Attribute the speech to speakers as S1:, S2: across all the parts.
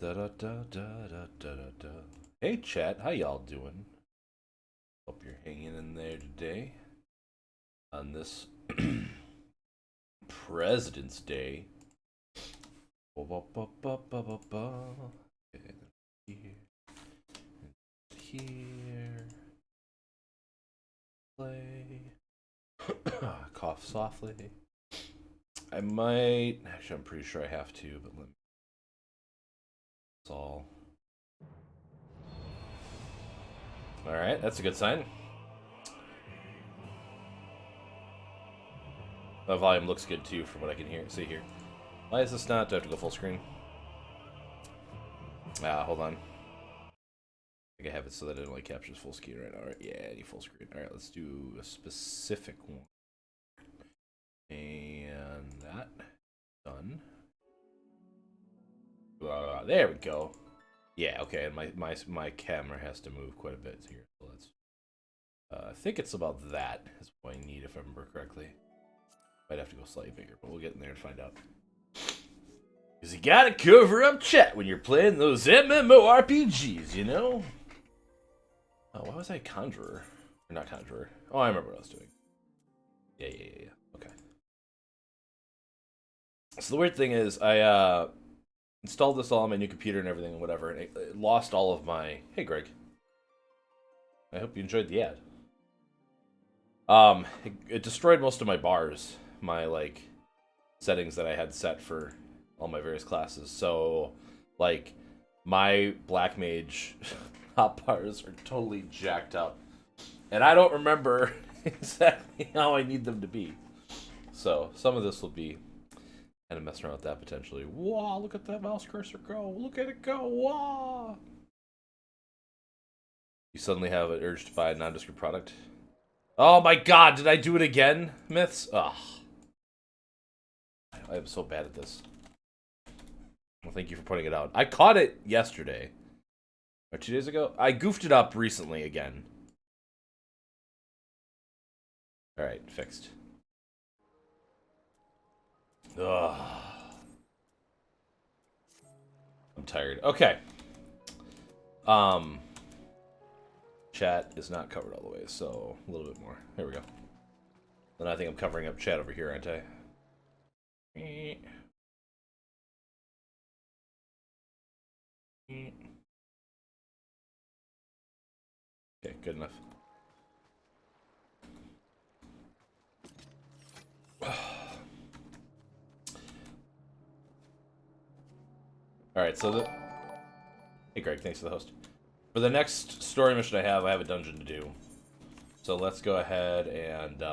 S1: Da, da, da, da, da, da, da. Hey chat, how y'all doing? Hope you're hanging in there today on this President's Day. Ba, ba, ba, ba, ba, ba, ba. Okay, here, here, play. Cough softly. I might. Actually, I'm pretty sure I have to, but let me. It's all. All right, that's a good sign. The volume looks good too, from what I can see here. Why is this not? Do I have to go full screen? Hold on. I think I have it so that it only captures full screen right now. All right, yeah, I need full screen. All right, let's do a specific one. And that done. There we go. Yeah, okay. And my camera has to move quite a bit here. So let's. I think it's about that is what I need if I remember correctly. Might have to go slightly bigger, but we'll get in there and find out. Because you gotta cover up chat when you're playing those MMORPGs, you know? Oh, why was I Conjurer? Or not Conjurer. Oh, I remember what I was doing. Yeah. Okay. So the weird thing is, I installed this all on my new computer and everything and whatever, and it lost all of my... Hey, Greg. I hope you enjoyed the ad. It destroyed most of my bars, my, like, settings that I had set for all my various classes. So, like, my Black Mage hotbars are totally jacked up. And I don't remember exactly how I need them to be. So, some of this will be kind of messing around with that potentially. Wow, look at that mouse cursor go. Look at it go. Wow. You suddenly have an urge to buy a nondescript product. Oh my god, did I do it again, Myths? Ugh. I am so bad at this. Well, thank you for pointing it out. I caught it yesterday. Or 2 days ago? I goofed it up recently again. Alright, fixed. Ugh. I'm tired. Okay. Chat is not covered all the way, so a little bit more. There we go. Then I think I'm covering up chat over here, aren't I? Okay, good enough. Alright, so the... Hey Greg, thanks for the host. For the next story mission I have a dungeon to do. So let's go ahead and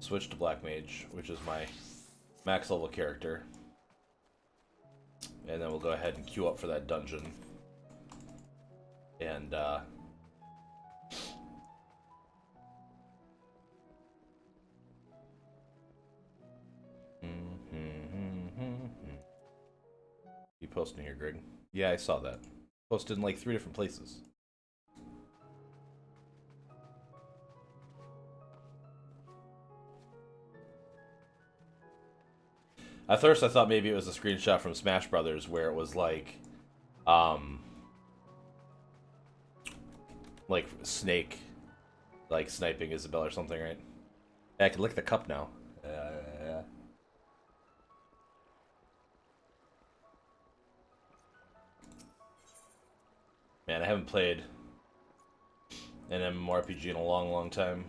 S1: switch to Black Mage, which is my max level character. And then we'll go ahead and queue up for that dungeon. And you posting here, Greg? Yeah, I saw that. Posted in like 3 different places. At first I thought maybe it was a screenshot from Smash Brothers where it was like Snake like sniping Isabelle or something, right? Yeah, I can lick the cup now. Man, I haven't played an MMORPG in a long, long time.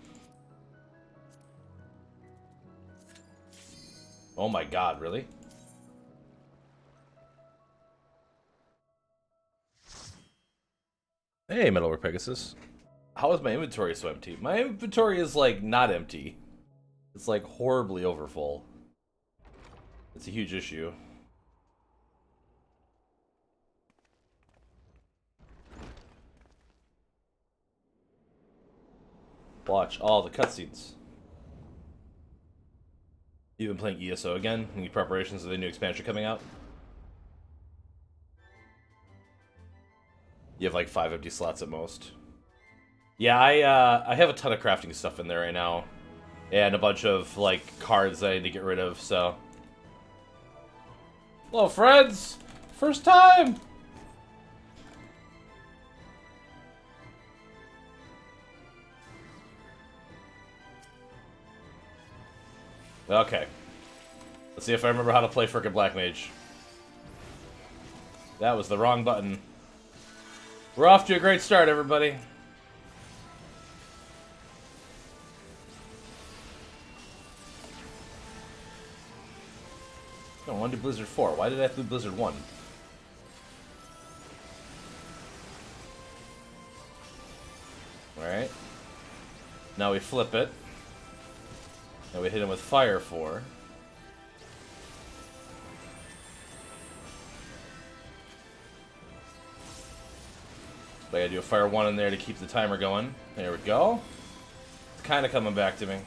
S1: Oh my god, really? Hey, Metalwork Pegasus. How is my inventory so empty? My inventory is, like, not empty. It's, like, horribly overfull. It's a huge issue. Watch all the cutscenes. You've been playing ESO again? Any preparations of the new expansion coming out? You have like 5 empty slots at most. Yeah, I have a ton of crafting stuff in there right now. And a bunch of, like, cards that I need to get rid of, so... Hello, friends! First time! Okay. Let's see if I remember how to play frickin' Black Mage. That was the wrong button. We're off to a great start, everybody. No, I want to do Blizzard 4. Why did I have to do Blizzard 1? Alright. Now we flip it. Now we hit him with Fire 4. I gotta do a Fire 1 in there to keep the timer going. There we go. It's kind of coming back to me.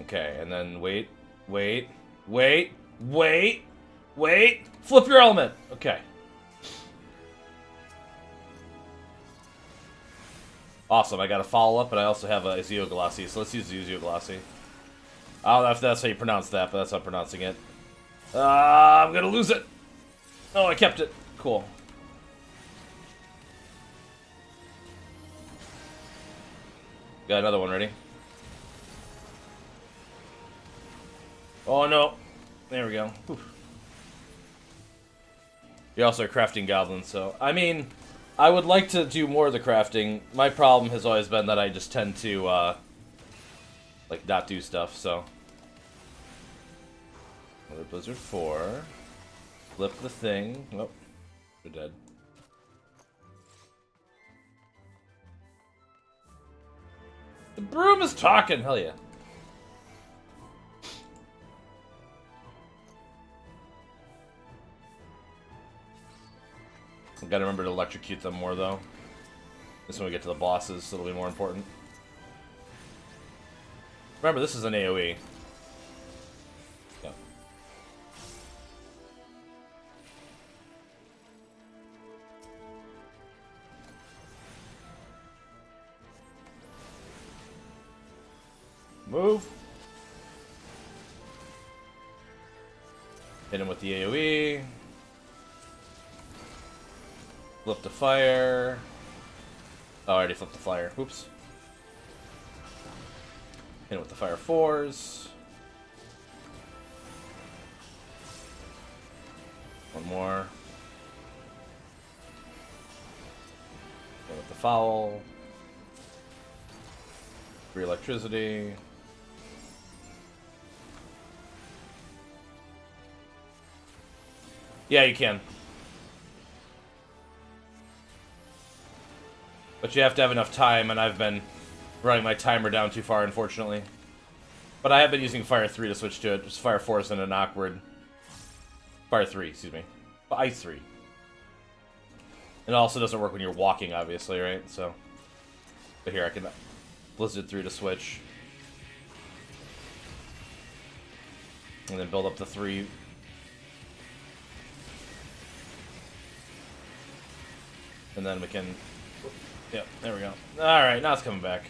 S1: Okay, and then wait. Flip your element. Okay. Awesome, I got a follow-up, but I also have a Zeoglossy, so let's use Zeoglossy. I don't know if that's how you pronounce that, but that's how I'm pronouncing it. I'm gonna lose it! Oh, I kept it. Cool. Got another one ready. Oh no. There we go. Whew. You're also a crafting goblin, so... I mean, I would like to do more of the crafting. My problem has always been that I just tend to, like, not do stuff, so... Another Blizzard 4. Flip the thing. Oh, they're dead. The broom is talking! Hell yeah. I've got to remember to electrocute them more, though. This when we get to the bosses, it'll be more important. Remember, this is an AoE. Yeah. Move. Hit him with the AoE. Flip the fire. Oh, I already flipped the fire. Oops. Hit him with the fire 4s. One more. Hit with the foul. Free electricity. Yeah, you can. But you have to have enough time, and I've been running my timer down too far, unfortunately. But I have been using Fire 3 to switch to it. Just Fire 4 is in an awkward... Fire 3, excuse me. Ice 3. It also doesn't work when you're walking, obviously, right? So... But here, I can... Blizzard 3 to switch. And then build up the 3... And then we can... Yep, there we go. Alright, now it's coming back.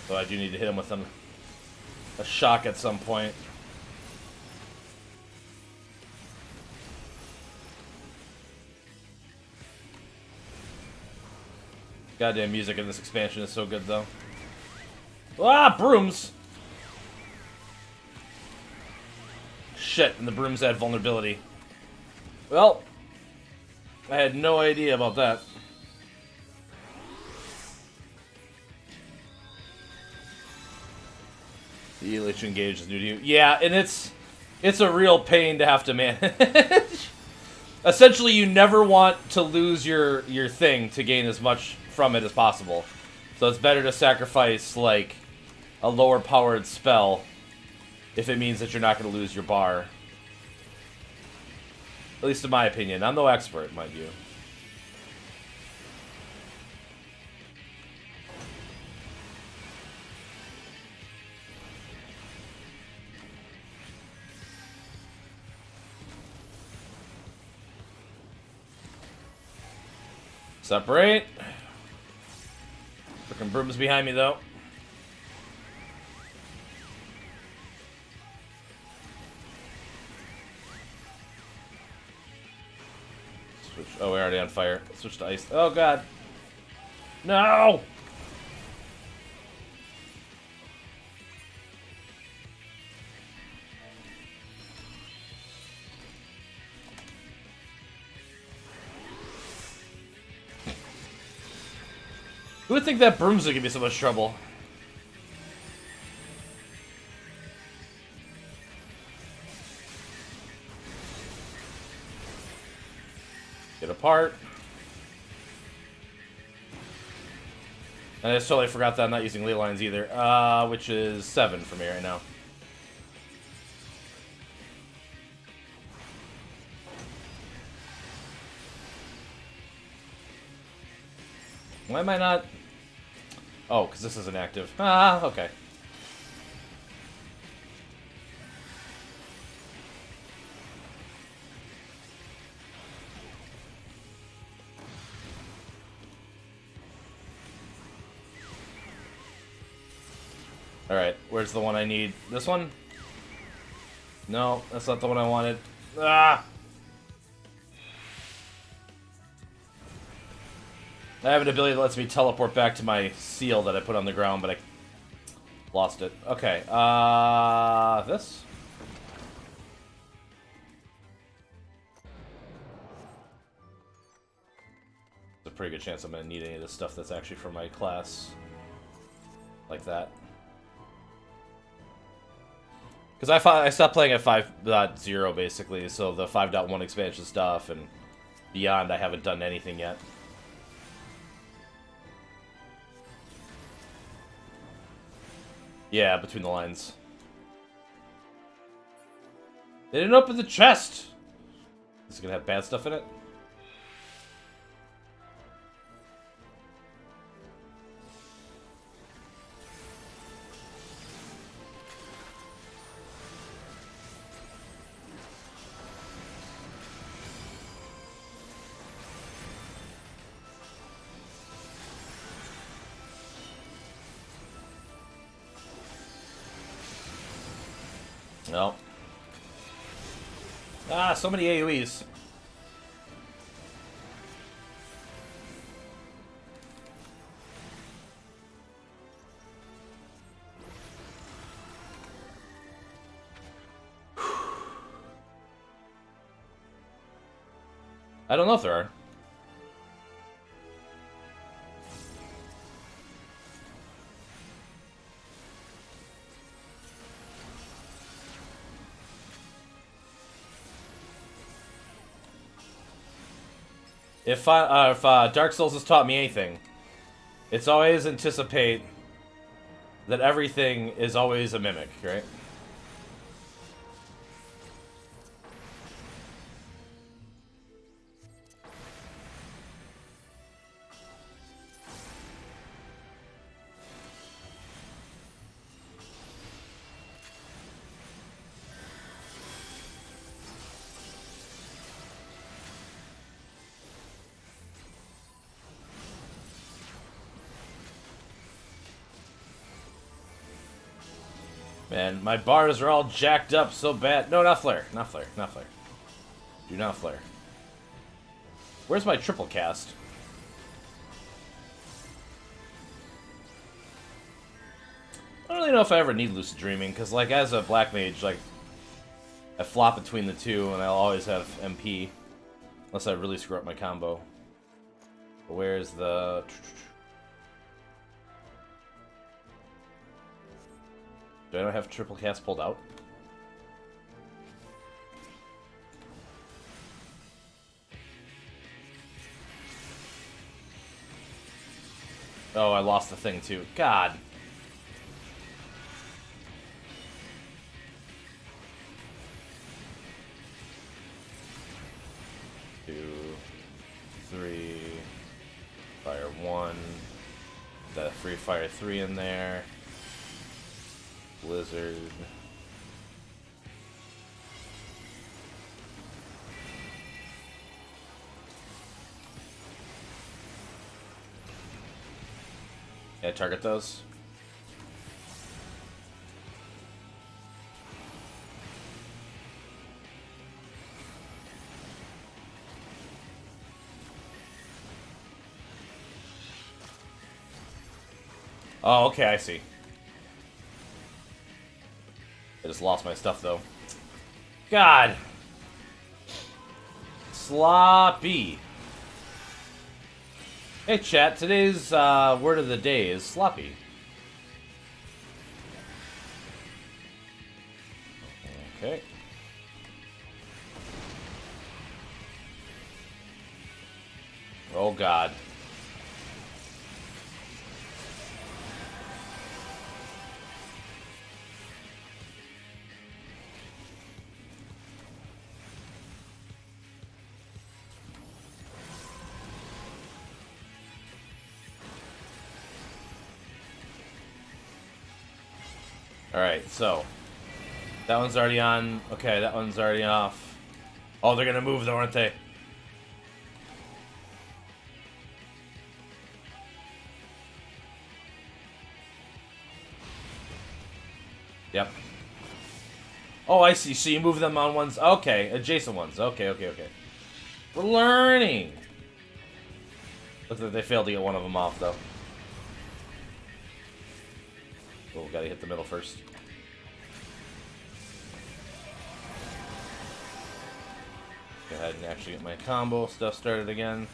S1: So I do need to hit him with a shock at some point. Goddamn music in this expansion is so good, though. Ah, brooms! Shit, and the brooms add vulnerability. Well, I had no idea about that. The Elich engage is new to you. Yeah, and it's a real pain to have to manage. Essentially, you never want to lose your thing to gain as much from it as possible. So it's better to sacrifice, like, a lower powered spell if it means that you're not going to lose your bar. At least in my opinion. I'm no expert, mind you. Separate. Frickin' Broom's behind me, though. Switch. Oh, we're already on fire. Switch to ice. Oh, God. No! Who would think that Brooms would give me so much trouble? Get apart. And I just totally forgot that I'm not using ley lines either, which is 7 for me right now. Why am I not? Oh, because this isn't active. Ah, okay. Alright, where's the one I need? This one? No, that's not the one I wanted. Ah! I have an ability that lets me teleport back to my seal that I put on the ground, but I lost it. Okay, this? There's a pretty good chance I'm going to need any of this stuff that's actually for my class. Like that. Because I stopped playing at 5.0 basically, so the 5.1 expansion stuff and beyond I haven't done anything yet. Yeah, between the lines. They didn't open the chest! Is it gonna have bad stuff in it? No. Ah, so many AoEs. I don't know if there are. If Dark Souls has taught me anything, it's always anticipate that everything is always a mimic, right? Man, my bars are all jacked up so bad. No, not flare. Not flare. Not flare. Do not flare. Where's my triple cast? I don't really know if I ever need Lucid Dreaming, because, like, as a Black Mage, like, I flop between the two, and I'll always have MP. Unless I really screw up my combo. But where's the... Do I not have triple cast pulled out? Oh, I lost the thing too. God. Two, three, fire 1. The free fire 3 in there. Blizzard. Yeah, target those. Oh, okay, I see. I just lost my stuff, though. God! Sloppy. Hey, chat. Today's word of the day is sloppy. Okay. Oh, God. Alright, so. That one's already on. Okay, that one's already off. Oh, they're gonna move though, aren't they? Yep. Oh, I see. So you move them on ones. Okay, adjacent ones. Okay, okay, okay. We're learning. Looks like they failed to get one of them off, though. Oh, gotta hit the middle first. Go ahead and actually get my combo stuff started again.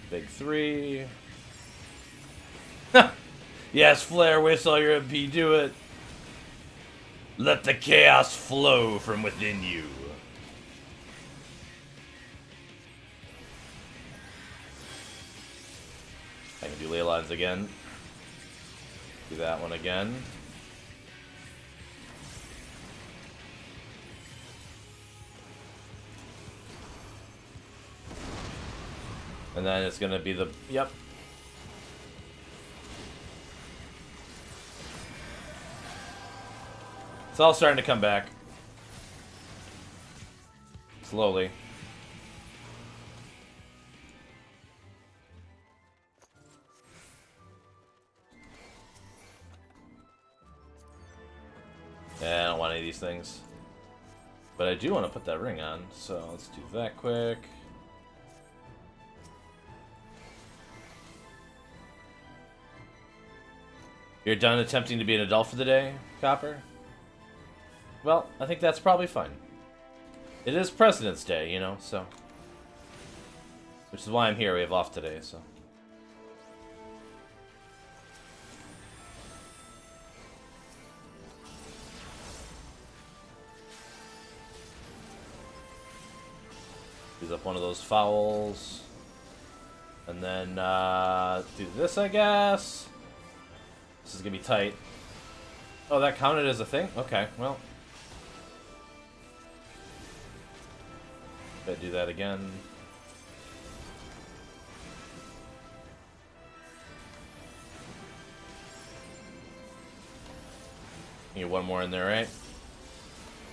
S1: Big three. Yes, Flare, whistle your MP, do it. Let the chaos flow from within you. I can do ley lines again. Do that one again. And then it's gonna be the... Yep. It's all starting to come back. Slowly. Yeah, I don't want any of these things. But I do want to put that ring on, so let's do that quick. You're done attempting to be an adult for the day, Copper? Well, I think that's probably fine. It is President's Day, you know, so... Which is why I'm here, we have off today, so... Use up one of those fouls. And then, do this, I guess. This is gonna be tight. Oh, that counted as a thing? Okay, well. Gotta do that again. Get one more in there, right?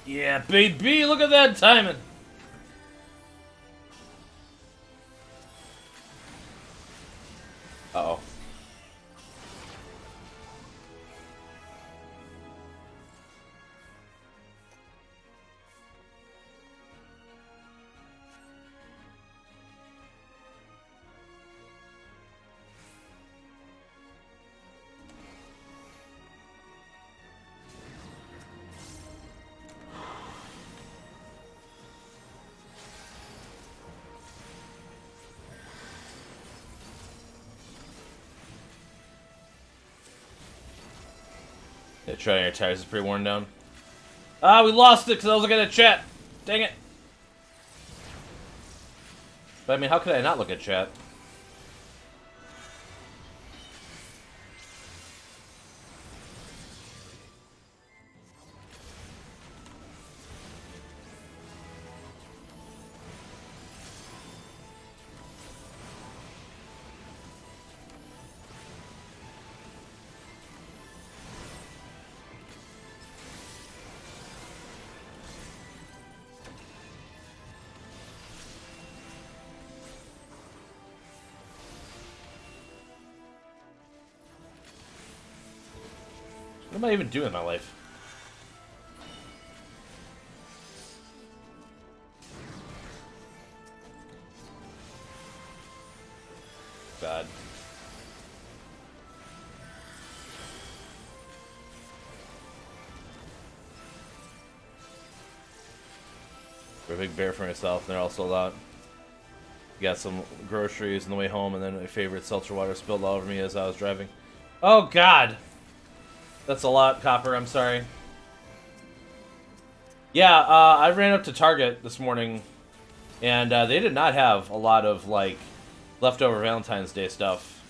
S1: Yeah, baby! Look at that timing! Uh-oh. Yeah, trying your tires is pretty worn down. Ah, we lost it because I was looking at chat. Dang it. But I mean, how could I not look at chat? am I even doing in my life? God. We're a big bear for myself, and they're all sold out. Got some groceries on the way home, and then my favorite seltzer water spilled all over me as I was driving. Oh, God! That's a lot, Copper. I'm sorry. Yeah, I ran up to Target this morning, and they did not have a lot of, like, leftover Valentine's Day stuff,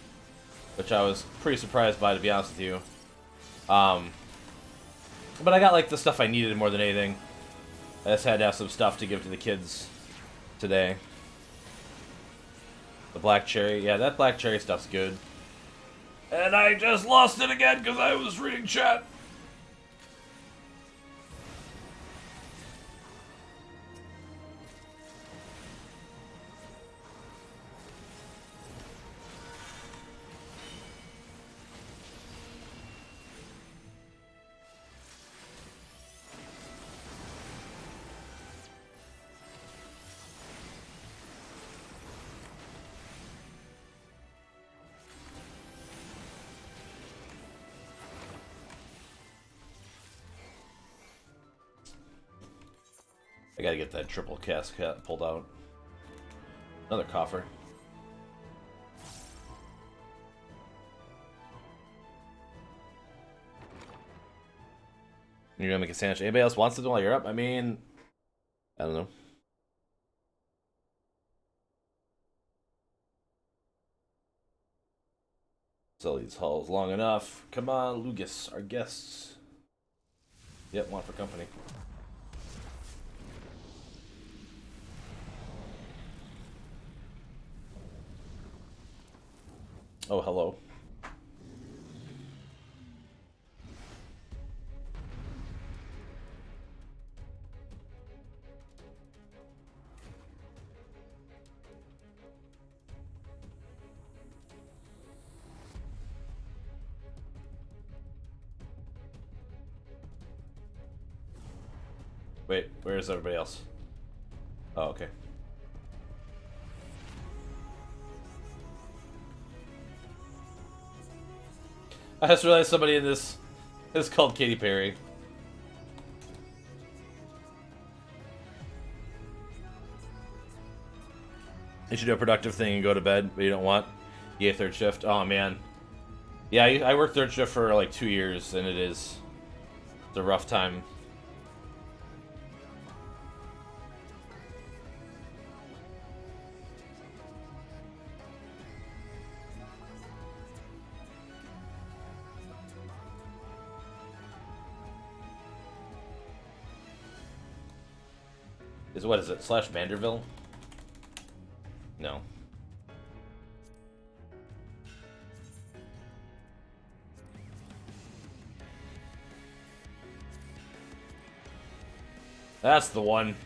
S1: which I was pretty surprised by, to be honest with you. But I got, like, the stuff I needed more than anything. I just had to have some stuff to give to the kids today. The black cherry. Yeah, that black cherry stuff's good. And I just lost it again because I was reading chat. I gotta get that triple cask pulled out. Another coffer. You're gonna make a sandwich. Anybody else wants to do while you're up? I mean, I don't know. Sell these hulls long enough. Come on, Lugus, our guests. Yep, want for company. Oh, hello. Wait, where's everybody else? Oh, okay. I just realized somebody in this is called Katy Perry. You should do a productive thing and go to bed, but you don't want. Yeah, third shift. Oh, man. Yeah, I worked third shift for like 2 years, and it's a rough time. What is it? Slash Vanderville? No. That's the one.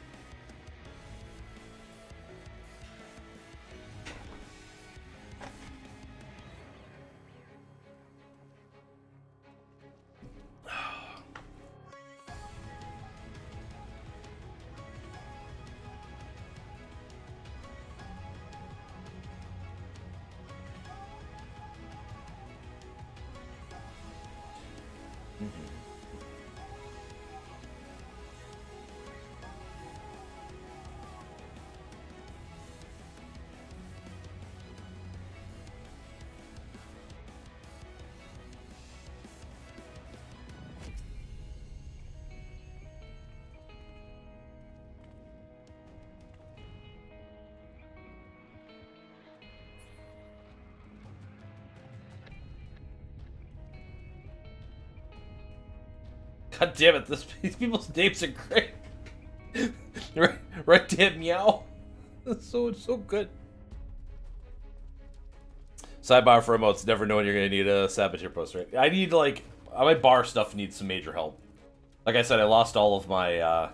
S1: God damn it, these people's names are great. right damn meow. That's so good. Sidebar for emotes, never know when you're gonna need a saboteur poster. I need like my bar stuff needs some major help. Like I said, I lost all of my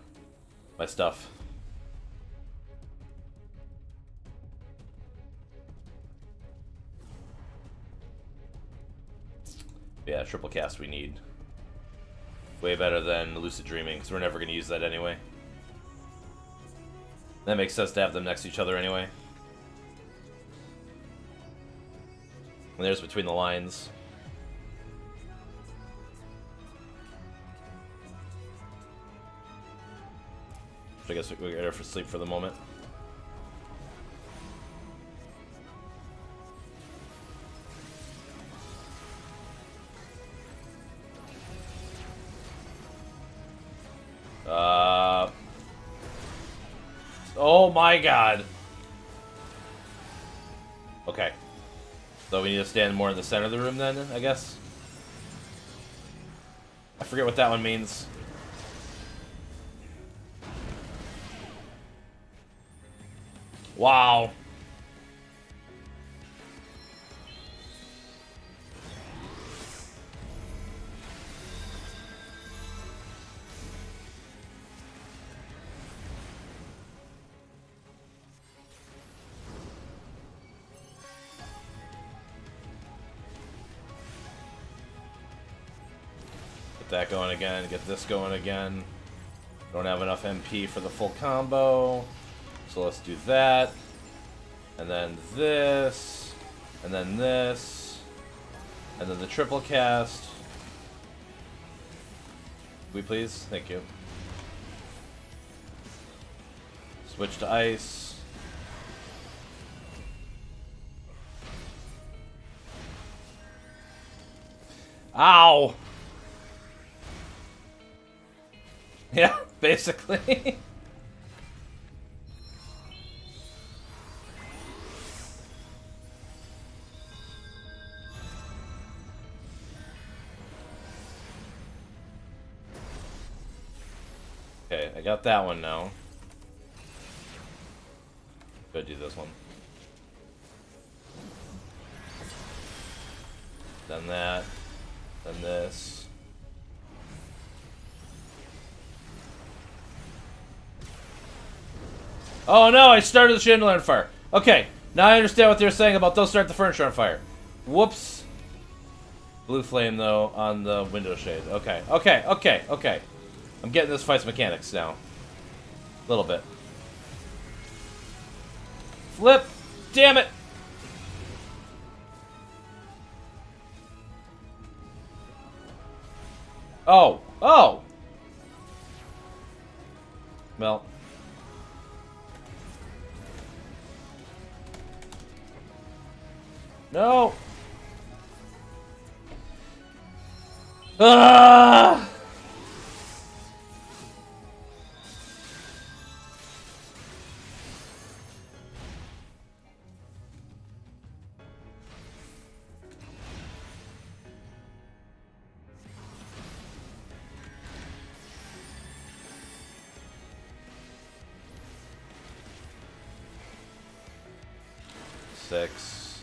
S1: my stuff. Yeah, triple cast we need. Way better than Lucid Dreaming, because we're never going to use that anyway. That makes sense to have them next to each other anyway. And there's Between the Lines. I guess we'll get her for sleep for the moment. Oh my god. Okay. So we need to stand more in the center of the room then, I guess? I forget what that one means. Wow. Get that going again, get this going again. Don't have enough MP for the full combo. So let's do that. And then this. And then this. And then the triple cast. We please? Thank you. Switch to ice. Ow! Yeah, basically. Okay, I got that one now. Go do this one. Then that. Then this. Oh no, I started the chandelier on fire. Okay, now I understand what they were saying about don't start the furniture on fire. Whoops. Blue flame, though, on the window shade. Okay, okay, okay, okay. I'm getting this fight's mechanics now. A little bit. Flip! Damn it! Oh! Oh! Well. No! Ah! Six.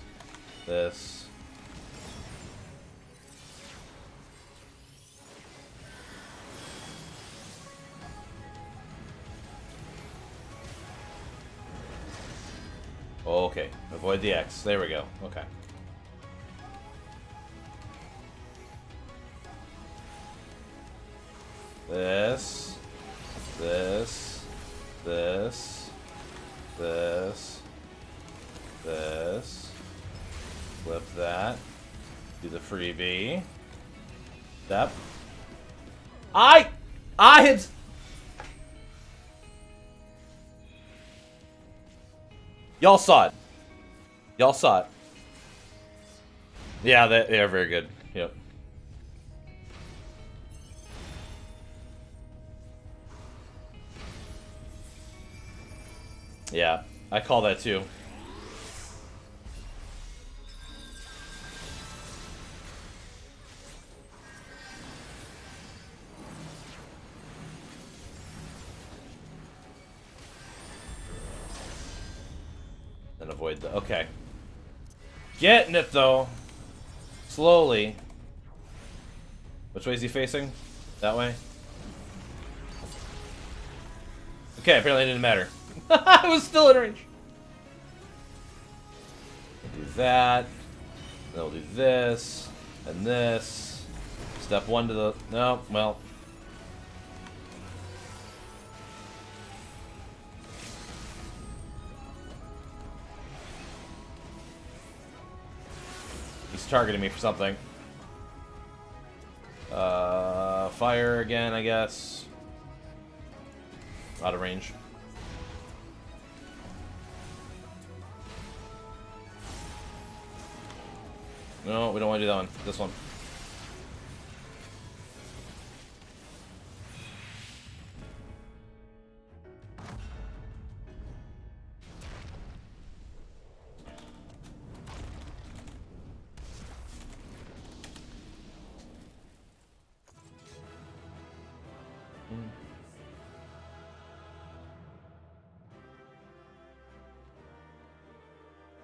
S1: This. Okay. Avoid the X. There we go. Okay. This. This. This. This. This. Flip that. Do the freebie. Step. I had... Y'all saw it. Y'all saw it. Yeah, they are very good. Yep. Yeah, I call that too. And avoid the... Okay. Getting it, though. Slowly. Which way is he facing? That way? Okay, apparently it didn't matter. I was still in range. We'll do that. Then we'll do this. And this. Step one to the... No, well. targeting me for something. Fire again, I guess. Out of range. No, we don't want to do that one. This one.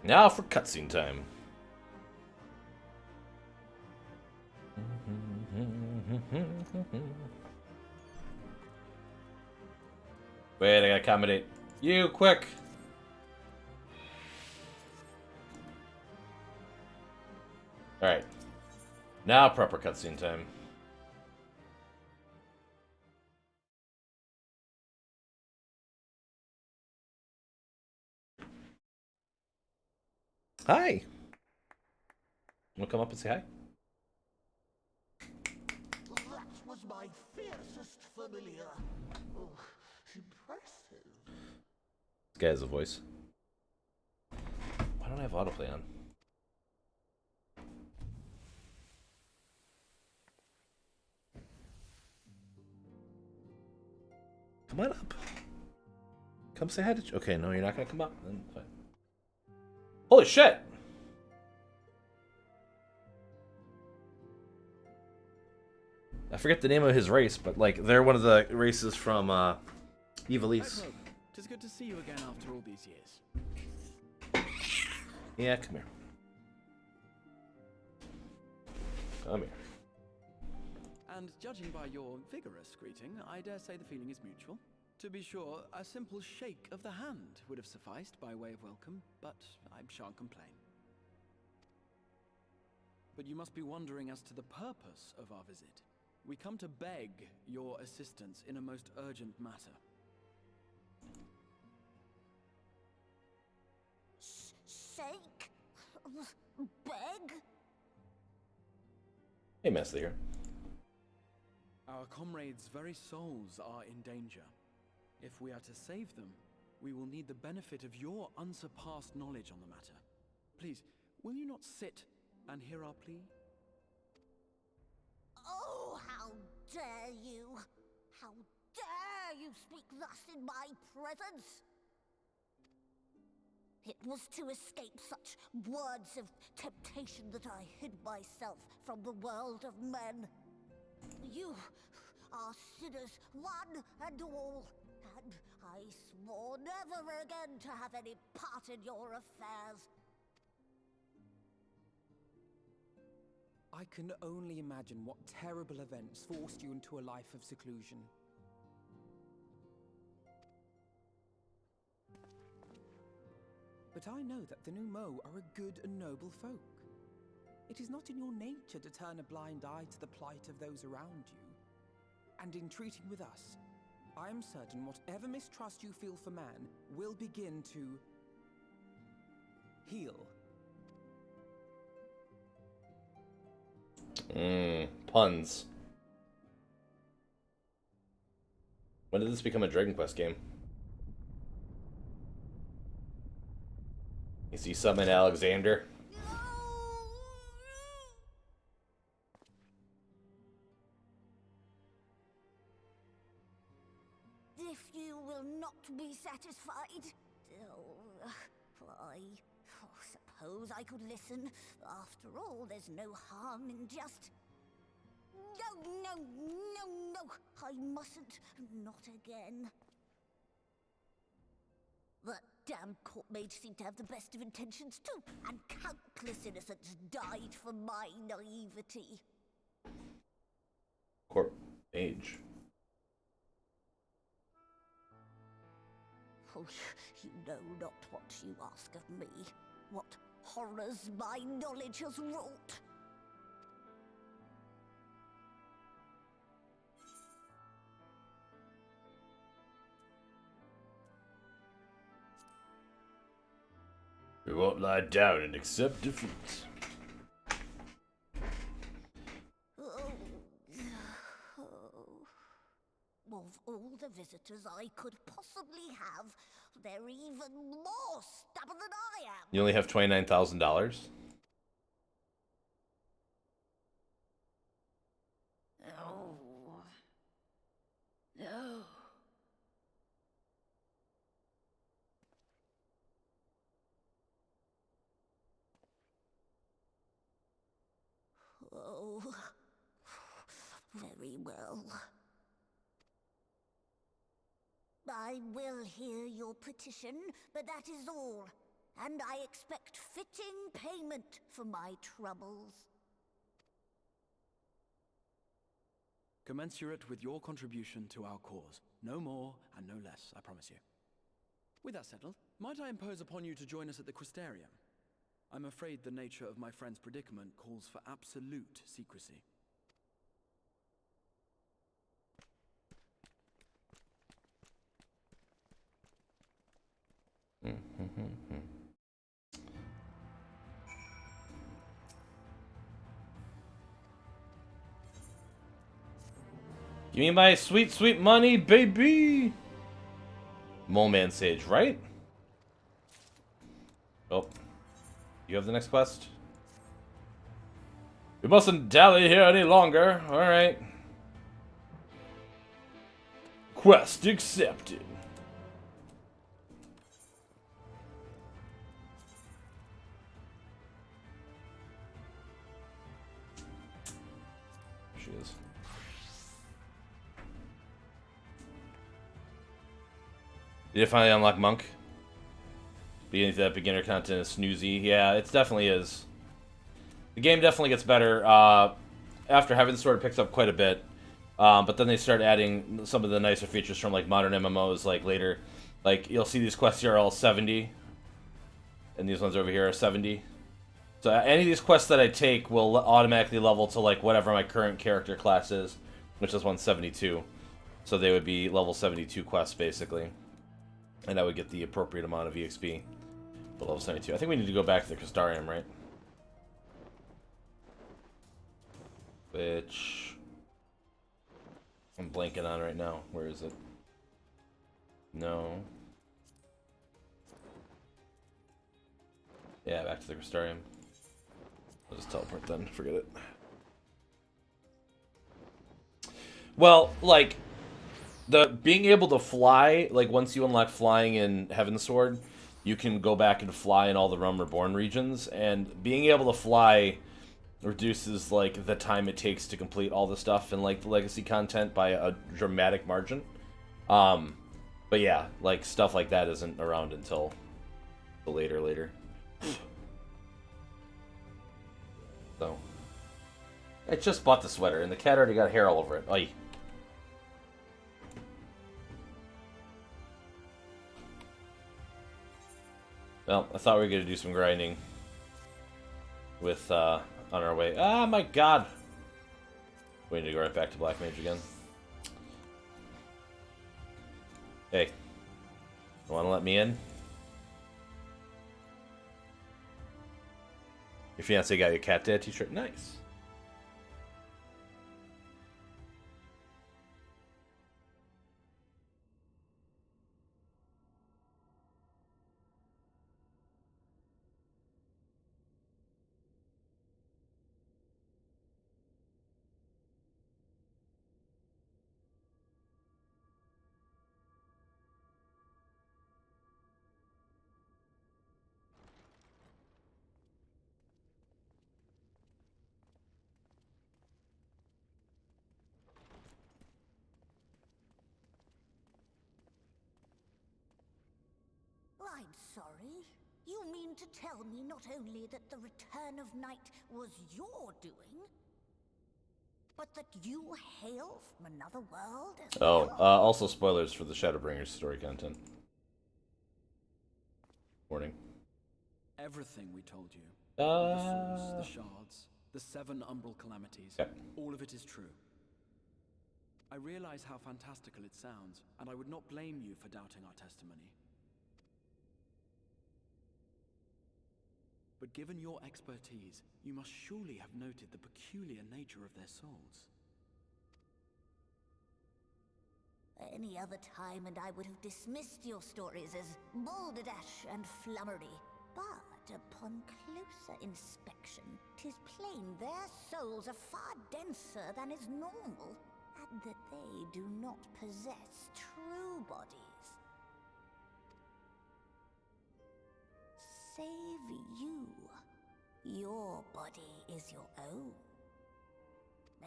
S1: Now for cutscene time. Wait, I gotta accommodate you, quick! Alright. Now proper cutscene time. Hi! Wanna come up and say hi?
S2: That was my fiercest familiar. Oh, impressive.
S1: This guy has a voice. Why don't I have autoplay on? Come on up. Come say hi to... Okay, no, you're not gonna come up. Then fine. Holy shit! I forget the name of his race, but like they're one of the races from Ivalice.
S3: It is good to see you again after all these years.
S1: Yeah, come here. Come here.
S3: And judging by your vigorous greeting, I dare say the feeling is mutual. To be sure, a simple shake of the hand would have sufficed by way of welcome, but I shan't complain. But you must be wondering as to the purpose of our visit. We come to beg your assistance in a most urgent matter.
S2: Sake? Beg?
S1: Hey, Messley here.
S3: Our comrades' very souls are in danger. If we are to save them, we will need the benefit of your unsurpassed knowledge on the matter. Please, will you not sit and hear our plea?
S2: Oh, how dare you! How dare you speak thus in my presence! It was to escape such words of temptation that I hid myself from the world of men. You are sinners, one and all, and I swore never again to have any part in your affairs.
S4: I can only imagine what terrible events forced you into a life of seclusion. But I know that the Numo are a good and noble folk. It is not in your nature to turn a blind eye to the plight of those around you. And in treating with us, I am certain whatever mistrust you feel for man will begin to heal.
S1: Puns. When did this become a Dragon Quest game? You see summon Alexander?
S2: If you will not be satisfied, I suppose I could listen. After all, there's no harm in just... No, I mustn't. Not again. That damn court mage seemed to have the best of intentions too, and countless innocents died for my naivety.
S1: Court mage.
S2: Oh, you know not what you ask of me. What horrors my knowledge has wrought.
S1: We won't lie down and accept defeat.
S2: visitors I could possibly have. They're even more stubborn than I am.
S1: You only have $29,000.
S2: Oh. No. Oh. Very well. I will hear your petition, but that is all. And I expect fitting payment for my troubles.
S3: Commensurate with your contribution to our cause. No more and no less, I promise you. With that settled, might I impose upon you to join us at the Crystarium? I'm afraid the nature of my friend's predicament calls for absolute secrecy.
S1: Give me my sweet, sweet money, baby! Mole Man Sage, right? Oh. You have the next quest? We mustn't dally here any longer. Alright. Quest accepted. She is. Did you finally unlock Monk? Beginning that beginner content is snoozy. Yeah, it definitely is. The game definitely gets better. After Heaven's Sword picks up quite a bit. But then they start adding some of the nicer features from like modern MMOs like later. Like you'll see these quests here are all 70. And these ones over here are 70. So any of these quests that I take will automatically level to like whatever my current character class is. Which is 172. So they would be level 72 quests basically. And I would get the appropriate amount of EXP. But level 72. I think we need to go back to the Crystarium, right? Which I'm blanking on right now. Where is it? No. Yeah, back to the Crystarium. I'll just teleport then. Forget it. Well, like, the being able to fly, like, once you unlock flying in Heaven's Sword, you can go back and fly in all the Realm Reborn regions, and being able to fly reduces, like, the time it takes to complete all the stuff in, like, the Legacy content by a dramatic margin. But yeah, like, stuff like that isn't around until later. So, I just bought the sweater, and the cat already got hair all over it. Oy. Well, I thought we were going to do some grinding with, on our way. Ah, my god! We need to go right back to Black Mage again. Hey. You want to let me in? Your fiancé got your cat dad t-shirt. Nice.
S2: I'm sorry. You mean to tell me not only that the return of night was your doing, but that you hail from another world as
S1: Oh,
S2: well?
S1: also spoilers for the Shadowbringers story content. Warning.
S3: Everything we told you. The source, the shards, the 7 umbral calamities.
S1: Yep.
S3: All of it is true. I realize how fantastical it sounds, and I would not blame you for doubting our testimony. But given your expertise, you must surely have noted the peculiar nature of their souls.
S2: any other time, and I would have dismissed your stories as balderdash and flummery. But upon closer inspection, 'tis plain their souls are far denser than is normal, and that they do not possess true bodies. Save you. Your body is your own.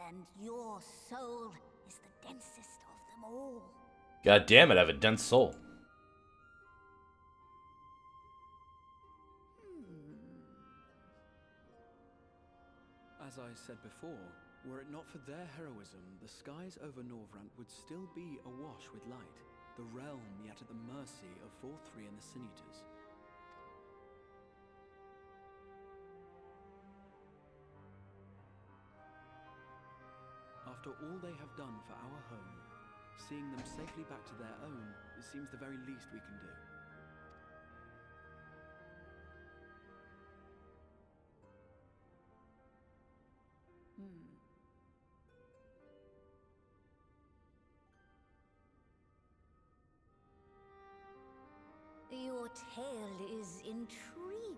S2: And your soul is the densest of them all.
S1: God damn it, I have a dense soul.
S3: As I said before, were it not for their heroism, the skies over Norvrant would still be awash with light, the realm yet at the mercy of Vorthri and the Sin Eaters. After all they have done for our home, seeing them safely back to their own seems the very least we can do.
S2: Your tale is intriguing.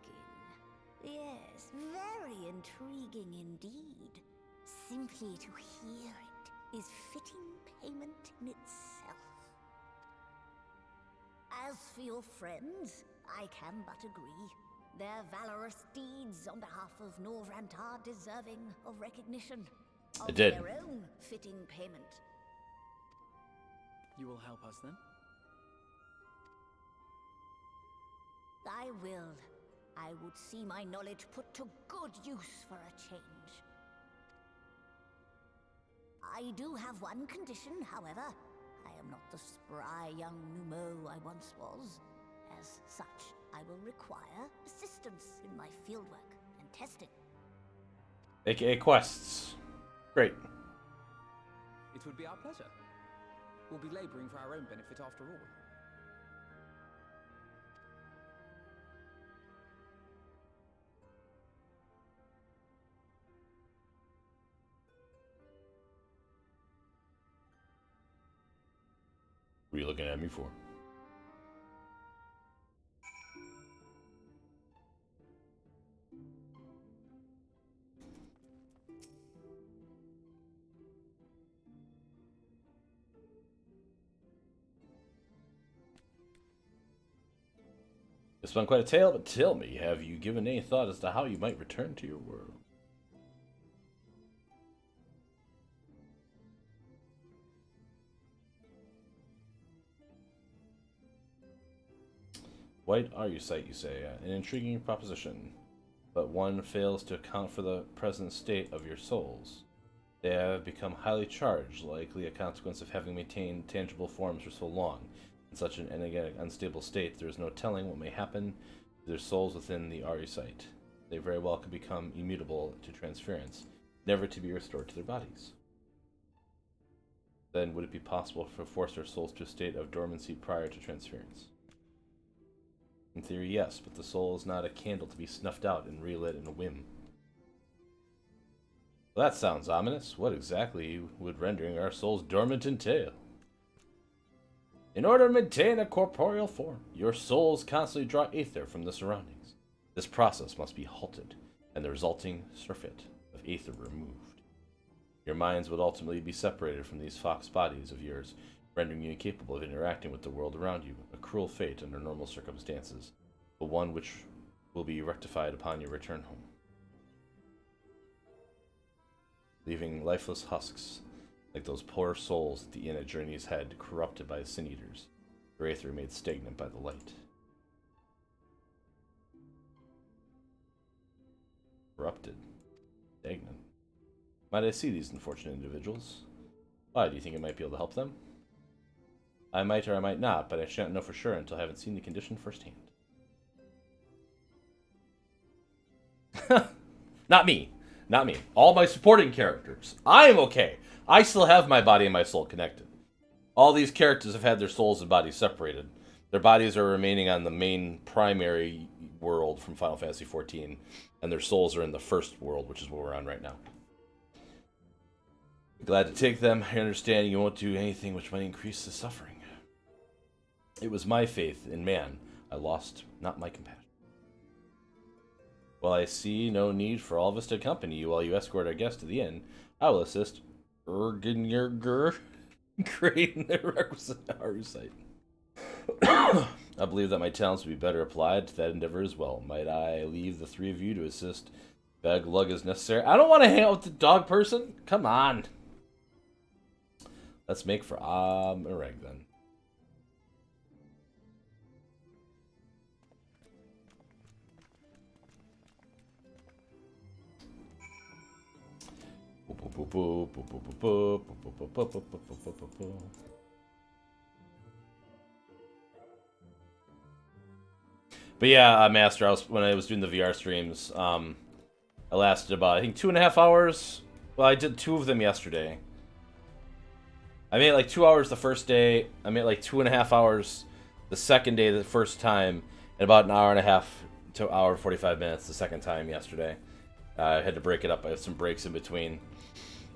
S2: Yes, very intriguing indeed. Simply to hear it is fitting payment in itself. As for your friends, I can but agree. Their valorous deeds on behalf of Norvrant are deserving of recognition. Of
S1: did.
S2: their own fitting payment.
S3: You will help us then?
S2: I will. I would see my knowledge put to good use for a change. I do have one condition, however. I am not the spry young Numo I once was. As such, I will require assistance in my fieldwork and testing.
S1: AKA quests. Great.
S4: It would be our pleasure. We'll be laboring for our own benefit after all.
S1: What are you looking at me for? It's been quite a tale, but tell me, have you given any thought as to how you might return to your world? White Aryusite, you say, an intriguing proposition, but one fails to account for the present state of your souls. They have become highly charged, likely a consequence of having maintained tangible forms for so long. In such an enigmatic, unstable state, there is no telling what may happen to their souls within the Aryusite. They very well could become immutable to transference, never to be restored to their bodies. Then would it be possible to force their souls to a state of dormancy prior to transference? In theory, yes, but the soul is not a candle to be snuffed out and relit in a whim. Well, that sounds ominous. What exactly would rendering our souls dormant entail? In order to maintain a corporeal form, your souls constantly draw aether from the surroundings. This process must be halted, and the resulting surfeit of aether removed. Your minds would ultimately be separated from these fox bodies of yours, rendering you incapable of interacting with the world around you, a cruel fate under normal circumstances, but one which will be rectified upon your return home. Leaving lifeless husks, like those poor souls at the inn at Journey's Head, corrupted by the Sin Eaters, their aether made stagnant by the light. Corrupted. Stagnant. Might I see these unfortunate individuals? Why, do you think I might be able to help them? I might or I might not, but I shan't know for sure until I haven't seen the condition firsthand. Not me. Not me. All my supporting characters. I am okay. I still have my body and my soul connected. All these characters have had their souls and bodies separated. Their bodies are remaining on the main primary world from Final Fantasy XIV, and their souls are in the first world, which is what we're on right now. Glad to take them. I understand you won't do anything which might increase the suffering. It was my faith in man I lost, not my compassion. While I see no need for all of us to accompany you while you escort our guest to the inn, I will assist Ergenjerger creating the requisite Arusite. I believe that my talents would be better applied to that endeavor as well. Might I leave the three of you to assist bag lug as necessary? I don't want to hang out with the dog person. Come on. Let's make for Amareg then. But yeah, Master, when I was doing the VR streams, I lasted about, I think, 2.5 hours. Well, I did 2 of them yesterday. I made like 2 hours the first day. I made like 2.5 hours the second day, the first time, and about an hour and a half to an hour and 45 minutes the second time yesterday. I had to break it up. I had some breaks in between.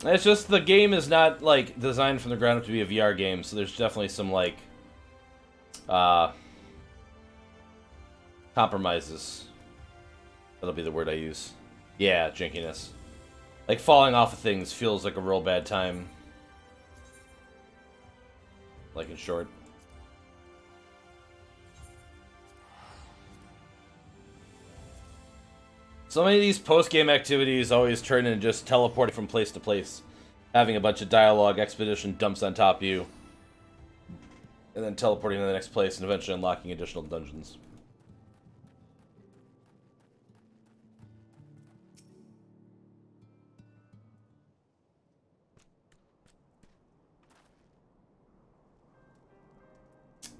S1: It's just the game is not like designed from the ground up to be a VR game, so there's definitely some like compromises. That'll be the word I use. Yeah, jankiness. Like falling off of things feels like a real bad time. Like in short. So many of these post-game activities always turn into just teleporting from place to place. Having a bunch of dialogue, expedition dumps on top of you. And then teleporting to the next place and eventually unlocking additional dungeons.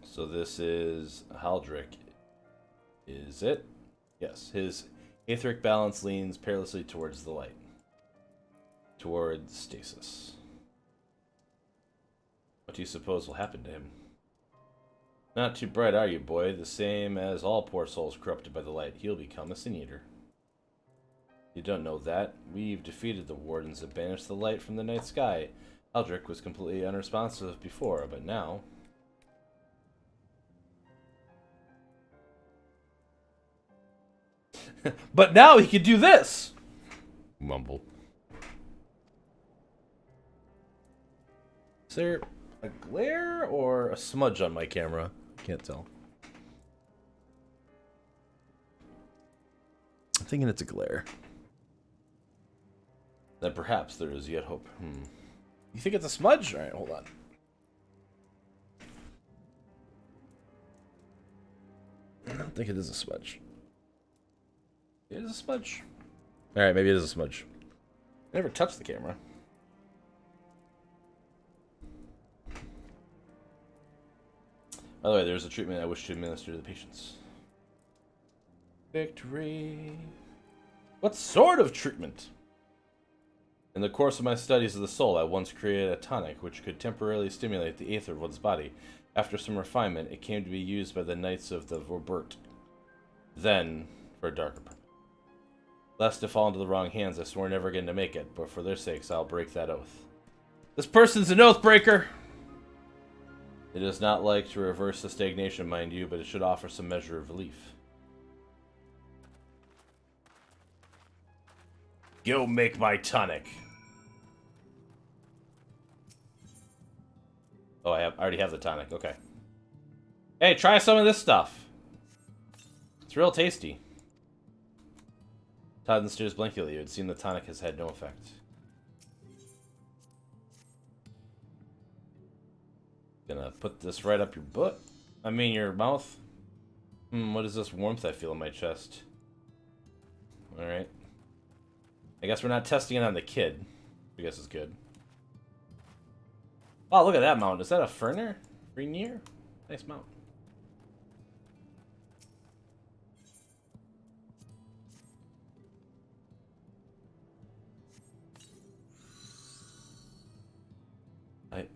S1: So this is Haldrick. Is it? Yes, his etheric balance leans perilously towards the light. Towards stasis. What do you suppose will happen to him? Not too bright, are you, boy? The same as all poor souls corrupted by the light. He'll become a sin eater. You don't know that. We've defeated the wardens that banished the light from the night sky. Haldrick was completely unresponsive before, but now... But now he can do this! Mumble. Is there a glare or a smudge on my camera? Can't tell. I'm thinking it's a glare. Then perhaps there is yet hope. You think it's a smudge? Alright, hold on. I don't think it is a smudge. It is a smudge. Alright, maybe it is a smudge. I never touched the camera. By the way, there's a treatment I wish to administer to the patients. Victory. What sort of treatment? In the course of my studies of the soul, I once created a tonic which could temporarily stimulate the aether of one's body. After some refinement, it came to be used by the Knights of the Vorbert. Then, for a darker purpose. Lest to fall into the wrong hands, I swore never again to make it, but for their sakes, I'll break that oath. This person's an oath breaker! It is not like to reverse the stagnation, mind you, but it should offer some measure of relief. Go make my tonic. Oh, I already have the tonic. Okay. Hey, try some of this stuff. It's real tasty. Todd stares blankly at you. It seems the tonic has had no effect. Gonna put this right up your butt. I mean your mouth. What is this warmth I feel in my chest? Alright. I guess we're not testing it on the kid. I guess it's good. Oh, look at that mount. Is that a Ferner? Rainier? Nice mount.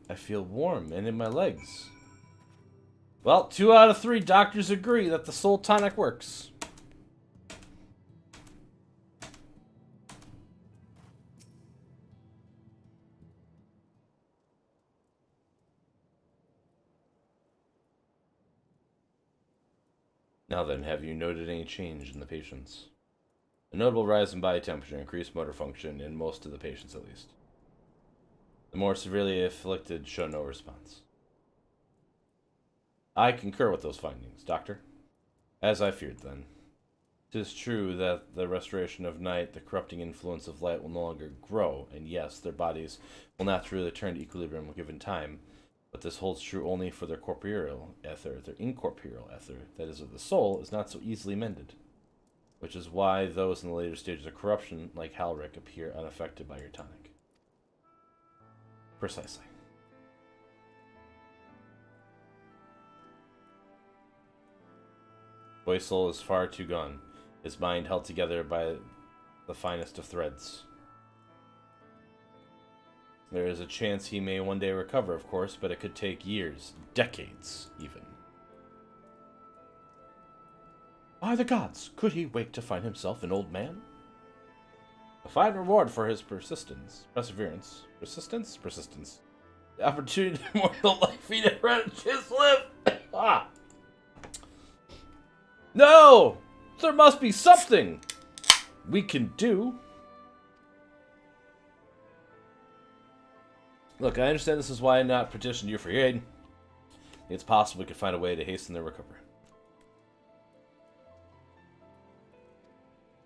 S1: I feel warm and in my legs. Well, 2 out of 3 doctors agree that the soul tonic works. Now then, have you noted any change in the patients? A notable rise in body temperature, increased motor function in most of the patients at least. The more severely afflicted show no response. I concur with those findings, Doctor. As I feared then. 'Tis true that the restoration of night, the corrupting influence of light will no longer grow, and yes, their bodies will naturally return to equilibrium given time, but this holds true only for their corporeal ether. Their incorporeal ether, that is of the soul, is not so easily mended, which is why those in the later stages of corruption, like Halric, appear unaffected by your tonic. Precisely. Boy's soul is far too gone, his mind held together by the finest of threads. There is a chance he may one day recover, of course, but it could take years, decades, even. By the gods, could he wake to find himself an old man? A fine reward for his persistence. Persistence. The opportunity to immortal life he never had a chance to live. Ah! No! There must be something we can do. Look, I understand this is why I not petitioned you for your aid. It's possible we could find a way to hasten their recovery.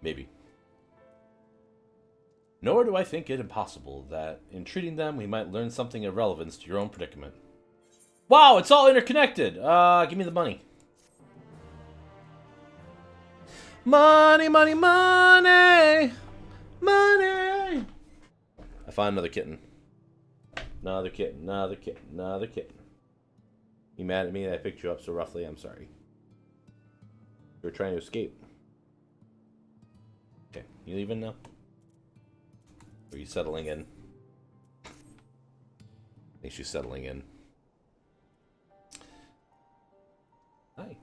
S1: Maybe. Nor do I think it impossible that in treating them we might learn something of relevance to your own predicament. Wow, it's all interconnected! Give me the money. Money, money, money! Money! I found another kitten. Another kitten. You mad at me that I picked you up so roughly? I'm sorry. You were trying to escape. Okay, you leaving now? Or are you settling in? I think she's settling in. Hi.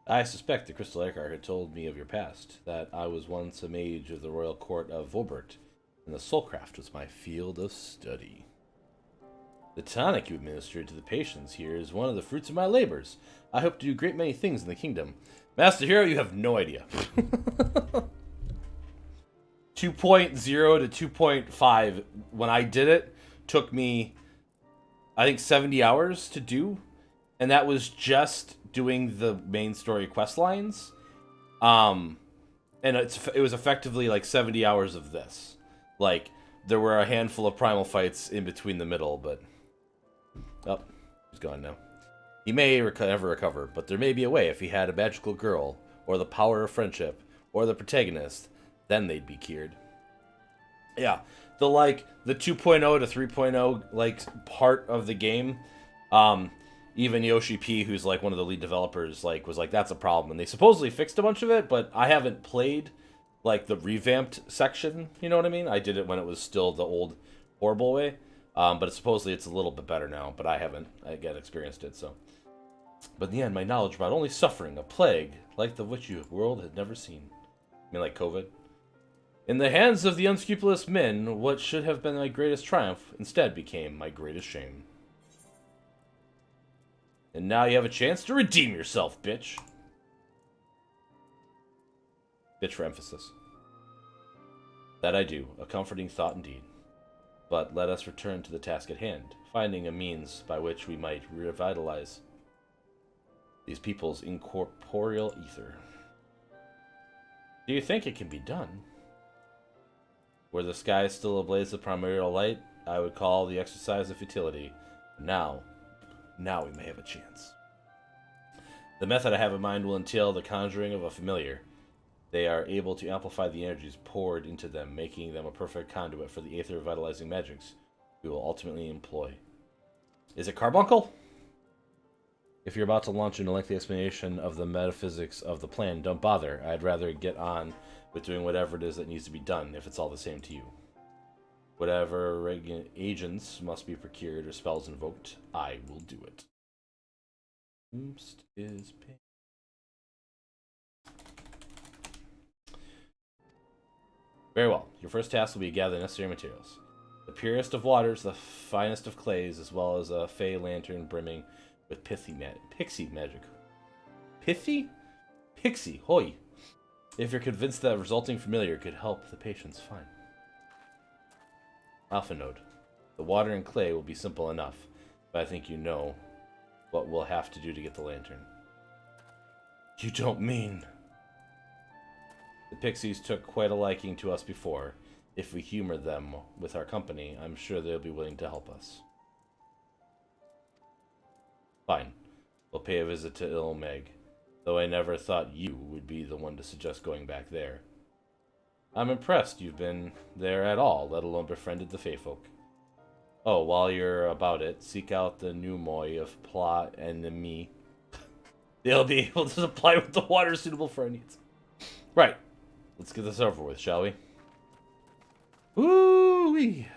S1: I suspect the Crystal Eckhart had told me of your past, that I was once a mage of the royal court of Vobert, and the soulcraft was my field of study. The tonic you administered to the patients here is one of the fruits of my labors. I hope to do a great many things in the kingdom. Master Hero, you have no idea. 2.0 to 2.5, when I did it, took me, I think, 70 hours to do, and that was just doing the main story quest lines. And it was effectively like 70 hours of this. Like, there were a handful of primal fights in between the middle, but... Oh, he's gone now. He may never recover, but there may be a way if he had a magical girl, or the power of friendship, or the protagonist, then they'd be cured. Yeah, the 2.0 to 3.0, like, part of the game, even Yoshi P, who's like one of the lead developers, like was like, that's a problem. And they supposedly fixed a bunch of it, but I haven't played like the revamped section, you know what I mean? I did it when it was still the old horrible way. But supposedly it's a little bit better now, but I haven't again experienced it, so. But in the end, my knowledge brought only suffering, a plague, like the which the world had never seen. I mean, like COVID. In the hands of the unscrupulous men, what should have been my greatest triumph instead became my greatest shame. And now you have a chance to redeem yourself, bitch. Bitch for emphasis. That I do, a comforting thought indeed. But let us return to the task at hand, finding a means by which we might revitalize these people's incorporeal ether. Do you think it can be done? Were the sky still ablaze with primordial light, I would call the exercise a futility. Now we may have a chance. The method I have in mind will entail the conjuring of a familiar. They are able to amplify the energies poured into them, making them a perfect conduit for the aether revitalizing magics we will ultimately employ. Is it Carbuncle? If you're about to launch into a lengthy explanation of the metaphysics of the plan, don't bother. I'd rather get on with doing whatever it is that needs to be done, if it's all the same to you. Whatever agents must be procured or spells invoked, I will do it. Oops, is pain. Very well. Your first task will be to gather the necessary materials. The purest of waters, the finest of clays, as well as a fey lantern brimming with pixie magic. Piffy? Pixie, hoy. If you're convinced that a resulting familiar could help the patients, fine. Alpha Node. The water and clay will be simple enough, but I think you know what we'll have to do to get the lantern. You don't mean... The Pixies took quite a liking to us before. If we humor them with our company, I'm sure they'll be willing to help us. Fine. We'll pay a visit to Ilmeg, though I never thought you would be the one to suggest going back there. I'm impressed you've been there at all, let alone befriended the Feyfolk. Oh, while you're about it, seek out the Numoi of Plot and me. They'll be able to supply with the water suitable for our needs. Right. Let's get this over with, shall we? Woo-wee!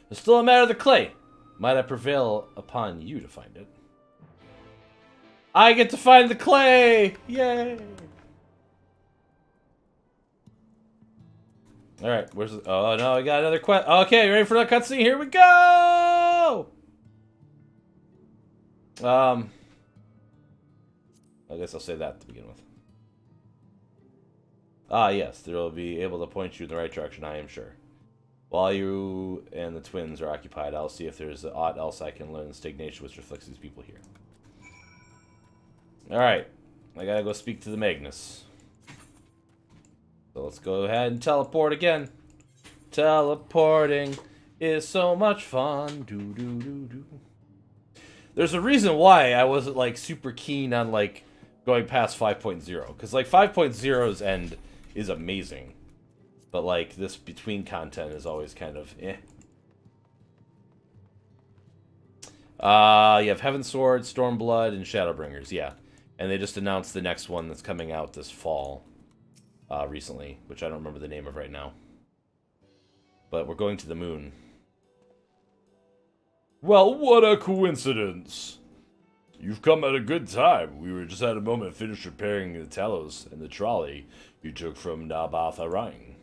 S1: There's still a matter of the clay. Might I prevail upon you to find it? I get to find the clay! Yay! Alright, where's the... Oh, no, we got another quest. Okay, ready for that cutscene? Here we go! I guess I'll say that to begin with. Ah, yes, they'll be able to point you in the right direction, I am sure. While you and the twins are occupied, I'll see if there's aught else I can learn in stagnation which reflects these people here. Alright, I gotta go speak to the Magnus. So let's go ahead and teleport again. Teleporting is so much fun. Do. There's a reason why I wasn't like super keen on like going past 5.0, because like 5.0's end is amazing, but like this between content is always kind of eh. You have Heavensward, Stormblood, and Shadowbringers, yeah, and they just announced the next one that's coming out this fall. Recently, which I don't remember the name of right now. But we're going to the moon. Well, what a coincidence! You've come at a good time. We were just at a moment finished repairing the Talos and the trolley you took from Nabatharang.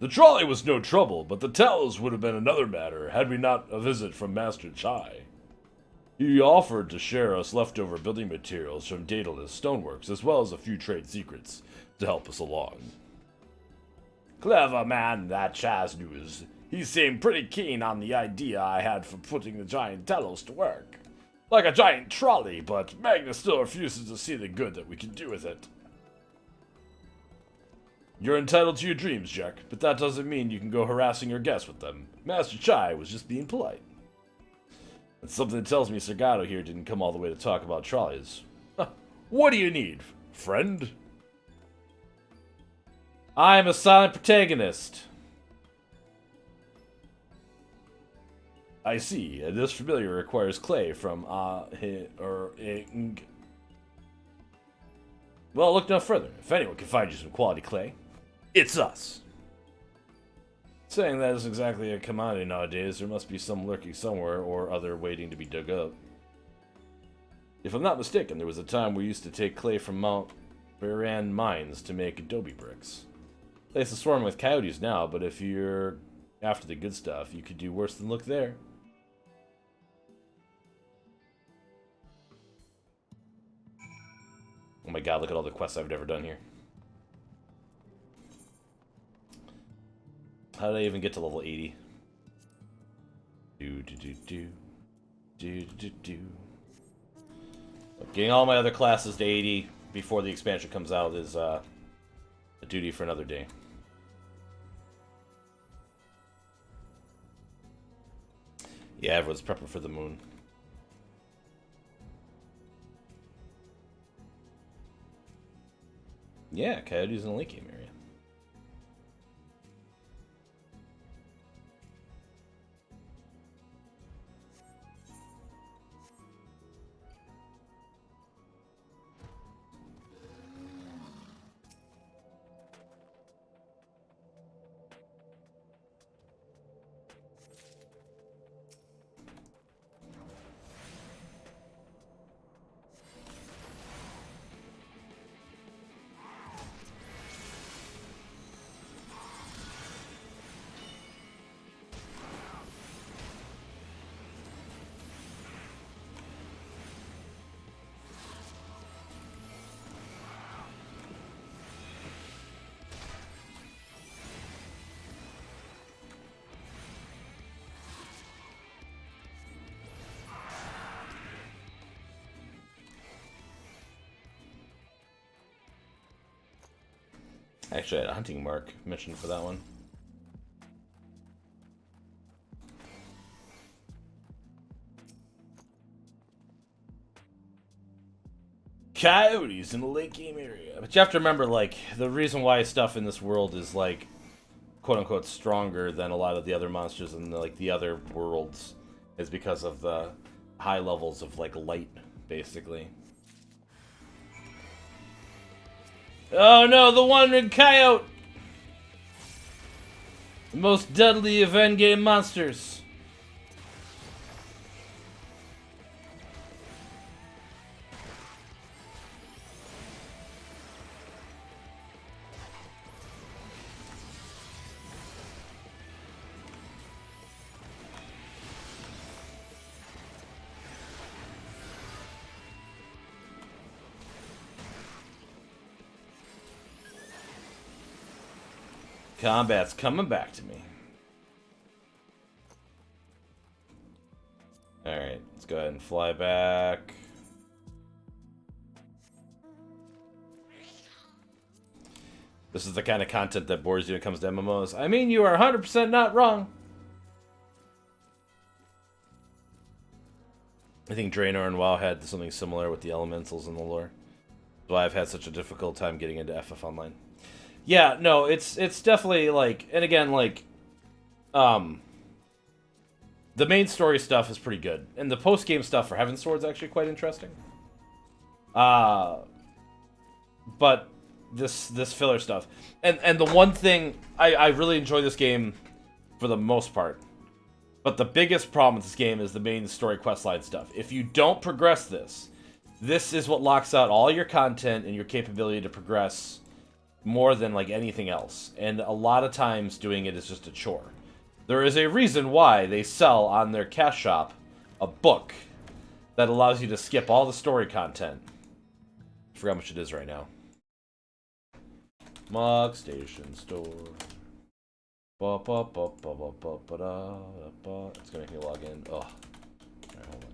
S1: The trolley was no trouble, but the Talos would have been another matter had we not a visit from Master Chai. He offered to share us leftover building materials from Daedalus Stoneworks, as well as a few trade secrets to help us along. Clever man, that Chaz news. He seemed pretty keen on the idea I had for putting the giant Talos to work. Like a giant trolley, but Magnus still refuses to see the good that we can do with it. You're entitled to your dreams, Jack, but that doesn't mean you can go harassing your guests with them. Master Chai was just being polite. And something tells me Sargato here didn't come all the way to talk about trolleys. What do you need, friend? I'm a silent protagonist. I see, and this familiar requires clay from Ing. Well, look no further. If anyone can find you some quality clay, it's us. Saying that isn't exactly a commodity nowadays. There must be some lurking somewhere or other waiting to be dug up. If I'm not mistaken, there was a time we used to take clay from Mount Baran mines to make adobe bricks. Place is swarming with coyotes now, but if you're after the good stuff, you could do worse than look there. Oh my god, look at all the quests I've never done here. How did I even get to level 80? Getting all my other classes to 80 before the expansion comes out is a duty for another day. Yeah, everyone's prepping for the moon. Yeah, coyotes in the late game area. Actually, I had a hunting mark mentioned for that one. Coyotes in the late game area. But you have to remember, like, the reason why stuff in this world is, like, quote-unquote stronger than a lot of the other monsters in, like, the other worlds is because of the high levels of, like, light, basically. Oh no, the wandering coyote! The most deadly of endgame monsters. Combat's coming back to me. Alright, let's go ahead and fly back. This is the kind of content that bores you when it comes to MMOs. I mean, you are 100% not wrong. I think Draenor and WoW had something similar with the elementals in the lore. That's why I've had such a difficult time getting into FF Online. Yeah, no, it's definitely, like, and again, like, the main story stuff is pretty good, and the post-game stuff for Heavensward is actually quite interesting. But this filler stuff, and the one thing, I really enjoy this game for the most part, but the biggest problem with this game is the main story questline stuff. If you don't progress this is what locks out all your content and your capability to progress more than like anything else, and a lot of times doing it is just a chore. There is a reason why they sell on their cash shop a book that allows you to skip all the story content. I forgot how much it is right now. Mog Station Store. It's gonna make me log in. Oh, alright, hold on.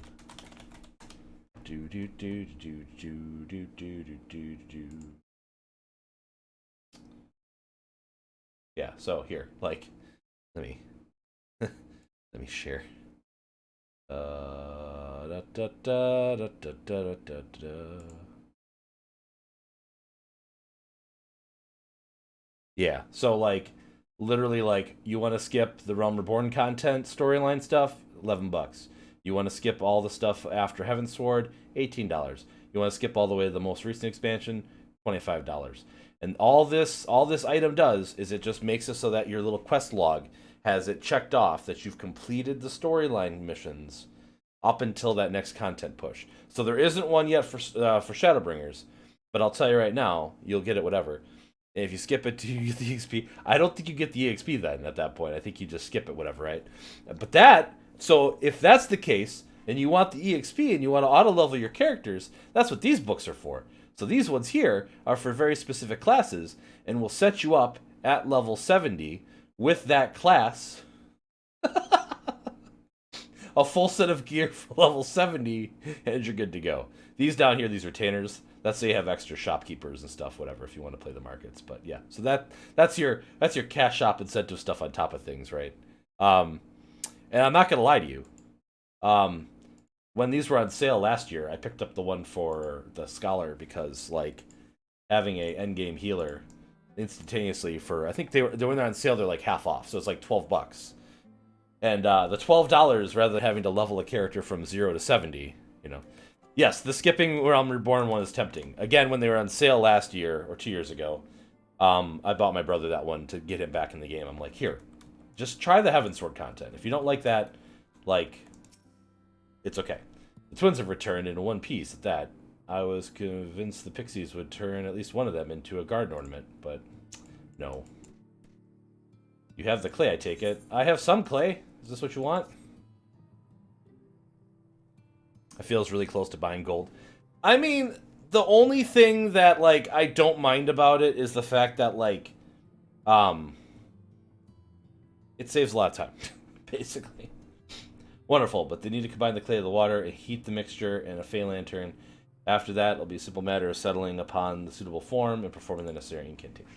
S1: Yeah, so here, like, let me share. Yeah, so like, literally, like, you want to skip the Realm Reborn content, storyline stuff, $11. You want to skip all the stuff after Heavensward, $18. You want to skip all the way to the most recent expansion, $25. And all this item does is it just makes it so that your little quest log has it checked off that you've completed the storyline missions up until that next content push. So there isn't one yet for Shadowbringers, but I'll tell you right now, you'll get it whatever. And if you skip it, you get the EXP. I don't think you get the EXP then at that point. I think you just skip it, whatever, right? But so if that's the case, and you want the EXP and you want to auto-level your characters, that's what these books are for. So these ones here are for very specific classes, and will set you up at level 70 with that class. A full set of gear for level 70, and you're good to go. These down here, these retainers, that's so you have extra shopkeepers and stuff, whatever, if you want to play the markets. But yeah, so that's your cash shop incentive stuff on top of things, right? And I'm not gonna lie to you. When these were on sale last year, I picked up the one for the Scholar because, like, having a endgame healer instantaneously for, I think when they're on sale, they're like half off, so it's like $12. And the $12, rather than having to level a character from 0 to 70, you know. Yes, the skipping Realm Reborn one is tempting. Again, when they were on sale last year, or 2 years ago, I bought my brother that one to get him back in the game. I'm like, here, just try the Heavensward content. If you don't like that, like, it's okay. The twins have returned in one piece at that. I was convinced the pixies would turn at least one of them into a garden ornament, but no. You have the clay, I take it. I have some clay. Is this what you want? I feel it's really close to buying gold. I mean, the only thing that, like, I don't mind about it is the fact that, like, it saves a lot of time, basically. Wonderful, but they need to combine the clay with the water and heat the mixture in a Fey Lantern. After that, it'll be a simple matter of settling upon the suitable form and performing the necessary incantation.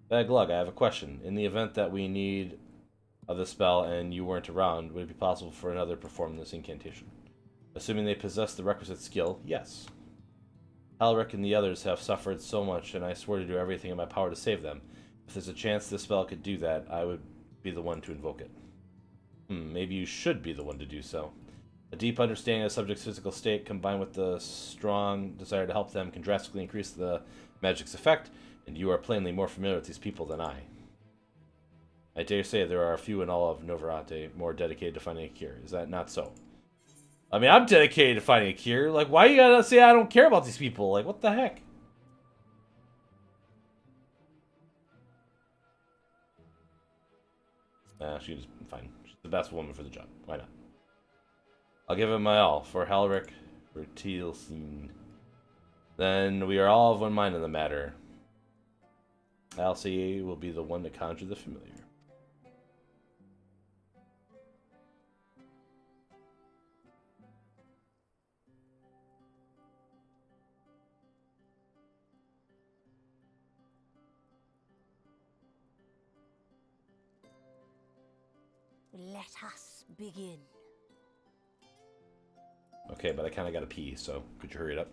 S1: Glug, I have a question. In the event that we need of the spell and you weren't around, would it be possible for another to perform this incantation? Assuming they possess the requisite skill, yes. Halric and the others have suffered so much, and I swore to do everything in my power to save them. If there's a chance this spell could do that, I would be the one to invoke it. Maybe you should be the one to do so. A deep understanding of the subject's physical state, combined with the strong desire to help them, can drastically increase the magic's effect, and you are plainly more familiar with these people than I. I dare say there are a few in all of Noverate more dedicated to finding a cure. Is that not so? I mean, I'm dedicated to finding a cure. Like, why you gotta say I don't care about these people? Like, what the heck? She's fine. She's the best woman for the job. Why not? I'll give it my all for Halric, for Teal'cin. Then we are all of one mind in the matter. Alcee will be the one to conjure the familiar.
S2: Let us begin.
S1: Okay, but I kind of got to pee, so could you hurry it up?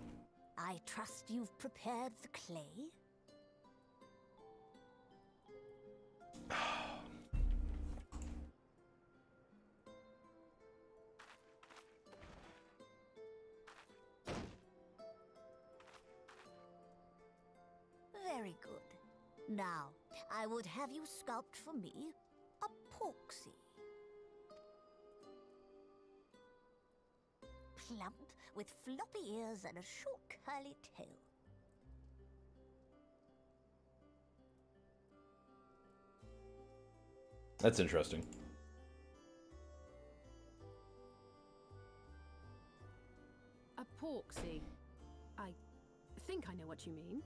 S2: I trust you've prepared the clay? Very good. Now, I would have you sculpt for me a Porksy. Plump, with floppy ears and a short curly tail.
S1: That's interesting.
S5: A Porksy. I think I know what you mean.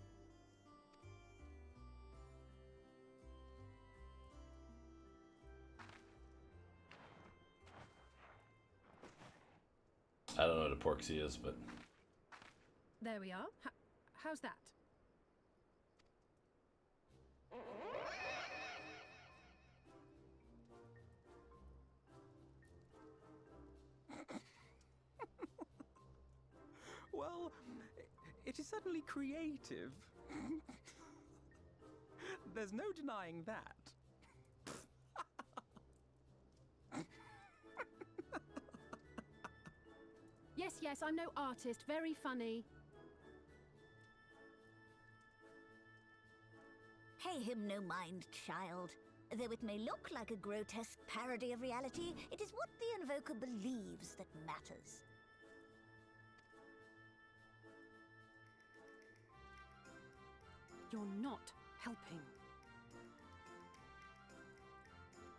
S1: I don't know what a Porksy is, but...
S5: There we are. How's that?
S4: Well, it is certainly creative. There's no denying that.
S5: Yes, I'm no artist. Very funny.
S2: Pay him no mind, child. Though it may look like a grotesque parody of reality, it is what the invoker believes that matters.
S5: You're not helping.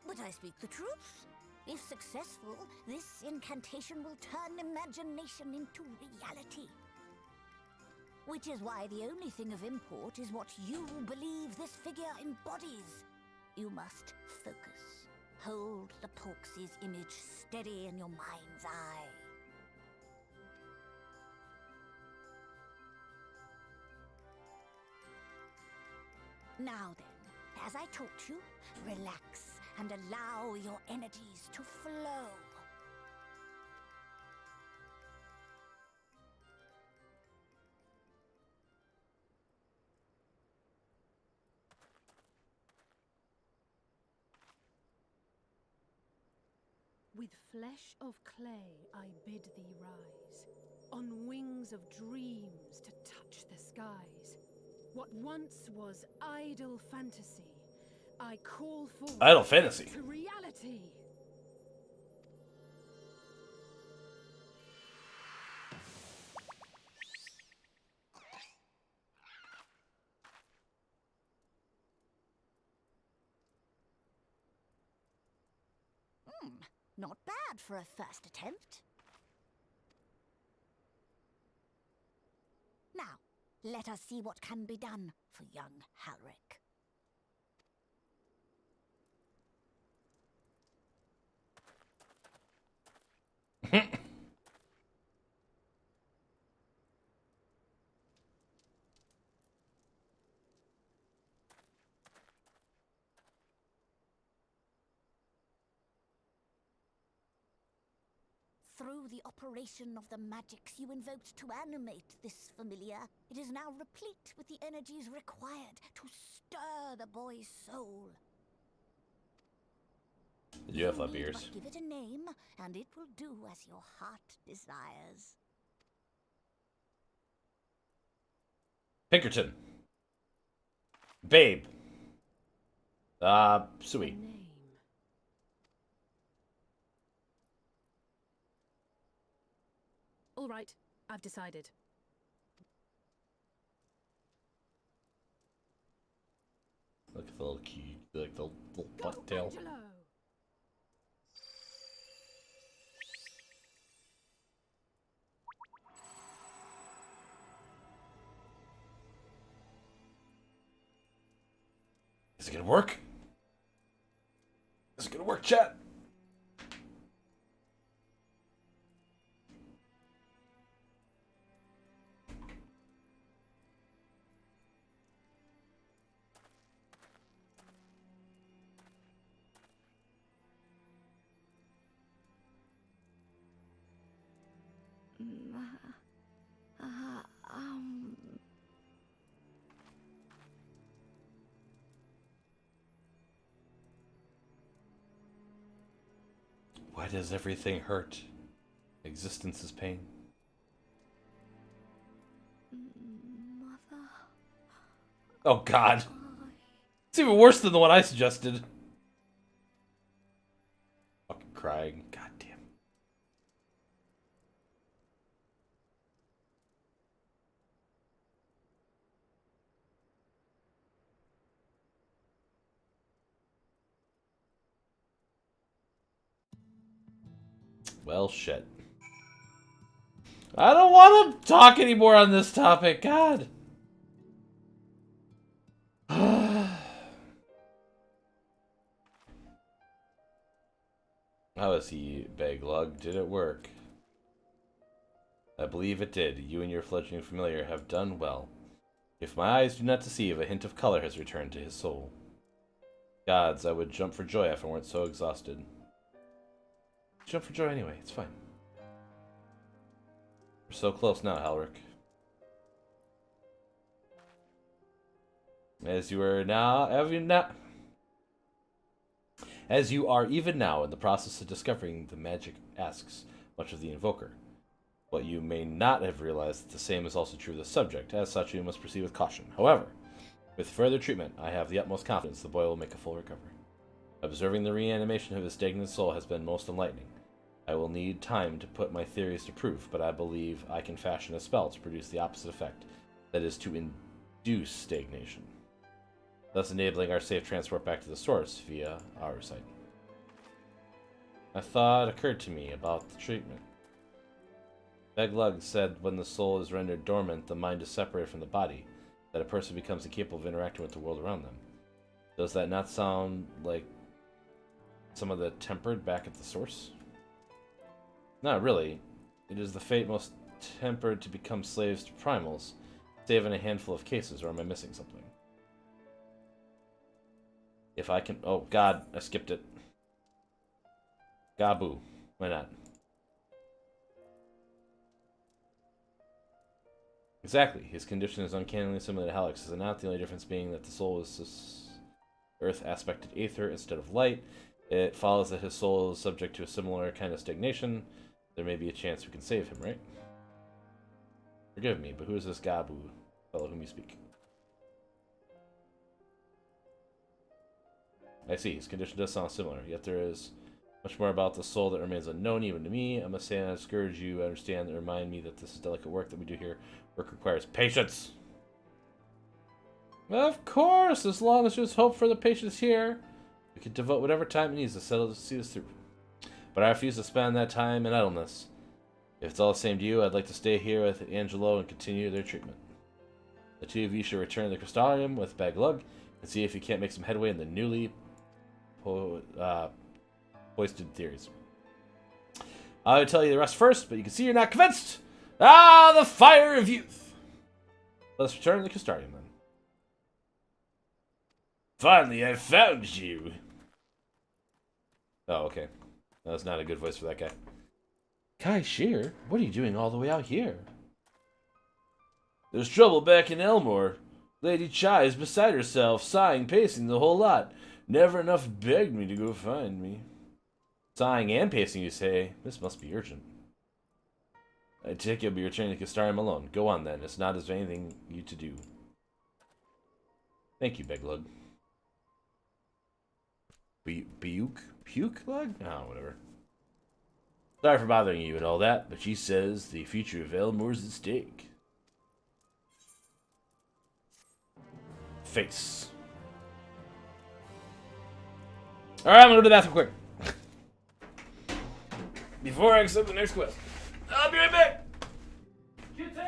S2: But I speak the truth. If successful, this incantation will turn imagination into reality. Which is why the only thing of import is what you believe this figure embodies. You must focus. Hold the Porksy's image steady in your mind's eye. Now then, as I taught you, relax and allow your energies to flow.
S5: With flesh of clay I bid thee rise, on wings of dreams to touch the skies. What once was idle fantasy, I call forth
S1: Idle fantasy.
S5: to reality.
S2: Not bad for a first attempt. Now, let us see what can be done for young Halric. Through the operation of the magics you invoked to animate this familiar, it is now replete with the energies required to stir the boy's soul.
S1: You have up
S2: need
S1: ears.
S2: but give it a name, and it will do as your heart desires.
S1: Pinkerton. Babe. Sui.
S5: Name. All right, I've decided.
S1: Look at the little key, like the little butt
S5: Go,
S1: tail.
S5: Angelo!
S1: Is it gonna work? Is it gonna work, chat? Why does everything hurt? Existence is pain.
S2: Mother,
S1: Oh God. It's even worse than the one I suggested. Fucking crying. God damn. Well, shit. I don't want to talk anymore on this topic. God. How is he, Beglug? Did it work? I believe it did. You and your fledgling familiar have done well. If my eyes do not deceive, a hint of color has returned to his soul. Gods, I would jump for joy if I weren't so exhausted. Jump for joy anyway, it's fine. We're so close now, Halric. As you are even now in the process of discovering the magic asks much of the invoker. What you may not have realized that the same is also true of the subject. As such, you must proceed with caution. However, with further treatment, I have the utmost confidence the boy will make a full recovery. Observing the reanimation of his stagnant soul has been most enlightening. I will need time to put my theories to proof, but I believe I can fashion a spell to produce the opposite effect, that is, to induce stagnation, thus enabling our safe transport back to the source via our site. A thought occurred to me about the treatment. Beglug said when the soul is rendered dormant, the mind is separated from the body, that a person becomes incapable of interacting with the world around them. Does that not sound like some of the tempered back at the source? Not really. It is the fate most tempered to become slaves to primals, save in a handful of cases, or am I missing something? If I can... Oh, God, I skipped it. Gabu. Why not? Exactly. His condition is uncannily similar to Halic's, and not the only difference being that the soul is earth aspected aether instead of light. It follows that his soul is subject to a similar kind of stagnation. There may be a chance we can save him, right? Forgive me, but who is this Gabu fellow whom you speak? I see, his condition does sound similar, yet there is much more about the soul that remains unknown even to me. I must say I discourage you, understand, and remind me that this is delicate work that we do here. Work requires patience. Of course, as long as there's hope for the patients here, we can devote whatever time it needs to see this through. But I refuse to spend that time in idleness. If it's all the same to you, I'd like to stay here with Angelo and continue their treatment. The two of you should return to the Crystalium with Beglug and see if you can't make some headway in the newly hoisted theories. I'll tell you the rest first, but you can see you're not convinced. Ah, the fire of youth! Let's return to the Crystalium then. Finally, I found you! Oh, okay. That was not a good voice for that guy. Kai Shear? What are you doing all the way out here? There's trouble back in Elmore. Lady Chai is beside herself, sighing, pacing the whole lot. Never enough begged me to go find me. Sighing and pacing, you say? This must be urgent. I take you'll be returning to Castellarium alone. Go on then, it's not as anything you to do. Thank you, Beglug. Puke? Puke lug? Oh, whatever. Sorry for bothering you and all that, but she says the future of Elmore's at stake. Face. Alright, I'm gonna go to the bathroom quick. Before I accept the next quest. I'll be right back! Kitten!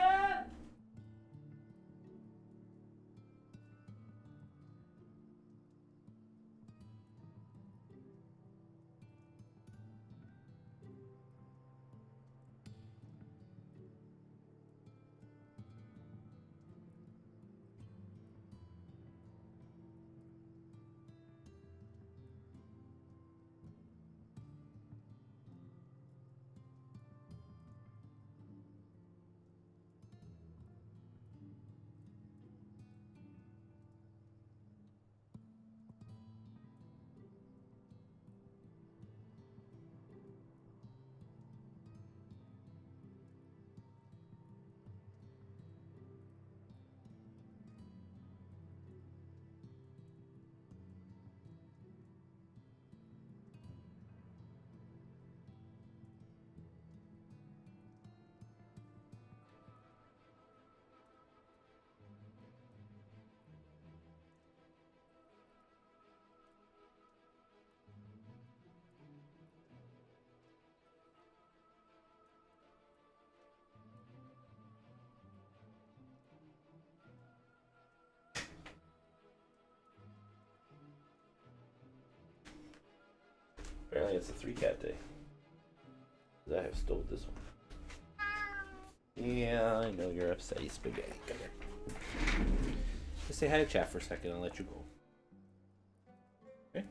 S1: Apparently it's a 3-cat day. I have stole this one. Yeah, I know you're upset, you spaghetti. Come here. Just say hi to chat for a second, I'll let you go. Okay?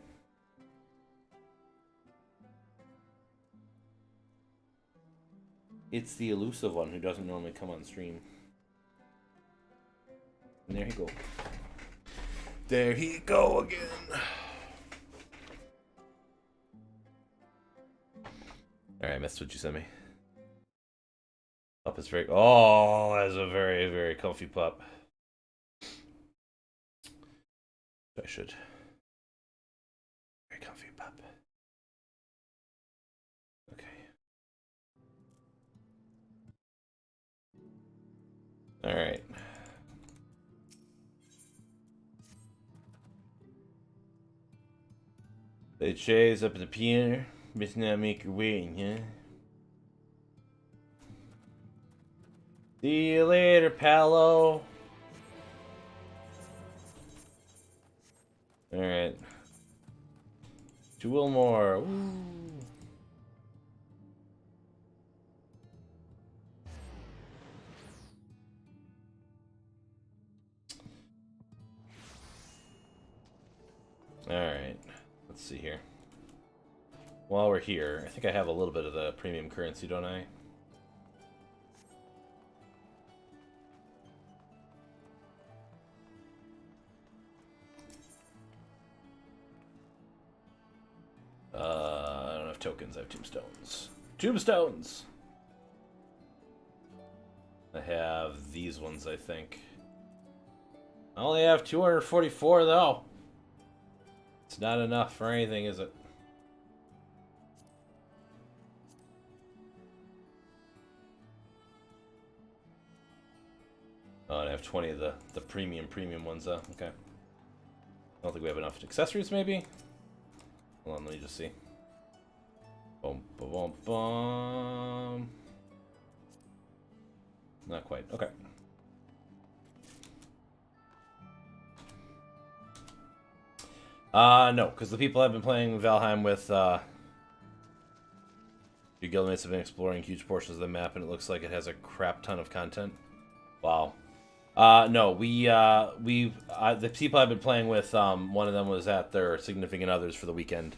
S1: It's the elusive one who doesn't normally come on stream. And there he go. There he go again. Alright, I missed what you sent me. Pup is very... Oh, that's a very, very comfy pup. I should. Very comfy pup. Okay. Alright. They chase up at the piano. Must not make her waiting, huh? See you later, Palo. Alright. To Wilmore. Woo. Alright. Let's see here. While we're here, I think I have a little bit of the premium currency, don't I? I don't have tokens, I have tombstones. Tombstones! I have these ones, I think. I only have 244, though. It's not enough for anything, is it? Oh, and I have 20 of the premium ones, though. Okay. I don't think we have enough accessories, maybe? Hold on, let me just see. Boom, boom, boom, boom. Not quite. Okay. No, because the people I've been playing Valheim with, your guildmates have been exploring huge portions of the map, and it looks like it has a crap ton of content. Wow. No, the people I've been playing with, one of them was at their significant others for the weekend.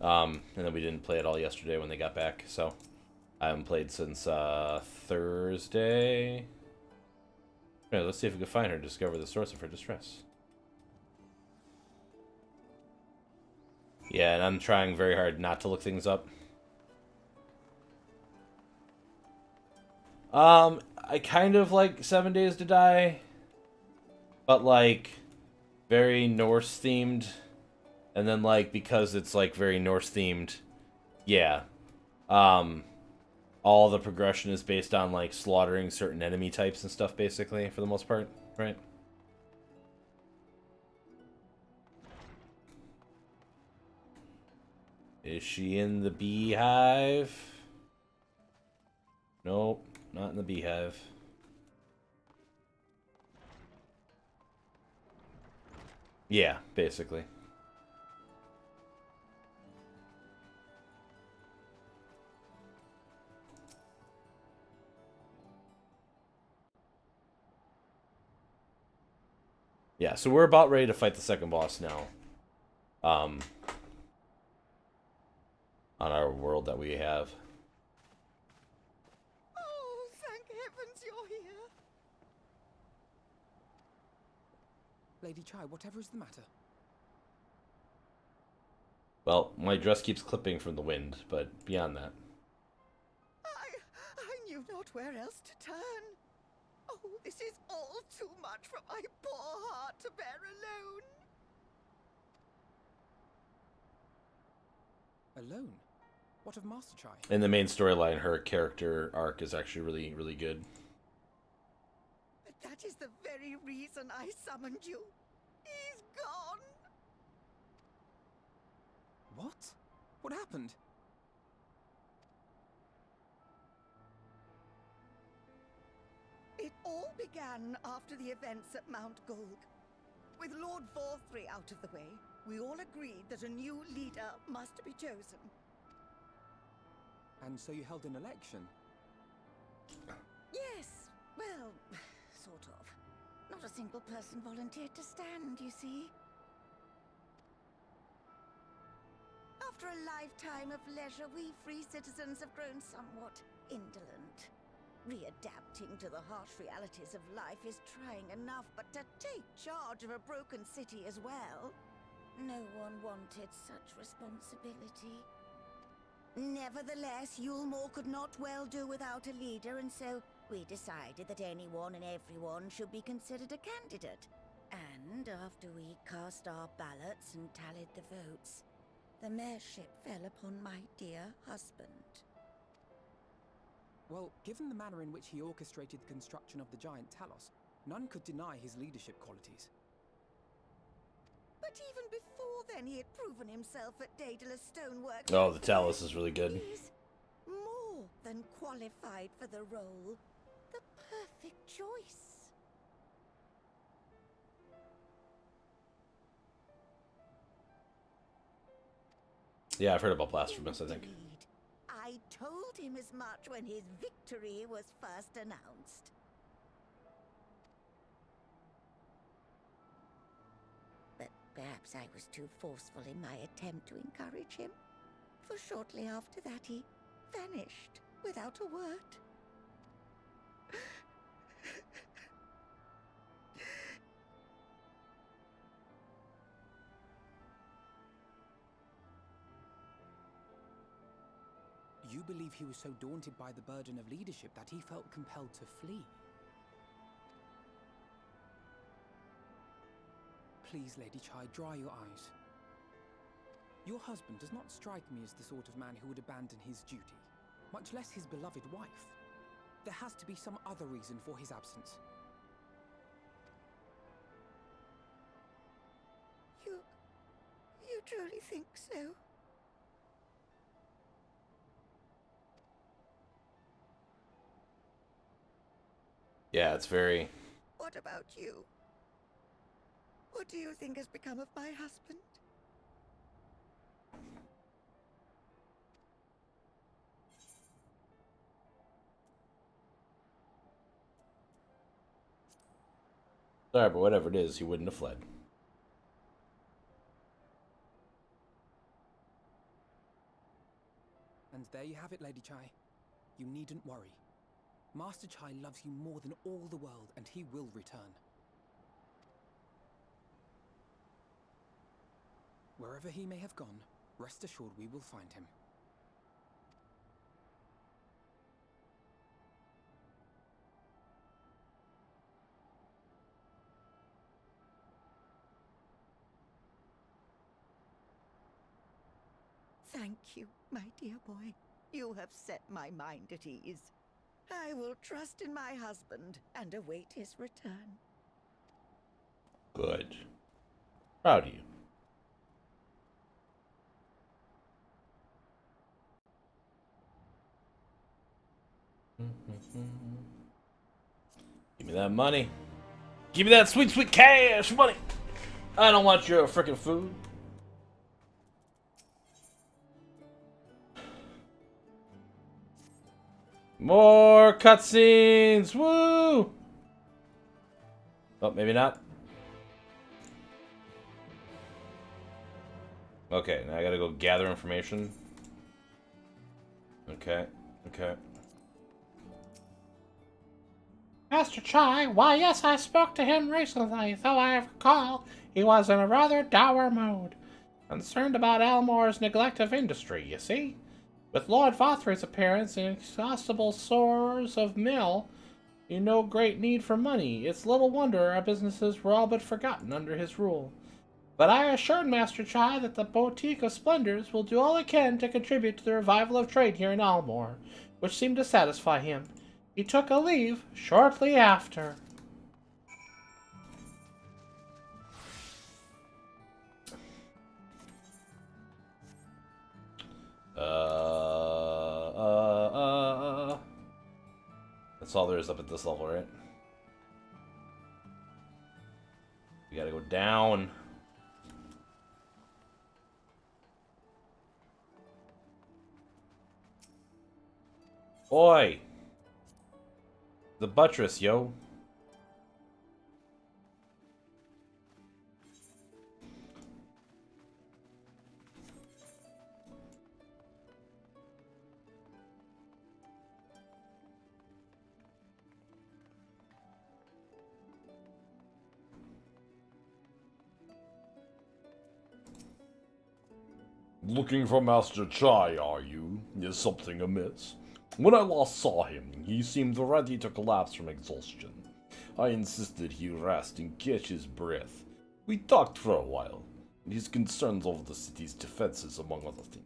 S1: And then we didn't play it all yesterday when they got back, so I haven't played since Thursday. Yeah, let's see if we can find her and discover the source of her distress. Yeah, and I'm trying very hard not to look things up. I kind of like 7 Days to Die, but like very Norse themed, and then like because it's like very Norse themed, yeah. All the progression is based on like slaughtering certain enemy types and stuff, basically, for the most part, right? Is she in the beehive? Nope, not in the beehive. Yeah, basically. Yeah, so we're about ready to fight the second boss now. On our world that we have.
S2: Oh, thank heavens you're here.
S4: Lady Chai, whatever is the matter?
S1: Well, my dress keeps clipping from the wind, but beyond that.
S2: I knew not where else to turn. Oh, this is all too much for my poor heart to bear alone.
S4: Alone? What of Master Chai?
S1: In the main storyline, her character arc is actually really, really good.
S2: But that is the very reason I summoned you. He's gone.
S4: What? What happened?
S2: It all began after the events at Mount Gulg. With Lord Vorthry out of the way, we all agreed that a new leader must be chosen.
S4: And so you held an election?
S2: Yes, well, sort of. Not a single person volunteered to stand, you see. After a lifetime of leisure, we free citizens have grown somewhat indolent. Readapting to the harsh realities of life is trying enough, but to take charge of a broken city as well? No one wanted such responsibility. Nevertheless, Yulmore could not well do without a leader, and so we decided that anyone and everyone should be considered a candidate. And after we cast our ballots and tallied the votes, the mayorship fell upon my dear husband.
S4: Well, given the manner in which he orchestrated the construction of the giant Talos, none could deny his leadership qualities.
S2: But even before then, he had proven himself at Daedalus Stoneworks.
S1: Oh, the Talos is really good.
S2: He's more than qualified for the role. The perfect choice.
S1: Yeah, I've heard about Blasphemous, I think.
S2: Indeed. I told him as much when his victory was first announced. But perhaps I was too forceful in my attempt to encourage him. For shortly after that, he vanished without a word.
S4: You believe he was so daunted by the burden of leadership that he felt compelled to flee? Please, Lady Chai, dry your eyes. Your husband does not strike me as the sort of man who would abandon his duty, much less his beloved wife. There has to be some other reason for his absence.
S2: You truly think so?
S1: Yeah, it's very...
S2: What about you? What do you think has become of my husband?
S1: Sorry, but whatever it is, he wouldn't have fled.
S4: And there you have it, Lady Chai. You needn't worry. Master Chai loves you more than all the world, and he will return. Wherever he may have gone, rest assured we will find him.
S6: Thank you, my dear boy. You have set my mind at ease. I will trust in my husband and await his return.
S1: Good. Proud of you. Give me that money. Give me that sweet, sweet cash money. I don't want your freaking food. More cutscenes! Woo! Oh, maybe not. Okay, now I gotta go gather information. Okay, okay. Master Chai, why yes, I spoke to him recently, though I recall he was in a rather dour mood. Concerned about Elmore's neglect of industry, you see? With Lord Vathr's appearance and inexhaustible stores of mill, you know great need for money. It's little wonder our businesses were all but forgotten under his rule. But I assured Master Chai that the Boutique of Splendors will do all it can to contribute to the revival of trade here in Almore, which seemed to satisfy him. He took a leave shortly after. That's all there is up at this level, right? We gotta go down. Oi! The buttress, yo. Looking for Master Chai, are you? Is something amiss? When I last saw him, he seemed ready to collapse from exhaustion. I insisted he rest and catch his breath. We talked for a while, and his concerns over the city's defenses, among other things.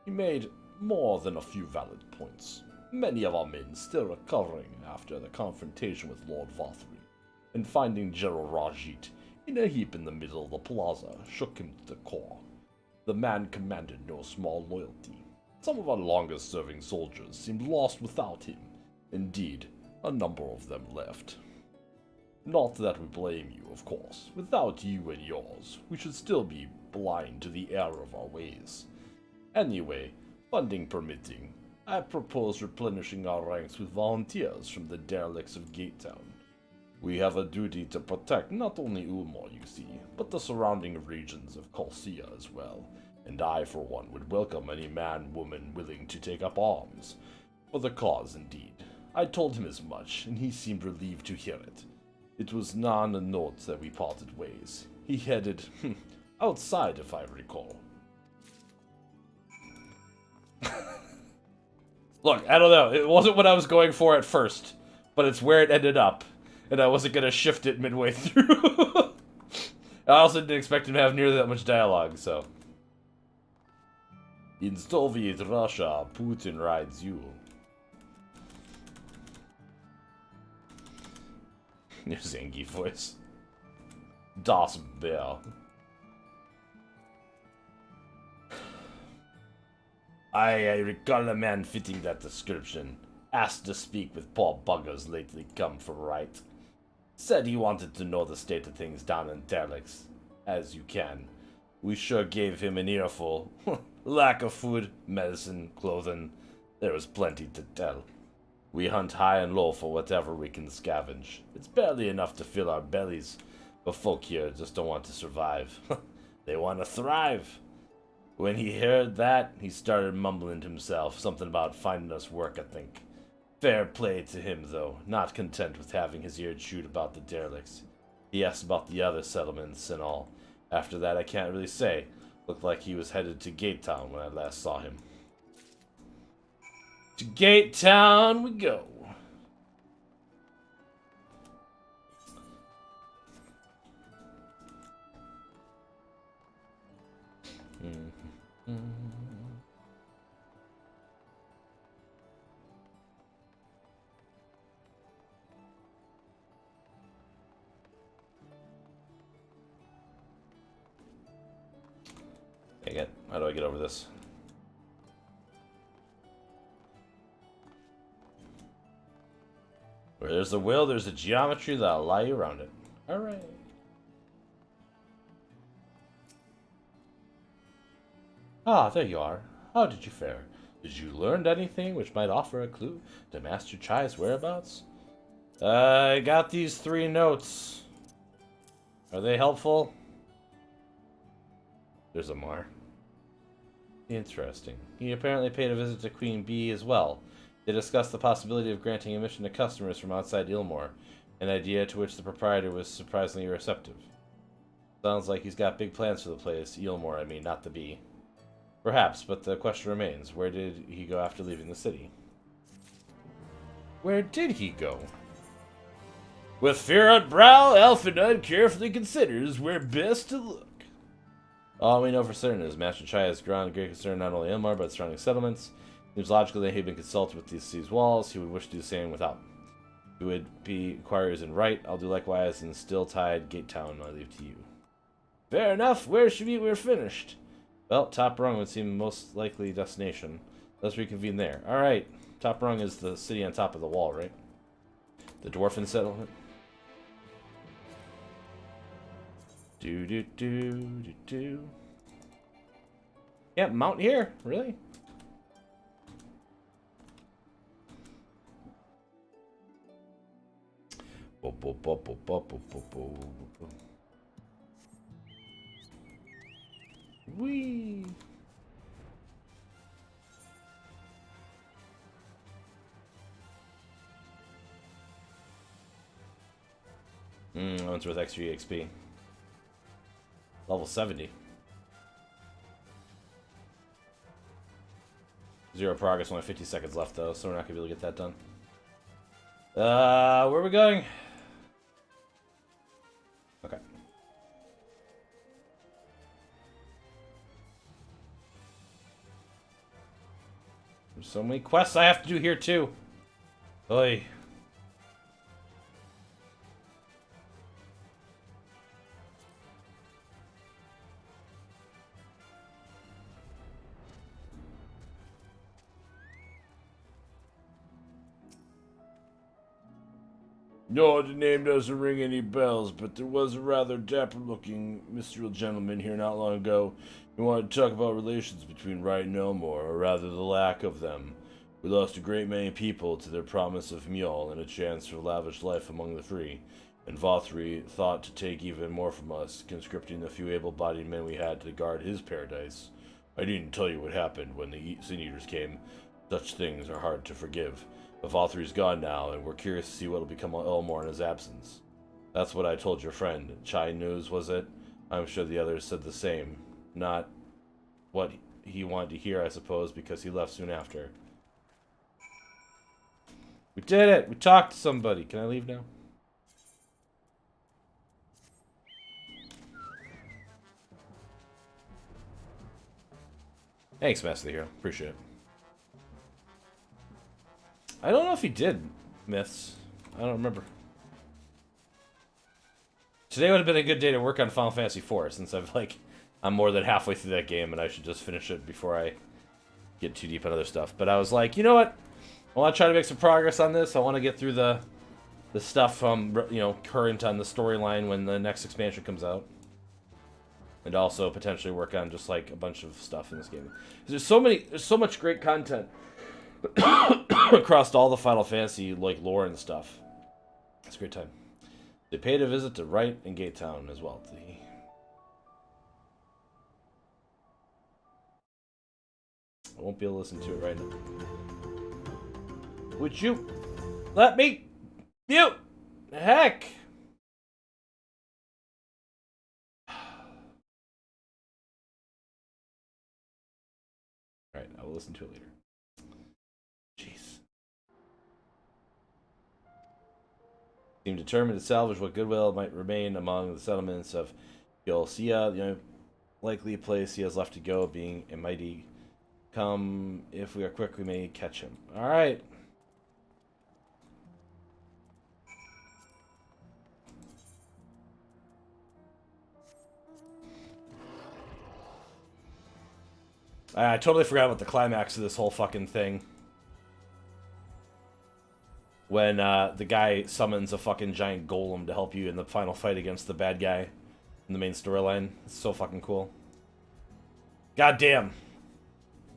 S1: He made more than a few valid points. Many of our men still recovering after the confrontation with Lord Vathri, and finding General Rajit in a heap in the middle of the plaza shook him to the core. The man commanded no small loyalty. Some of our longest-serving soldiers seemed lost without him. Indeed, a number of them left. Not that we blame you, of course. Without you and yours, we should still be blind to the error of our ways. Anyway, funding permitting, I propose replenishing our ranks with volunteers from the derelicts of Gatetown. We have a duty to protect not only Ulmor, you see, but the surrounding regions of Colcia as well, and I, for one, would welcome any man, woman willing to take up arms. For the cause, indeed. I told him as much, and he seemed relieved to hear it. It was non a note that we parted ways. He headed, outside, if I recall. Look, I don't know, it wasn't what I was going for at first, but it's where it ended up. And I wasn't going to shift it midway through. I also didn't expect him to have nearly that much dialogue, so. In Soviet Russia, Putin rides you. Your Zangief voice. Das Bär. I recall a man fitting that description. Asked to speak with poor buggers lately come for right. Said he wanted to know the state of things down in Terlix. As you can. We sure gave him an earful. Lack of food, medicine, clothing. There was plenty to tell. We hunt high and low for whatever we can scavenge. It's barely enough to fill our bellies, but folk here just don't want to survive. They want to thrive. When he heard that, he started mumbling to himself, something about finding us work, I think. Fair play to him, though, not content with having his ear chewed about the derelicts. He asked about the other settlements and all. After that, I can't really say. Looked like he was headed to Gate Town when I last saw him. To Gate Town we go. Dang it. How do I get over this? Where there's a will, there's a geometry that'll lie you around it. Alright. Ah, there you are. How did you fare? Did you learn anything which might offer a clue to Master Chai's whereabouts? I got these 3 notes. Are they helpful? There's a Mar. Interesting. He apparently paid a visit to Queen Bee as well. They discussed the possibility of granting admission to customers from outside Ilmore, an idea to which the proprietor was surprisingly receptive. Sounds like he's got big plans for the place. Ilmore, I mean, not the Bee. Perhaps, but the question remains, where did he go after leaving the city? Where did he go? With fear on brow, Alphinaud carefully considers where best to look. All we know for certain is Master Chai has ground great concern not only Ilmar, but surrounding settlements. It seems logical that he had been consulted with these walls. He would wish to do the same without. He would be inquirers in right. I'll do likewise in Still-Tide, Gate Town. I leave to you. Fair enough. Where should we're finished? Well, Top Rung would seem the most likely destination. Let's reconvene there. Alright. Top Rung is the city on top of the wall, right? The Dwarfen settlement. Do. Yeah, mount here. Really? Whee! That one's worth extra EXP. Level 70. 0 progress, only 50 seconds left though, so we're not gonna be able to get that done. Where are we going? Okay. There's so many quests I have to do here too. Oy. No, the name doesn't ring any bells, but there was a rather dapper-looking mystical gentleman here not long ago who wanted to talk about relations between Wright and Elmore, or rather the lack of them. We lost a great many people to their promise of Mjol and a chance for lavish life among the free, and Vothri thought to take even more from us, conscripting the few able-bodied men we had to guard his paradise. I needn't tell you what happened when the Sin Eaters came. Such things are hard to forgive. But Vothri's gone now, and we're curious to see what'll become of Elmore in his absence. That's what I told your friend. Chai News, was it? I'm sure the others said the same. Not what he wanted to hear, I suppose, because he left soon after. We did it! We talked to somebody. Can I leave now? Thanks, Master the Hero. Appreciate it. I don't know if he did myths. I don't remember. Today would have been a good day to work on Final Fantasy IV, since I'm more than halfway through that game, and I should just finish it before I get too deep on other stuff. But I was like, you know what? I want to try to make some progress on this. I want to get through the stuff current on the storyline when the next expansion comes out, and also potentially work on just like a bunch of stuff in this game. There's so much great content across all the Final Fantasy lore and stuff. It's a great time. They paid a visit to Wright and Gate Town as well. I won't be able to listen to it right now. Would you let me mute? Heck! Alright, I will listen to it later. Jeez. Seem determined to salvage what goodwill might remain among the settlements of Gulcia. The only likely place he has left to go being a mighty come. If we are quick, we may catch him. Alright. I totally forgot about the climax of this whole fucking thing. When the guy summons a fucking giant golem to help you in the final fight against the bad guy in the main storyline. It's so fucking cool. God damn.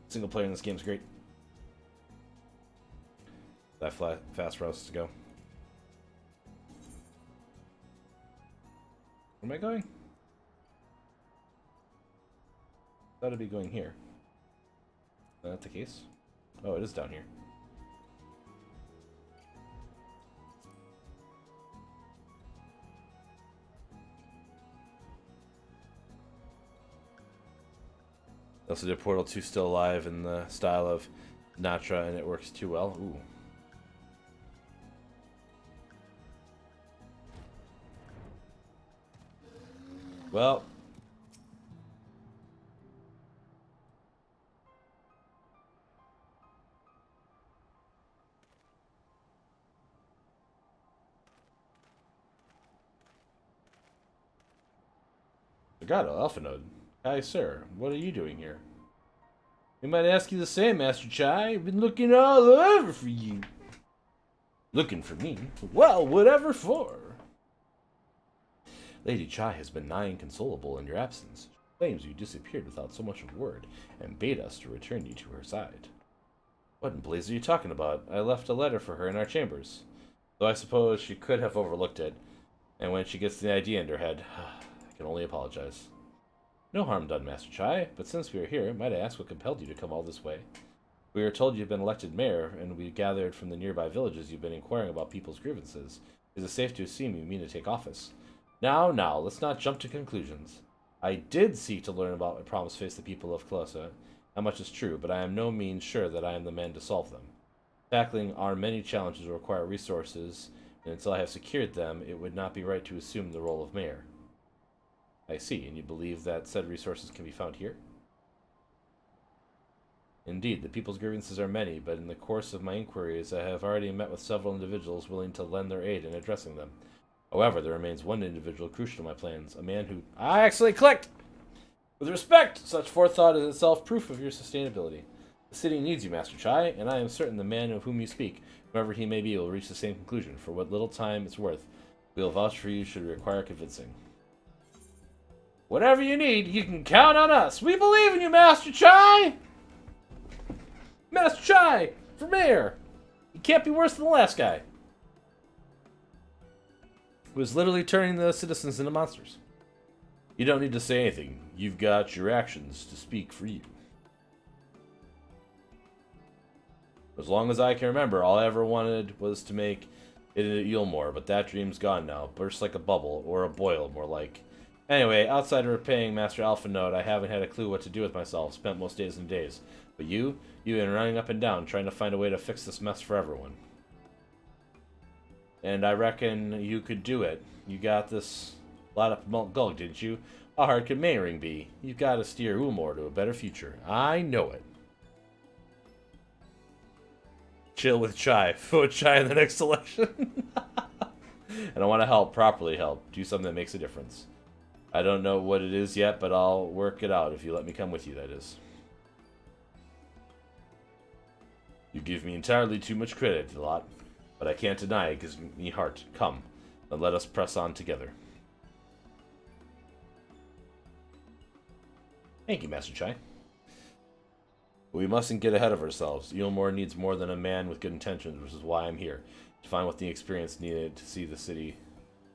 S1: Single player in this game is great. That fast for us to go. Where am I going? Thought it'd be going here. Is that the case? Oh, it is down here. Also did Portal 2 still alive in the style of Natra, and it works too well. Ooh. Well. Zagato, Alphanode. Hi, sir. What are you doing here? We might ask you the same, Master Chai. I've been looking all over for you. Looking for me? Well, whatever for. Lady Chai has been nigh inconsolable in your absence. She claims you disappeared without so much as a word, and bade us to return you to her side. What in blazes are you talking about? I left a letter for her in our chambers. Though I suppose she could have overlooked it, and when she gets the idea in her head, I can only apologize. No harm done, Master Chai, but since we are here, might I ask what compelled you to come all this way? We are told you've been elected mayor, and we gathered from the nearby villages you've been inquiring about people's grievances. Is it safe to assume you mean to take office? Now, let's not jump to conclusions. I did seek to learn about my promise to face the people of Colossa. How much is true, but I am no means sure that I am the man to solve them. Tackling our many challenges will require resources, and until I have secured them, it would not be right to assume the role of mayor. I see, and you believe that said resources can be found here? Indeed, the people's grievances are many, but in the course of my inquiries, I have already met with several individuals willing to lend their aid in addressing them. However, there remains one individual crucial to my plans, a man who... I actually clicked! With respect, such forethought is itself proof of your sustainability. The city needs you, Master Chai, and I am certain the man of whom you speak, whoever he may be, will reach the same conclusion. For what little time it's worth, we will vouch for you should it require convincing. Whatever you need, you can count on us. We believe in you, Master Chai! Master Chai, for mayor! You can't be worse than the last guy. Who was literally turning the citizens into monsters. You don't need to say anything. You've got your actions to speak for you. As long as I can remember, all I ever wanted was to make it at Eulmore, but that dream's gone now. Burst like a bubble, or a boil, more like. Anyway, outside of repaying Master Alphanode, I haven't had a clue what to do with myself. Spent most days and days. But you've been running up and down, trying to find a way to fix this mess for everyone. And I reckon you could do it. You got this lot up Mount Gulg, didn't you? How hard could Mayring be? You've got to steer Eulmore to a better future. I know it. Chill with Chai. Vote Chai in the next election. And I want to help, properly help. Do something that makes a difference. I don't know what it is yet, but I'll work it out if you let me come with you, that is. You give me entirely too much credit, a lot. But I can't deny it gives me heart. Come, then let us press on together. Thank you, Master Chai. We mustn't get ahead of ourselves. Eulmore needs more than a man with good intentions, which is why I'm here. To find what the experience needed to see the city.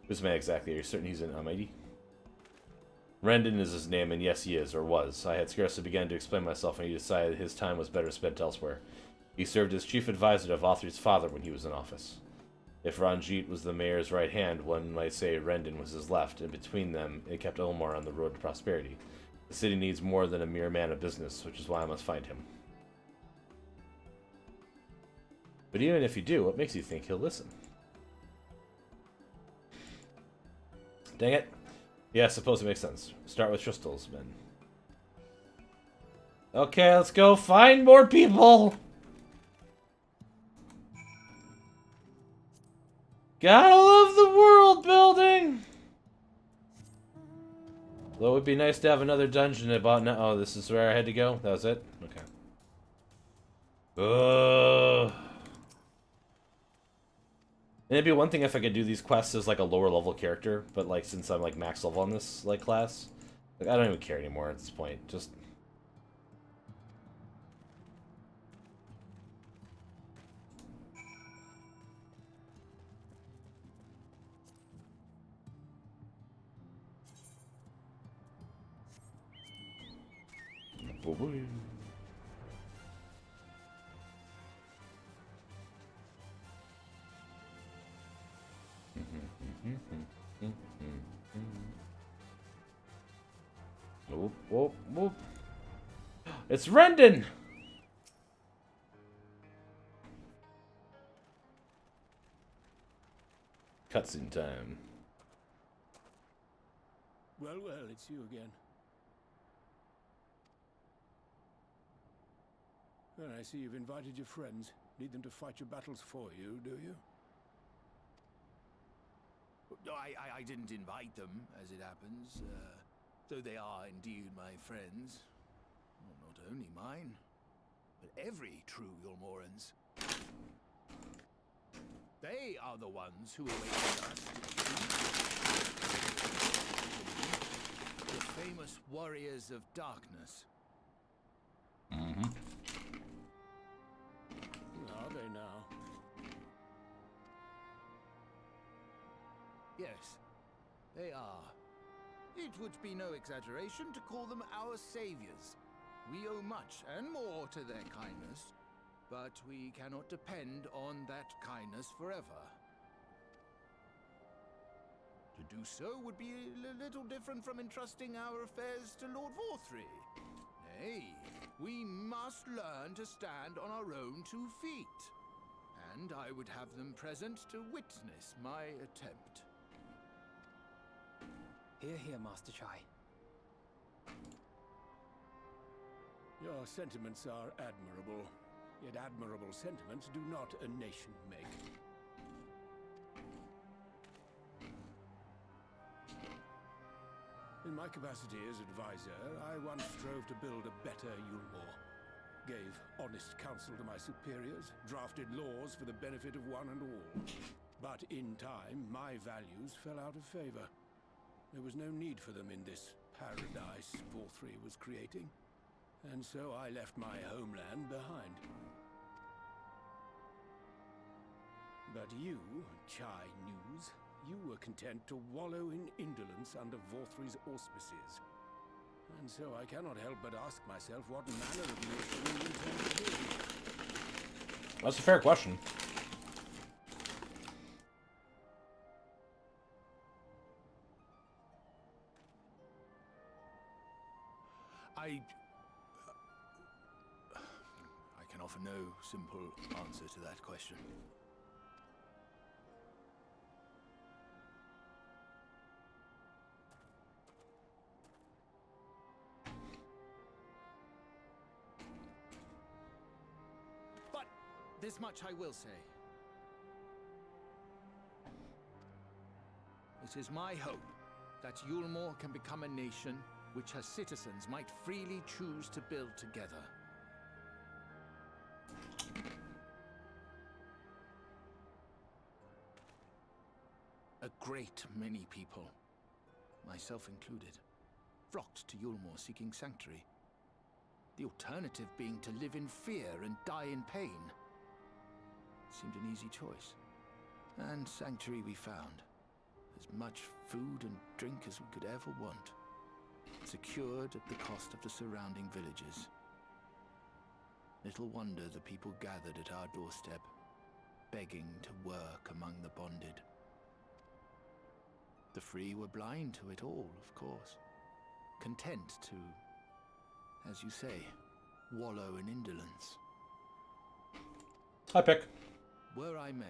S1: Who's the man exactly? Are you certain he's an Almighty? Rendon is his name, and yes, he is, or was. I had scarcely begun to explain myself when he decided his time was better spent elsewhere. He served as chief advisor to Vothri's father when he was in office. If Ranjit was the mayor's right hand, one might say Rendon was his left, and between them, it kept Ilmor on the road to prosperity. The city needs more than a mere man of business, which is why I must find him. But even if you do, what makes you think he'll listen? Dang it. Yeah, I suppose it makes sense. Start with Tristle's men. Okay, let's go find more people! Gotta love the world building! Well, it would be nice to have another dungeon about now. Oh, this is where I had to go? That was it? Okay. Ugh. And it'd be one thing if I could do these quests as like a lower level character, but like since I'm like max level on this like class, like I don't even care anymore at this point. Just whoop, whoop, whoop. It's Rendon! Cutscene time.
S7: Well, it's you again. Well, I see you've invited your friends. Need them to fight your battles for you, do you?
S8: No, I didn't invite them, as it happens. Though they are indeed my friends. Well, not only mine, but every true Yulmoran's. They are the ones who awakened us. The famous warriors of darkness.
S1: Mm-hmm.
S7: Are they now?
S8: Yes, they are. It would be no exaggeration to call them our saviors. We owe much and more to their kindness, but we cannot depend on that kindness forever. To do so would be a little different from entrusting our affairs to Lord Vorthri. Nay, we must learn to stand on our own 2 feet. And I would have them present to witness my attempt.
S4: Hear, hear, Master Chai.
S7: Your sentiments are admirable. Yet admirable sentiments do not a nation make. In my capacity as advisor, I once strove to build a better Yulmor. Gave honest counsel to my superiors, drafted laws for the benefit of one and all. But in time, my values fell out of favor. There was no need for them in this paradise Vorthri was creating. And so I left my homeland behind. But you, Chai News, you were content to wallow in indolence under Vorthri's auspices. And so I cannot help but ask myself what manner of nation you intend to be.
S1: That's a fair question.
S8: I can offer no simple answer to that question. But this much I will say. It is my hope that Yulmor can become a nation which her citizens might freely choose to build together. A great many people, myself included, flocked to Yulmor seeking sanctuary. The alternative being to live in fear and die in pain. Seemed an easy choice. And sanctuary we found. As much food and drink as we could ever want. secured at the cost of the surrounding villages. Little wonder the people gathered at our doorstep, begging to work among the bonded. The free were blind to it all, of course, content to, as you say, wallow in indolence.
S1: Hi, Pick.
S8: Were I mayor,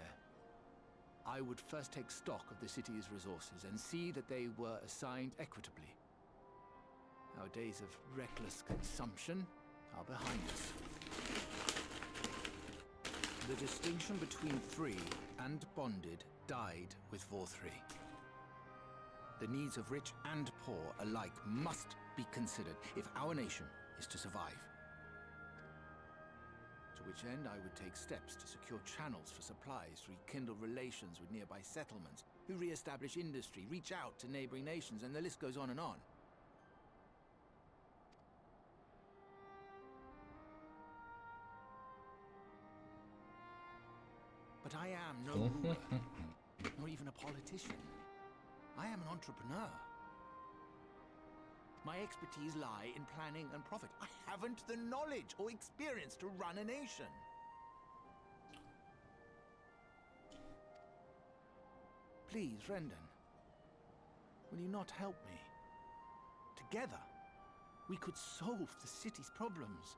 S8: I would first take stock of the city's resources and see that they were assigned equitably. Our days of reckless consumption are behind us. The distinction between free and bonded died with Vorthri. The needs of rich and poor alike must be considered if our nation is to survive. To which end I would take steps to secure channels for supplies, rekindle relations with nearby settlements, who re-establish industry, reach out to neighboring nations, and the list goes on and on. But I am no ruler, nor even a politician. I am an entrepreneur. My expertise lie in planning and profit. I haven't the knowledge or experience to run a nation. Please, Rendon, will you not help me? Together, we could solve the city's problems.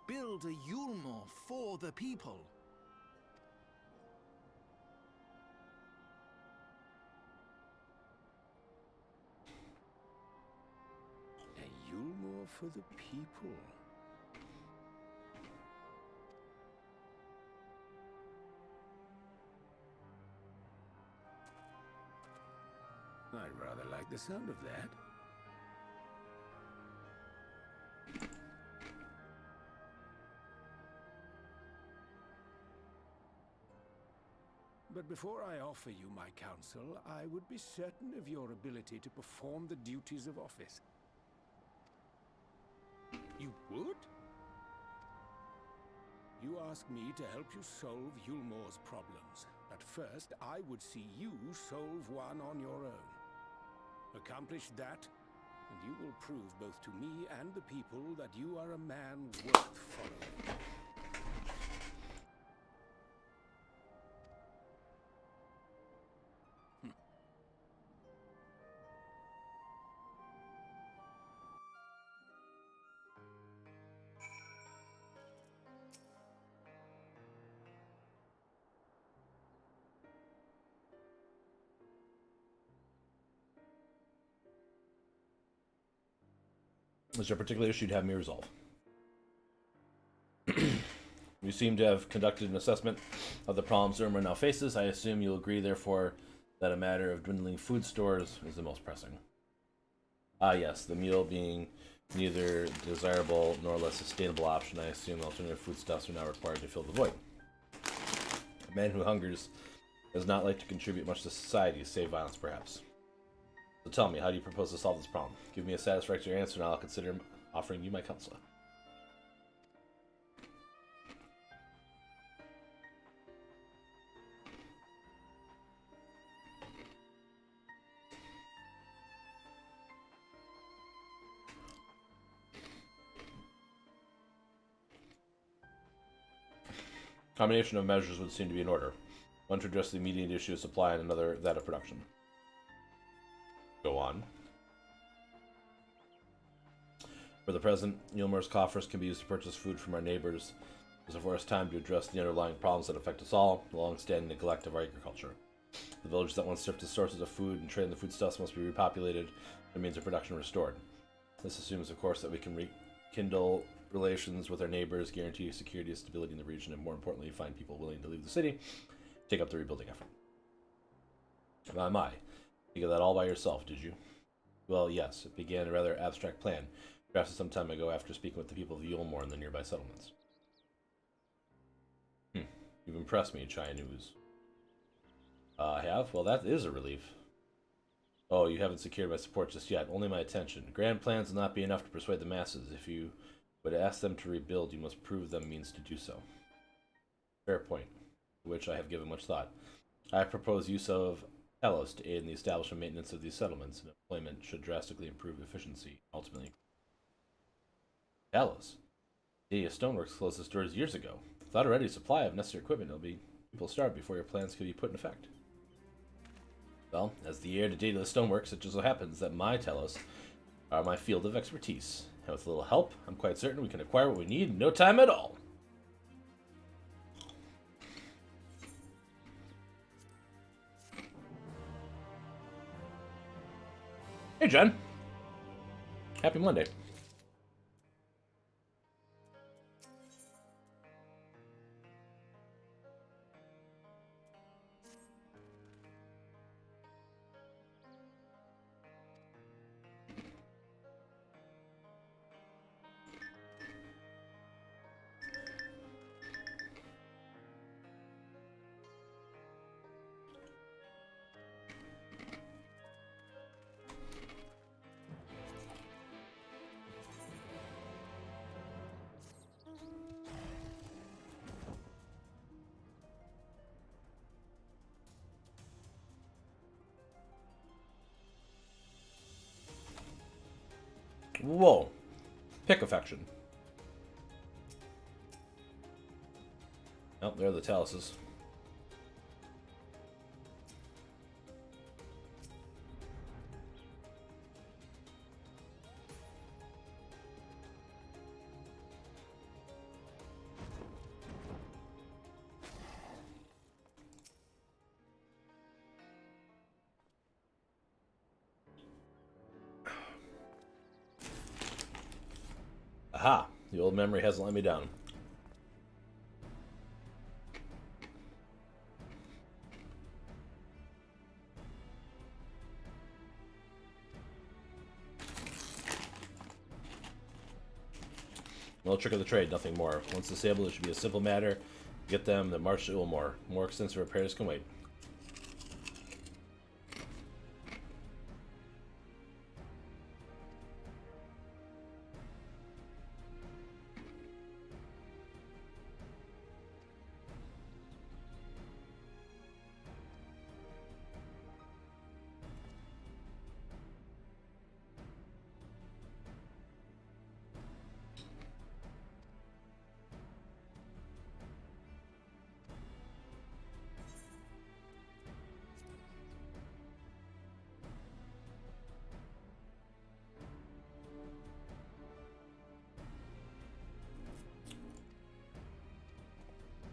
S8: Build a Yulmore for the people.
S7: Yulmore for the people. I'd rather like the sound of that. But before I offer you my counsel, I would be certain of your ability to perform the duties of office. You would? You ask me to help you solve Yulmore's problems. But first, I would see you solve one on your own. Accomplish that, and you will prove both to me and the people that you are a man worth following.
S1: Is there a particular issue you'd have me resolve? You seem to have conducted an assessment of the problems Irma now faces. I assume you'll agree, therefore, that a matter of dwindling food stores is the most pressing. Ah, yes, the meal being neither desirable nor less sustainable option, I assume alternative foodstuffs are now required to fill the void. A man who hungers does not like to contribute much to society, save violence, perhaps. So tell me, how do you propose to solve this problem? Give me a satisfactory answer and I'll consider offering you my counsel. Combination of measures would seem to be in order. One to address the immediate issue of supply and another that of production. Go on. For the present, Yulmore's coffers can be used to purchase food from our neighbors. It's therefore it's time to address the underlying problems that affect us all, the long-standing neglect of our agriculture. The villages that once served as sources of food and trade in the foodstuffs must be repopulated and means of production restored. This assumes, of course, that we can rekindle relations with our neighbors, guarantee security and stability in the region, and more importantly, find people willing to leave the city, take up the rebuilding effort. My. You did that all by yourself, did you? Well, yes. It began a rather abstract plan, drafted some time ago after speaking with the people of Yulmore and the nearby settlements. You've impressed me, Chai News. I have? Well, that is a relief. Oh, you haven't secured my support just yet. Only my attention. Grand plans will not be enough to persuade the masses. If you would ask them to rebuild, you must prove them means to do so. Fair point, to which I have given much thought. I propose use of Talos to aid in the establishment and maintenance of these settlements, and employment should drastically improve efficiency, ultimately. Talos? Dedia Stoneworks closed its doors years ago. Without a ready supply of necessary equipment, people starve before your plans can be put in effect. Well, as the heir to Dedia Stoneworks, it just so happens that my Talos are my field of expertise. And with a little help, I'm quite certain we can acquire what we need in no time at all. Hey, Jen. Happy Monday. Whoa. Pick affection. Oh, there are the Taluses. Aha! The old memory hasn't let me down. Well, trick of the trade, nothing more. Once disabled, it should be a simple matter. Get them, then march to Ulmore. More extensive repairs can wait.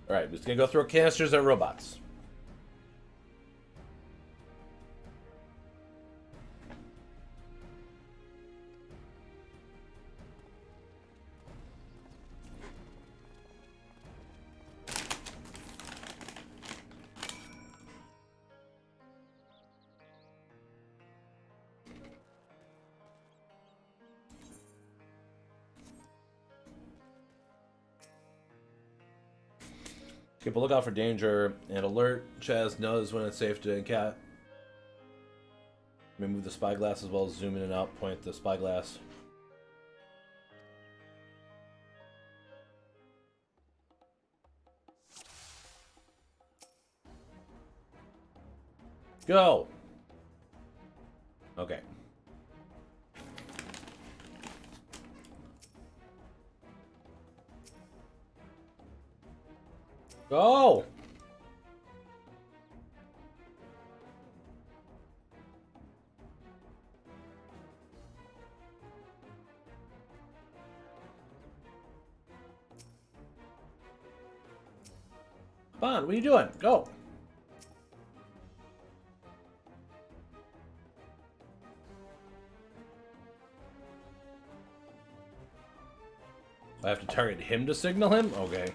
S1: Alright, just gonna go throw canisters at robots. Keep a lookout for danger and alert. Chaz knows when it's safe to encat. Remove the spyglass as well as zoom in and out. Point the spyglass. Go! Okay. Go! Come on, what are you doing? Go! I have to target him to signal him? Okay.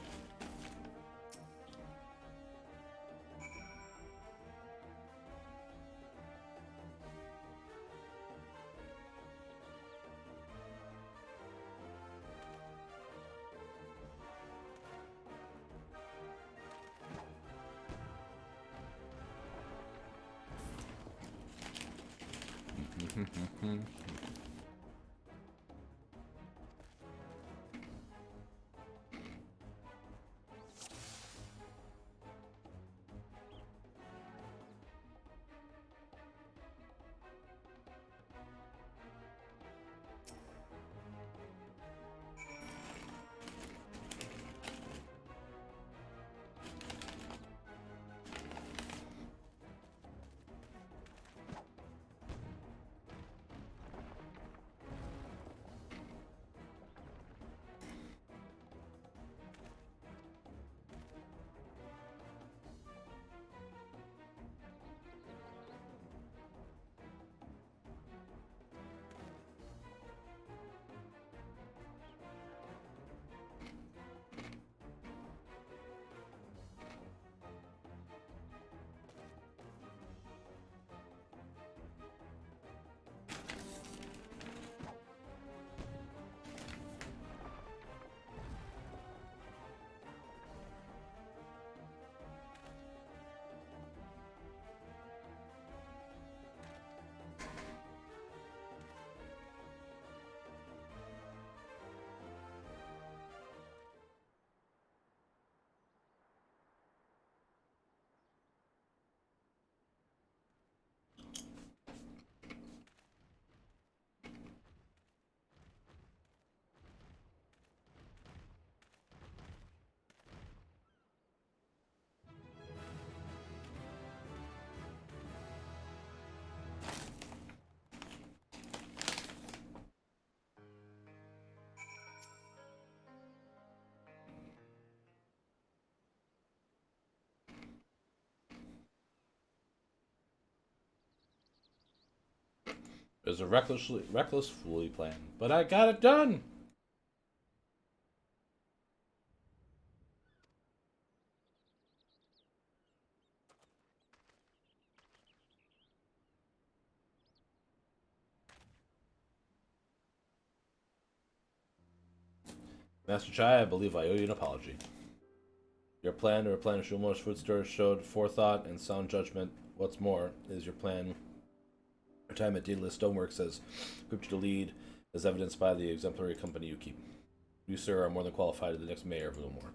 S1: It was a reckless, foolly plan, but I got it done. Master Chai, I believe I owe you an apology. Your plan to replenish Ulmor's food stores showed forethought and sound judgment. What's more, is your plan. Your time at Daedalus Stoneworks has proved you to lead, as evidenced by the exemplary company you keep. You, sir, are more than qualified as the next mayor of Ulmor.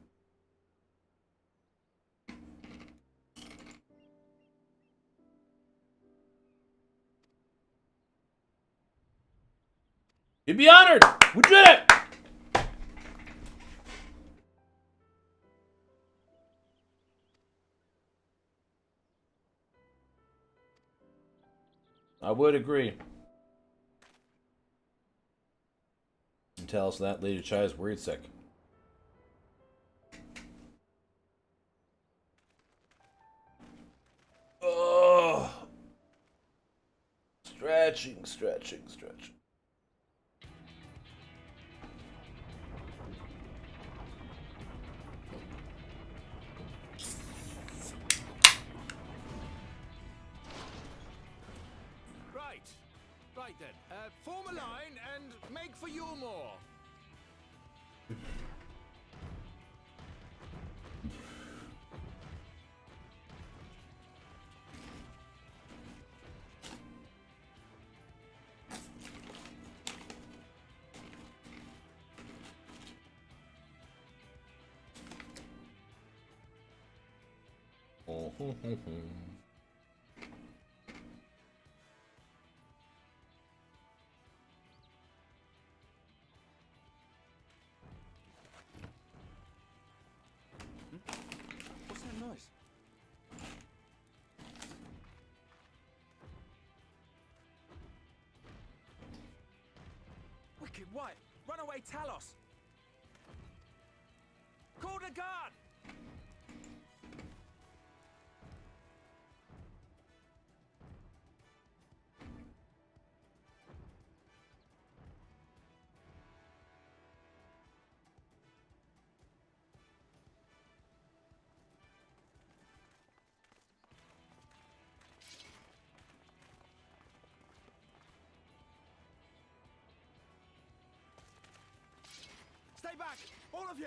S1: You'd be honored! We did it! I would agree. And tell us that Lady Chai is worried sick. Oh, stretching.
S8: Right then, form a line and make for Ulmor.
S3: What's that noise? Wicked White! Runaway Talos! Call the guard! Stay back! All of you!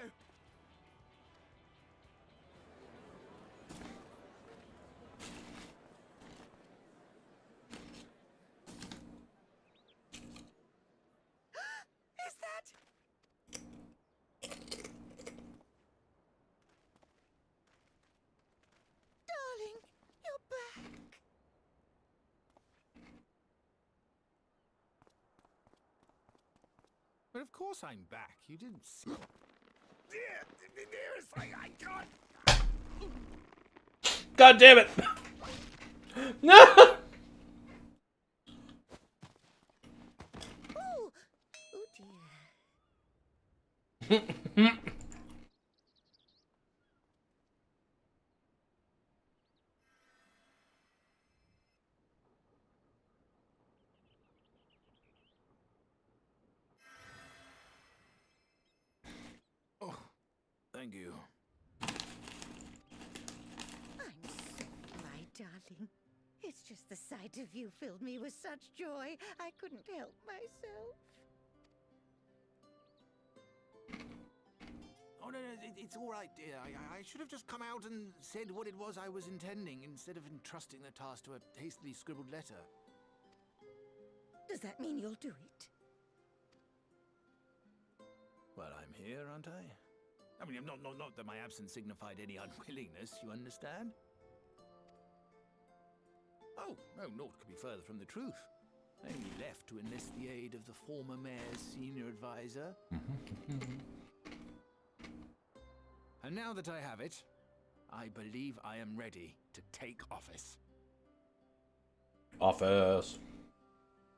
S6: Is that... Darling, you're back.
S8: But of course I'm back. You didn't see. I can't.
S1: God damn it! No!
S2: Oh, oh dear.
S8: Oh, thank you.
S6: I'm sorry, my darling. It's just the sight of you filled me with such joy, I couldn't help myself.
S8: Oh, no, it's all right, dear. I should have just come out and said what it was I was intending instead of entrusting the task to a hastily scribbled letter.
S6: Does that mean you'll do it?
S8: Well, I'm here, aren't I? I mean, not that my absence signified any unwillingness, you understand? Oh, no, naught could be further from the truth. I only left to enlist the aid of the former mayor's senior advisor. And now that I have it, I believe I am ready to take office.
S1: Office.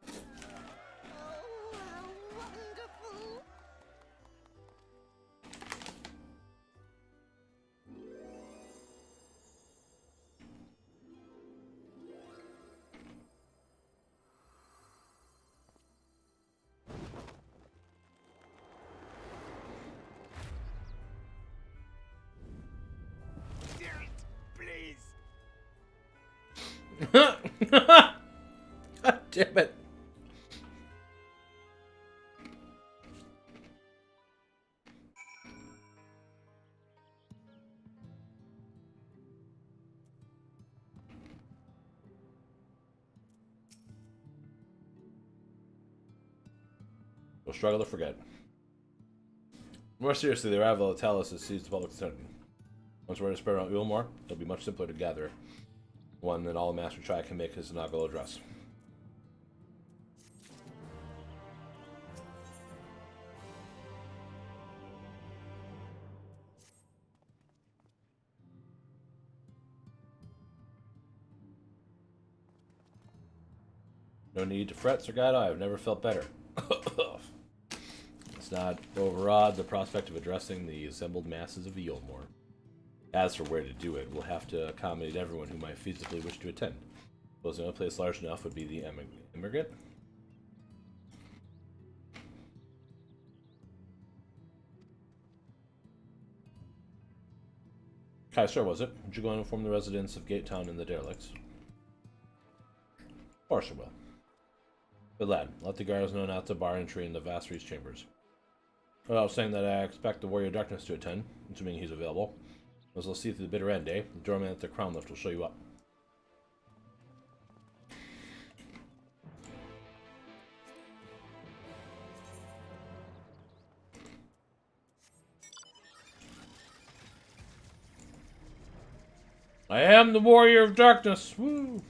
S2: Oh, how wonderful.
S1: damn it. We'll struggle to forget. More seriously, the arrival of Talos has seized the public's attention. Once we're to spread around Ulmore, it'll be much simpler to gather one that all Master Triad can make his inaugural address. No need to fret, Sir Gaeta. I have never felt better. It's not overawed the prospect of addressing the assembled masses of Eulmore. As for where to do it, we'll have to accommodate everyone who might feasibly wish to attend. Suppose the only place large enough would be the Immigrant? Kaiser, was it? Would you go and inform the residents of Gate Town and the derelicts? Of course I will. But lad, let the guards know not to bar entry in the Vasri's chambers. Well, I was saying that I expect the Warrior of Darkness to attend, assuming he's available. As we'll see through the bitter end, eh? The doorman at the Crown Lift will show you up. I am the Warrior of Darkness! Woo!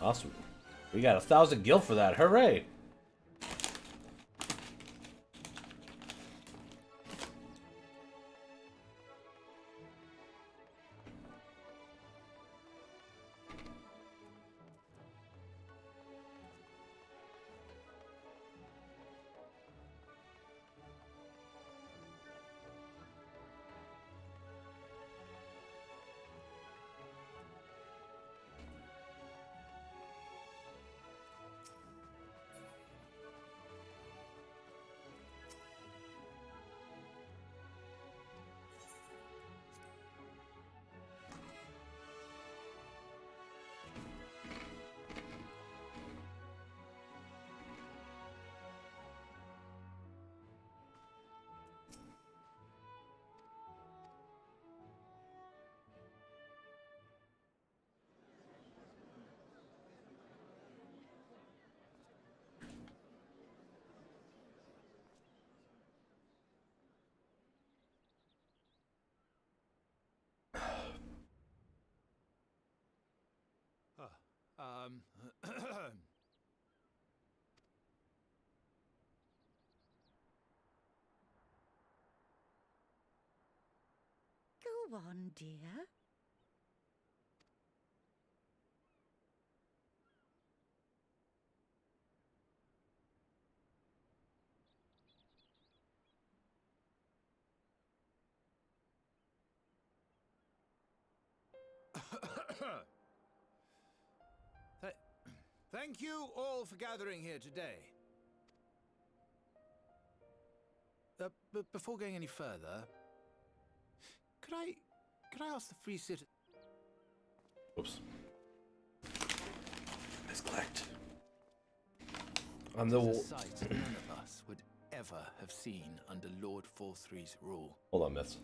S1: Awesome. We got 1,000 gil for that. Hooray!
S6: Go on, dear.
S8: Thank you all for gathering here today. But before going any further, could I ask the free citizen?
S1: Oops. Misclicked. I'm the.
S8: A sight none of us would ever have seen under Lord Forthree's rule.
S1: Hold on, Myths.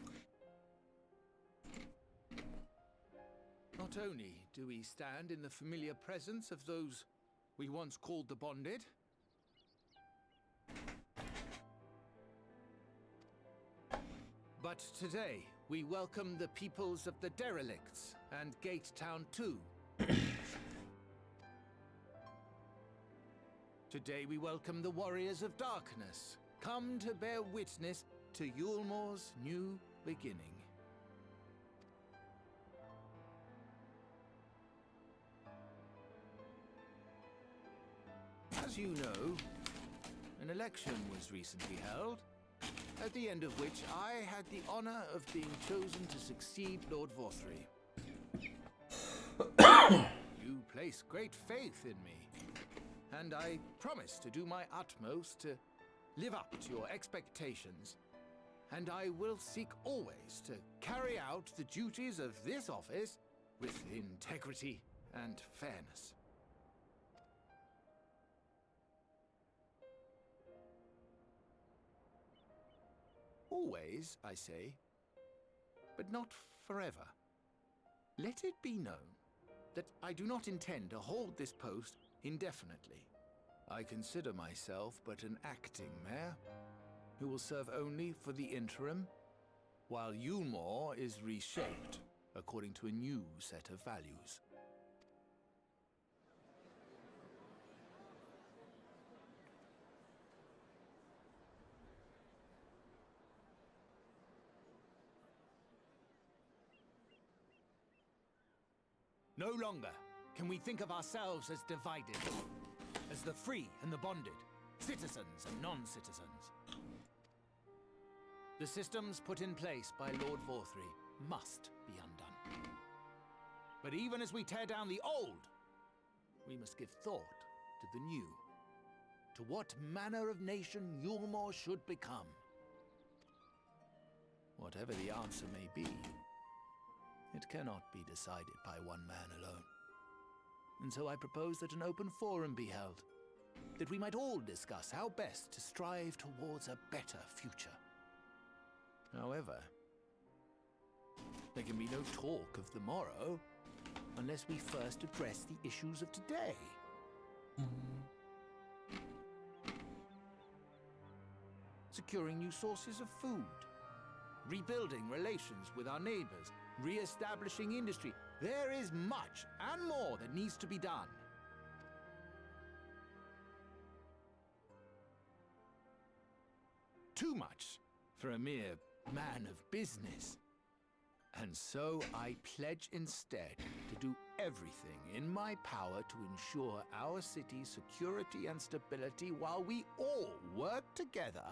S8: Not only do we stand in the familiar presence of those we once called the Bonded, but today we welcome the peoples of the Derelicts and Gate Town too. Today we welcome the Warriors of Darkness, come to bear witness to Eulmore's new beginning. As you know, an election was recently held, at the end of which I had the honor of being chosen to succeed Lord Forthree. You place great faith in me, and I promise to do my utmost to live up to your expectations. And I will seek always to carry out the duties of this office with integrity and fairness. Always, I say, but not forever. Let it be known that I do not intend to hold this post indefinitely. I consider myself but an acting mayor, who will serve only for the interim, while Yulmore is reshaped according to a new set of values. No longer can we think of ourselves as divided, as the free and the bonded, citizens and non-citizens. The systems put in place by Lord Vorthry must be undone. But even as we tear down the old, we must give thought to the new, to what manner of nation Yulmore should become. Whatever the answer may be, it cannot be decided by one man alone. And so I propose that an open forum be held, that we might all discuss how best to strive towards a better future. However, there can be no talk of the morrow unless we first address the issues of today. Securing new sources of food, rebuilding relations with our neighbors, re-establishing industry. There is much and more that needs to be done. Too much for a mere man of business. And so I pledge instead to do everything in my power to ensure our city's security and stability while we all work together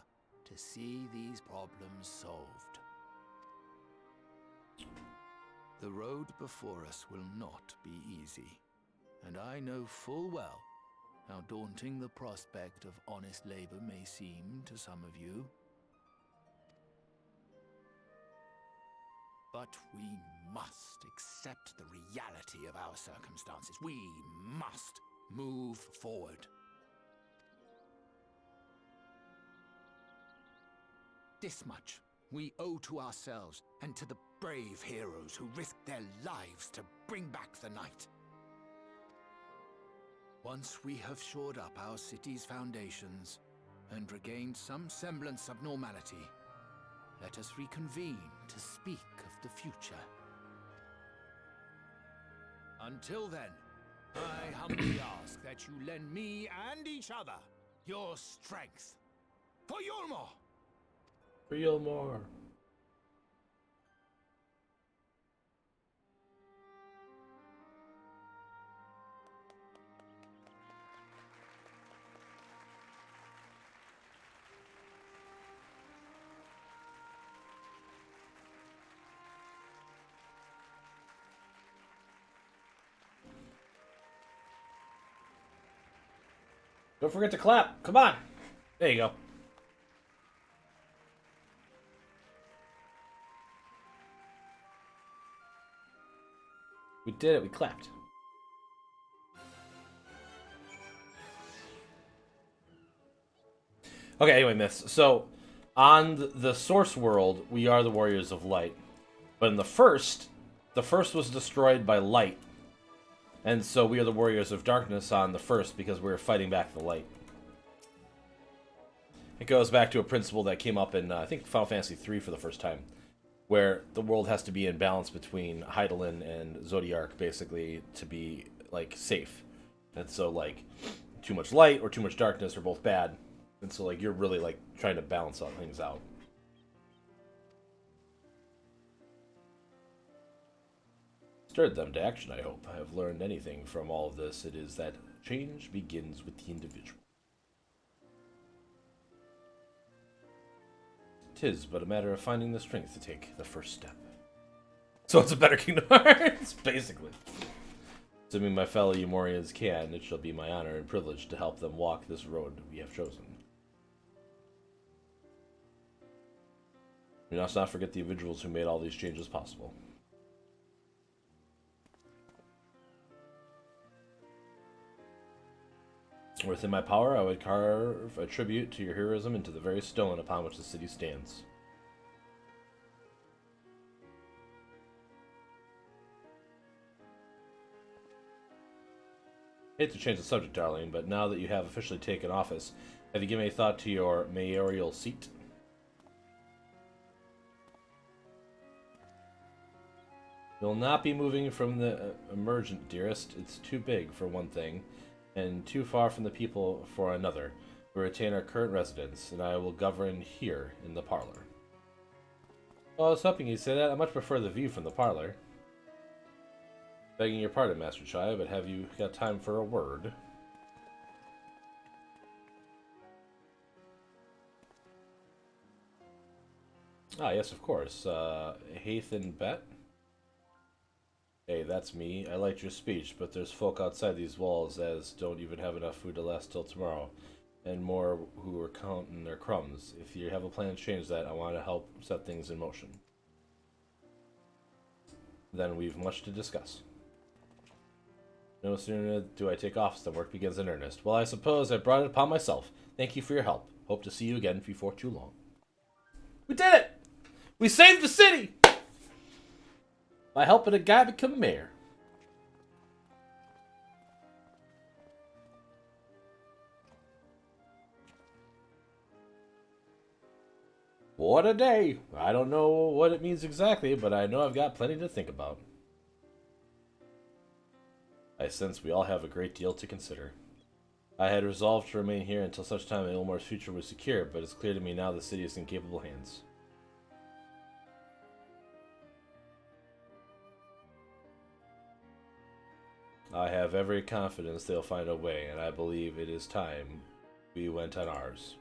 S8: to see these problems solved. The road before us will not be easy, and I know full well how daunting the prospect of honest labor may seem to some of you. But we must accept the reality of our circumstances. We must move forward. This much we owe to ourselves and to the brave heroes who risked their lives to bring back the night. Once we have shored up our city's foundations and regained some semblance of normality, let us reconvene to speak of the future. Until then, I humbly ask that you lend me and each other your strength. For Yulmore!
S1: For Yulmore. Don't forget to clap. Come on. There you go. We did it. We clapped. Okay, anyway, myths. So, on the source world, we are the Warriors of Light. But in the first was destroyed by light. And so we are the Warriors of Darkness on the first because we're fighting back the light. It goes back to a principle that came up in, I think, Final Fantasy III for the first time, where the world has to be in balance between Hydaelyn and Zodiark, basically, to be, like, safe. And so, like, too much light or too much darkness are both bad. And so, like, you're really, like, trying to balance all things out. Stirred them to action, I hope. I have learned anything from all of this. It is that change begins with the individual. 'Tis but a matter of finding the strength to take the first step. So it's a better Kingdom Hearts, basically. Assuming my fellow Umorians can, it shall be my honor and privilege to help them walk this road we have chosen. We must not forget the individuals who made all these changes possible. Within my power, I would carve a tribute to your heroism into the very stone upon which the city stands. I hate to change the subject, darling, but now that you have officially taken office, have you given any thought to your mayoral seat? You'll not be moving from the emergent, dearest. It's too big, for one thing, and too far from the people for another. We retain our current residence, and I will govern here in the parlor. Well, I was hoping you'd say that. I much prefer the view from the parlor. Begging your pardon, Master Chai, but have you got time for a word? Ah, yes, of course. Hathan Bet? Hey, that's me. I liked your speech, but there's folk outside these walls as don't even have enough food to last till tomorrow, and more who are counting their crumbs. If you have a plan to change that, I want to help set things in motion. Then we've much to discuss. No sooner do I take office than work begins in earnest. Well, I suppose I brought it upon myself. Thank you for your help. Hope to see you again before too long. We did it! We saved the city! By helping a guy become mayor. What a day! I don't know what it means exactly, but I know I've got plenty to think about. I sense we all have a great deal to consider. I had resolved to remain here until such time that Ilmore's future was secure, but it's clear to me now the city is in capable hands. I have every confidence they'll find a way, and I believe it is time we went on ours.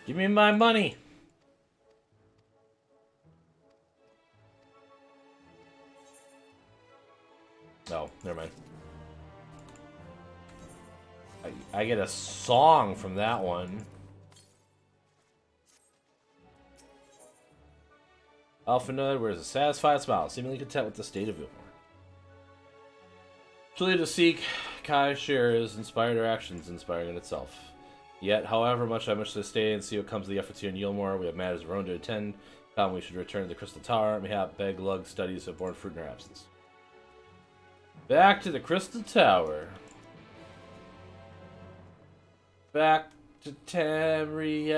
S1: Give me my money! No, never mind. I get a song from that one. Alphanud wears a satisfied smile, seemingly content with the state of Ilmore. Truly to seek Kai shares inspired our actions, inspiring in itself. Yet, however much I wish to stay and see what comes of the efforts here in Yulmore, we have matters of our own to attend. Come, we should return to the Crystal Tower, mayhap beg Lug studies of born fruit in our absence. Back to the Crystal Tower. Back to Tamriel.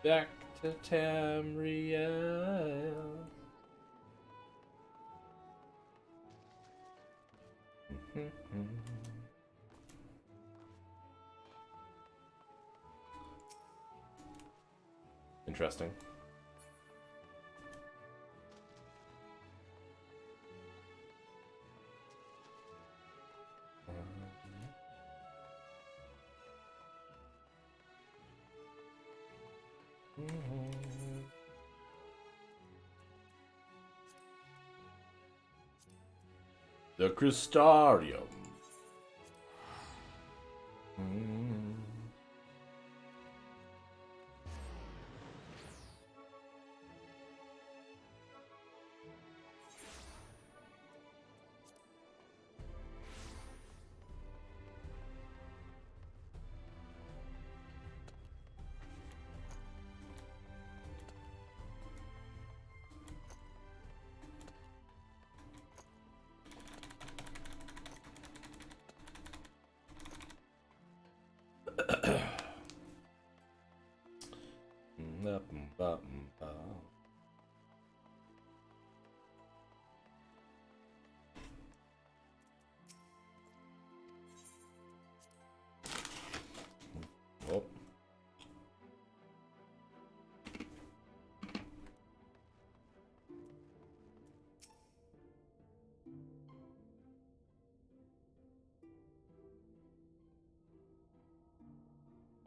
S1: Back to Tamriel. Interesting. The Crystarium.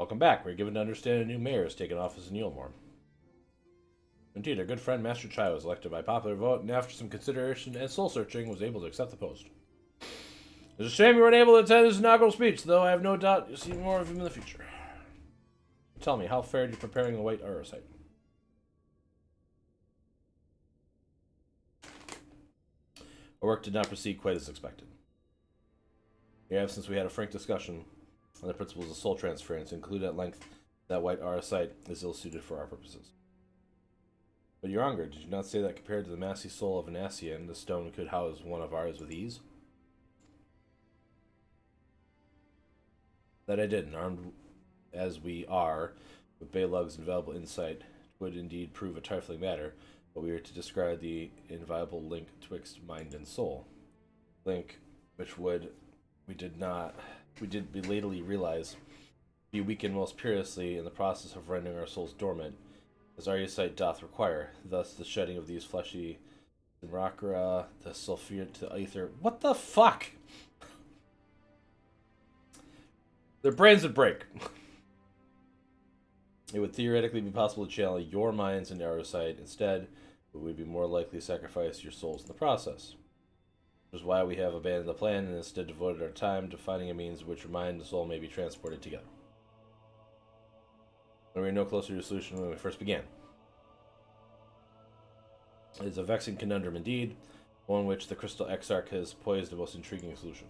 S1: Oh. Welcome back. We're given to understand a new mayor has taken office in Yulmore. Indeed, our good friend Master Chai was elected by popular vote, and after some consideration and soul-searching, was able to accept the post. It's a shame you weren't able to attend his inaugural speech, though I have no doubt you'll see more of him in the future. Tell me, how fared you preparing the White Aura site? Our work did not proceed quite as expected. Since we had a frank discussion on the principles of soul transference, included at length that White Aura site is ill-suited for our purposes. But Uranger, did you not say that compared to the massy soul of an Ascian, the stone could house one of ours with ease? That I did, and armed as we are with Baylug's invaluable insight, would indeed prove a trifling matter, but we are to describe the inviolable link twixt mind and soul. Link, which we did belatedly realize, be weakened most perilously in the process of rendering our souls dormant, as our sight doth require. Thus, the shedding of these fleshy Rakara, the sulfate to ether. What the fuck? Their brains would break. It would theoretically be possible to channel your minds into our sight. Instead, we would be more likely to sacrifice your souls in the process. Which is why we have abandoned the plan and instead devoted our time to finding a means which mind and soul may be transported together. We were no closer to a solution when we first began. It is a vexing conundrum indeed, one which the Crystal Exarch has poised a most intriguing solution.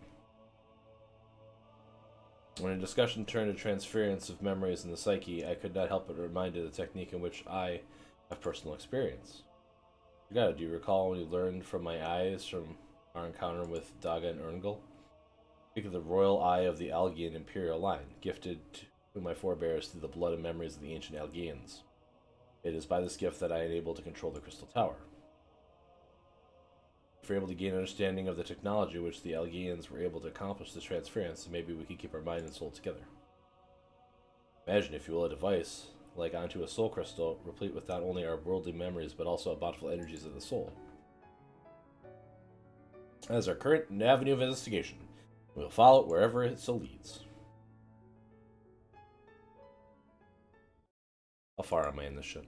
S1: When a discussion turned to transference of memories in the psyche, I could not help but remind of the technique in which I have personal experience. Do you recall when we learned from my eyes from our encounter with Daga and Erngel? Speak of the royal eye of the Algian imperial line, gifted to my forebears through the blood and memories of the ancient Algians. It is by this gift that I am able to control the Crystal Tower. If we're able to gain understanding of the technology which the Algians were able to accomplish this transference, maybe we could keep our mind and soul together. Imagine, if you will, a device like onto a soul crystal, replete with not only our worldly memories but also bountiful energies of the soul. As our current avenue of investigation, we will follow it wherever it so leads. How far am I in this ship?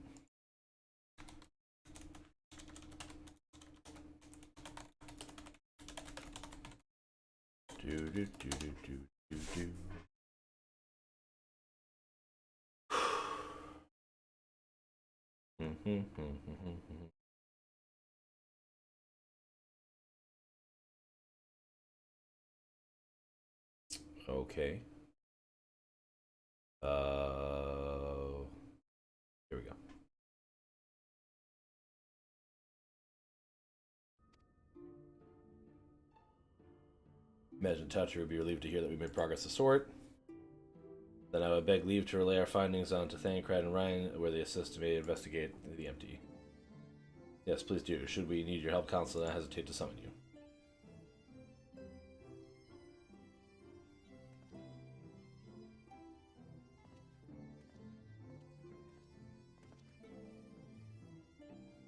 S1: Okay. Here we go. Imagine Toucher would be relieved to hear that we made progress of sort. Then I would beg leave to relay our findings on to Thancred and Ryan, where they assist me to investigate the empty. Yes, please do. Should we need your help, Council, not hesitate to summon you.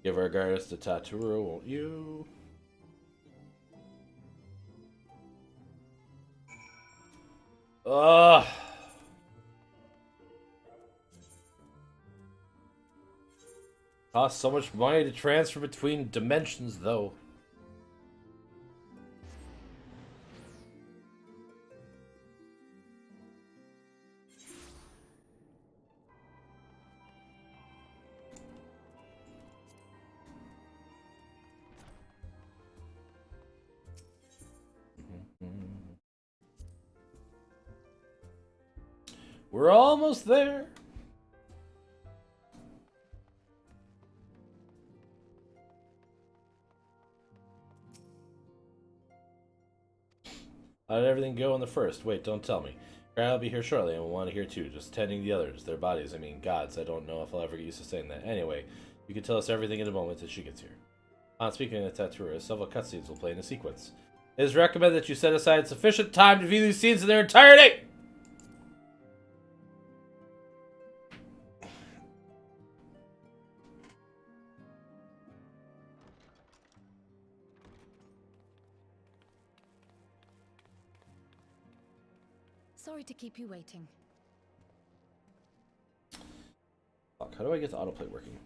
S1: Give our regards to Taturo, won't you? Ugh. Costs so much money to transfer between dimensions, though. We're almost there. How did everything go in the first? Wait, don't tell me. I'll be here shortly and will want to hear too. Just tending the others, their bodies. I mean, gods. I don't know if I'll ever get used to saying that. Anyway, you can tell us everything in a moment that she gets here. Speaking of Tatura, several cutscenes will play in a sequence. It is recommended that you set aside sufficient time to view these scenes in their entirety!
S9: Sorry to keep you waiting.
S1: How do I get the autoplay working?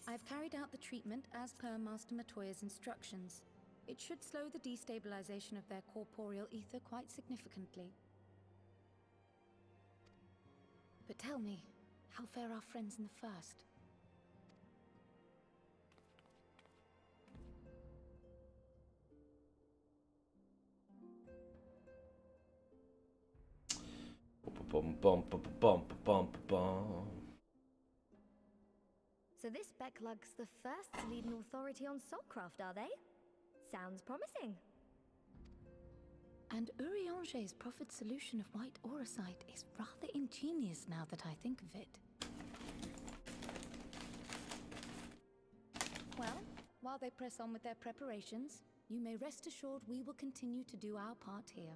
S9: I've carried out the treatment as per Master Matoya's instructions. It should slow the destabilization of their corporeal ether quite significantly. But tell me, how fare our friends in the first?
S1: Bum, bum, bum, bum, bum, bum.
S10: So this Becklug's the first to lead an authority on soulcraft, are they? Sounds promising.
S9: And Urianger's proffered solution of white auracite is rather ingenious now that I think of it. Well, while they press on with their preparations, you may rest assured we will continue to do our part here.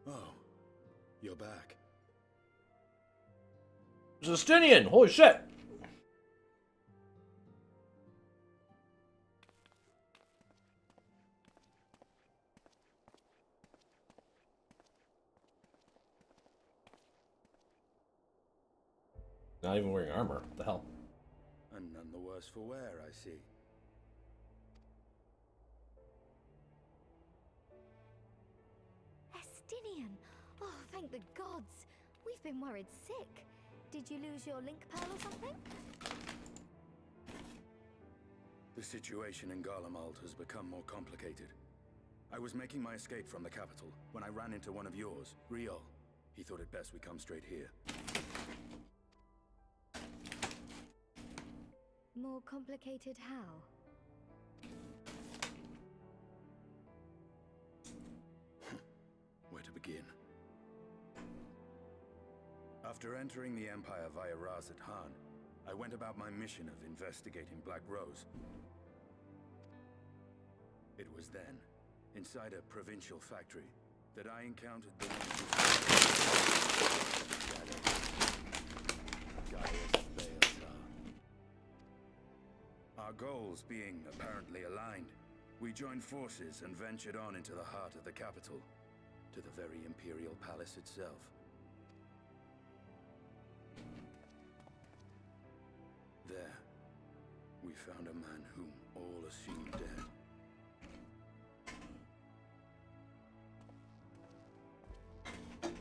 S7: Oh, you're back.
S1: Justinian! Holy shit! Not even wearing armor. What the hell?
S7: And none the worse for wear, I see.
S10: Estinian! Oh, thank the gods! We've been worried sick. Did you lose your link pearl or something?
S7: The situation in Garlemald has become more complicated. I was making my escape from the capital when I ran into one of yours, Riol. He thought it best we come straight here.
S10: More complicated how?
S7: Where to begin? After entering the Empire via Razat Han, I went about my mission of investigating Black Rose. It was then, inside a provincial factory, that I encountered the one Gaius Baelsar. Our goals being apparently aligned, we joined forces and ventured on into the heart of the capital, to the very Imperial Palace itself. There, we found a man whom all assumed dead.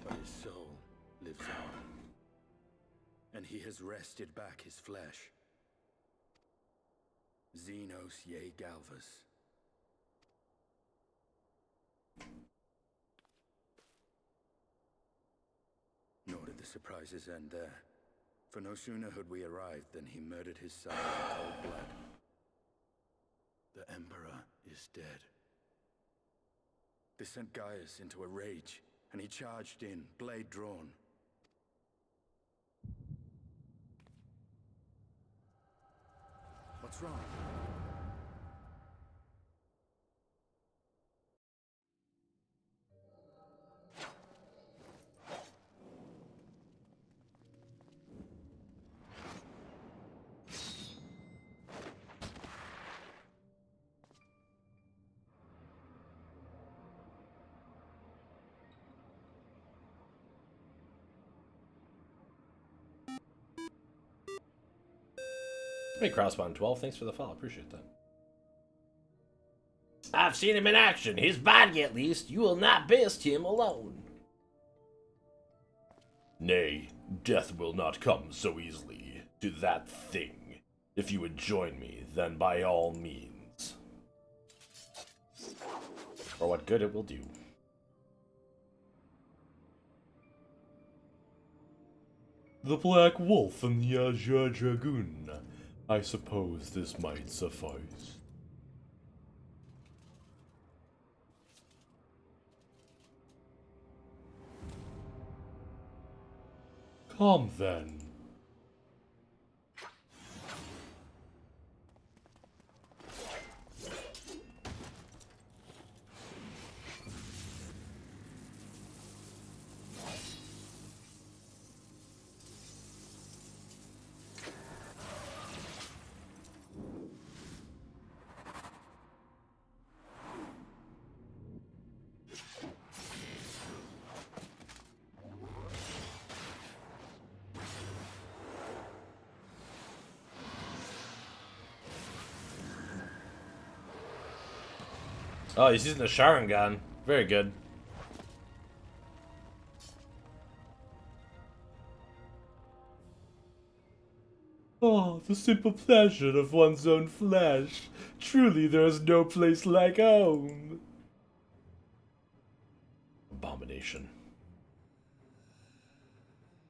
S7: But his soul lives on, and he has wrested back his flesh. Xenos Ye Galvas. Nor did the surprises end there. For no sooner had we arrived than he murdered his son in cold blood. The Emperor is dead. This sent Gaius into a rage, and he charged in, blade drawn. What's wrong?
S1: Hey, Crossbond 12, thanks for the follow. Appreciate that. I've seen him in action. His body, at least. You will not best him alone. Nay, death will not come so easily to that thing. If you would join me, then by all means. For what good it will do. The Black Wolf and the Azure Dragoon. I suppose this might suffice. Come then. Oh, he's using the Sharingan. Very good. Oh, the simple pleasure of one's own flesh. Truly, there is no place like home. Abomination.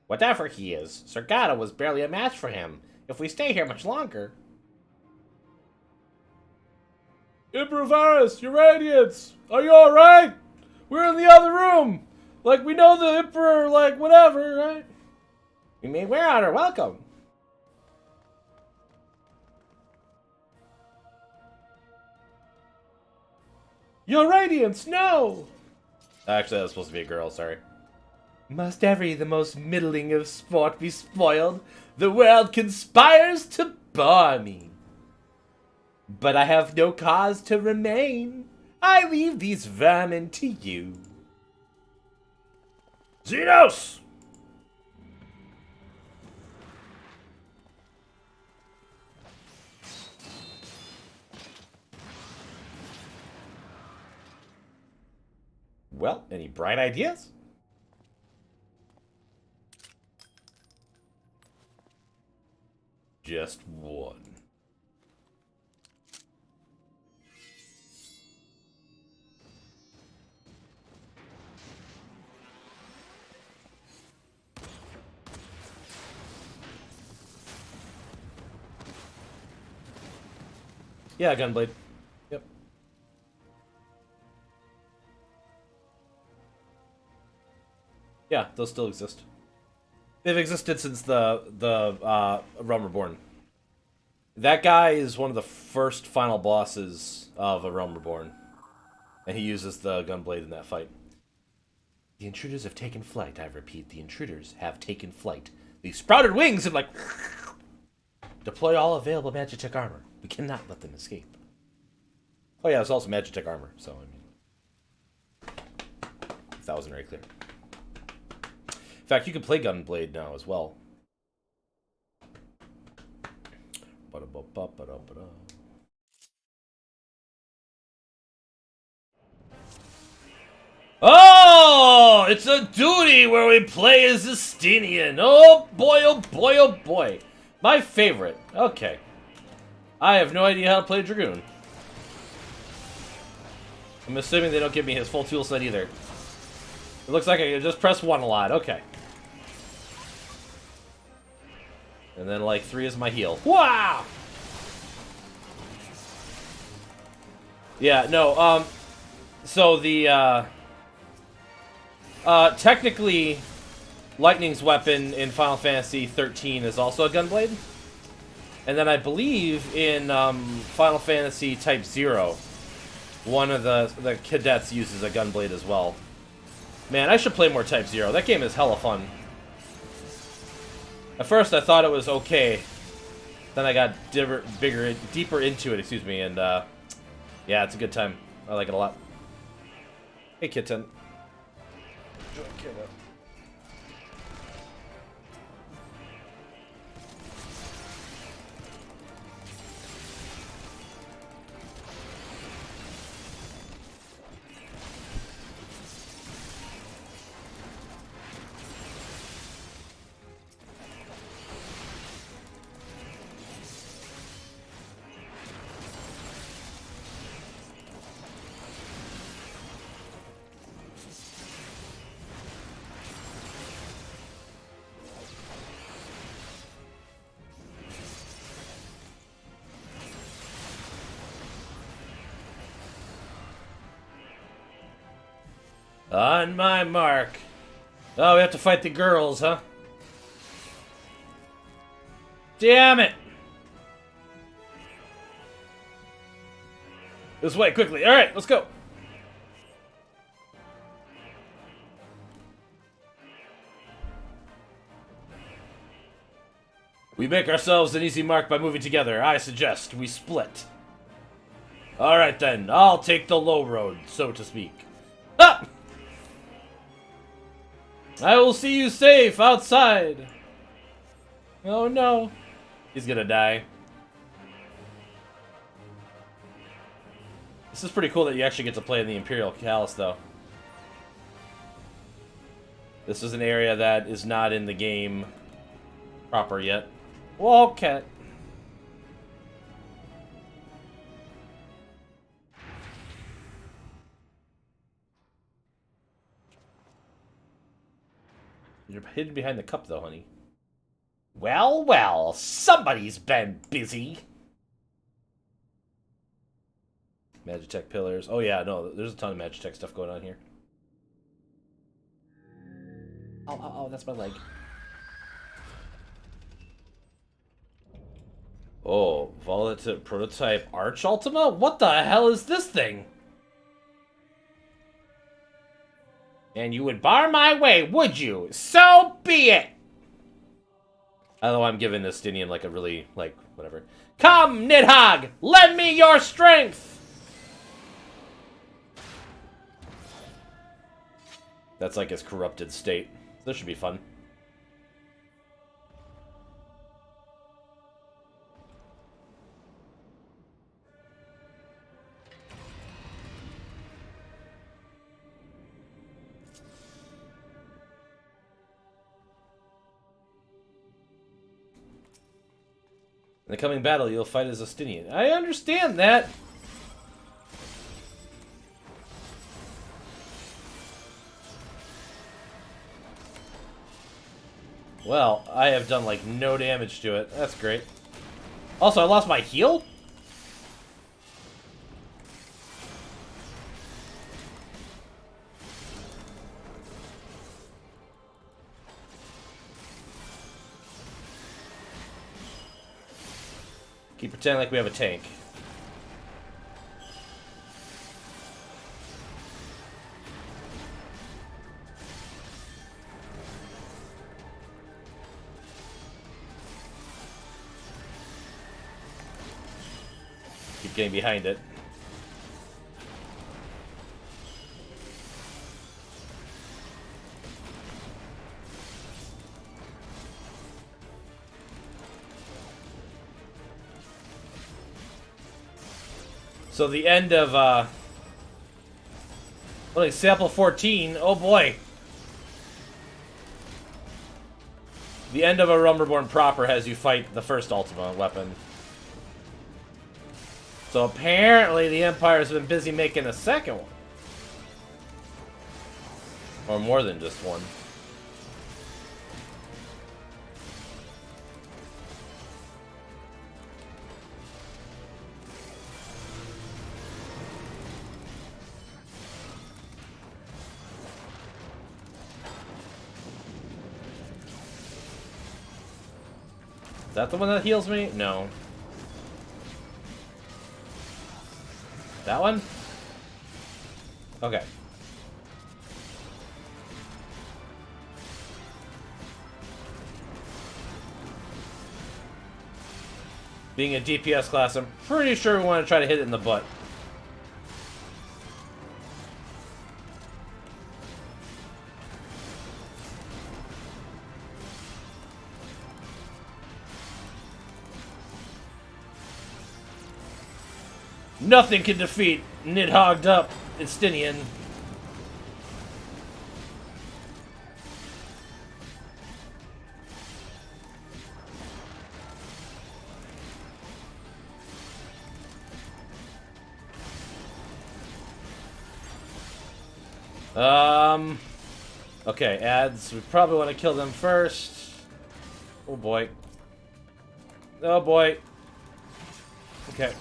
S1: Whatever he is, Sergata was barely a match for him. If we stay here much longer... Emperor Varus, your radiance! Are you alright? We're in the other room! Like, we know the Emperor, like, whatever, right? We may wear out our welcome. Your radiance, no! Actually, that was supposed to be a girl, sorry. Must every the most middling of sport be spoiled? The world conspires to bore me. But I have no cause to remain. I leave these vermin to you. Xenos! Well, any bright ideas? Just one. Yeah, Gunblade. Yep. Yeah, those still exist. They've existed since the Realm Reborn. That guy is one of the first final bosses of A Realm Reborn. And he uses the Gunblade in that fight. The intruders have taken flight, I repeat. The intruders have taken flight. These sprouted wings and like... Deploy all available Magitech armor. We cannot let them escape. Oh yeah, it's also Magitech armor, so I mean... If that wasn't very clear. In fact, you can play Gunblade now as well. Oh, it's a duty where we play as Estinian. Oh boy, oh boy, oh boy. My favorite. Okay. I have no idea how to play Dragoon. I'm assuming they don't give me his full tool set either. It looks like I can just press 1 a lot. Okay. And then, like, 3 is my heal. Wow! Yeah, no, so the, technically, Lightning's weapon in Final Fantasy 13 is also a Gunblade. And then I believe in, Final Fantasy Type 0, one of the cadets uses a Gunblade as well. Man, I should play more Type 0. That game is hella fun. At first, I thought it was okay. Then I got deeper into it, excuse me, and, yeah, it's a good time. I like it a lot. Hey, Kitten. On my mark. Oh, we have to fight the girls, huh? Damn it! This way, quickly. Alright, let's go. We make ourselves an easy mark by moving together. I suggest we split. Alright then, I'll take the low road, so to speak. Ah! I will see you safe outside. Oh no. He's gonna die. This is pretty cool that you actually get to play in the Imperial Palace, though. This is an area that is not in the game proper yet. Well, okay. You're hidden behind the cup, though, honey. Well, well, somebody's been busy. Magitech pillars. Oh, yeah, no, there's a ton of Magitech stuff going on here. Oh, that's my leg. Oh, Volatile Prototype Arch Ultima? What the hell is this thing? And you would bar my way, would you? So be it! Although I'm giving this Stinian like a really, like, whatever. Come, Nidhogg! Lend me your strength! That's like his corrupted state. This should be fun. In the coming battle, you'll fight as a Stinian. I understand that! Well, I have done, like, no damage to it. That's great. Also, I lost my heal? Keep pretending like we have a tank. Keep getting behind it. So the end of, well, sample 14, oh boy. The end of a Rumberborn proper has you fight the first Ultima weapon. So apparently the Empire's been busy making a second one. Or more than just one. Is that the one that heals me? No. That one? Okay. Being a DPS class, I'm pretty sure we want to try to hit it in the butt. Nothing can defeat Nidhogged up Estinian. Okay, ads. We probably want to kill them first. Oh boy. Oh boy. Okay.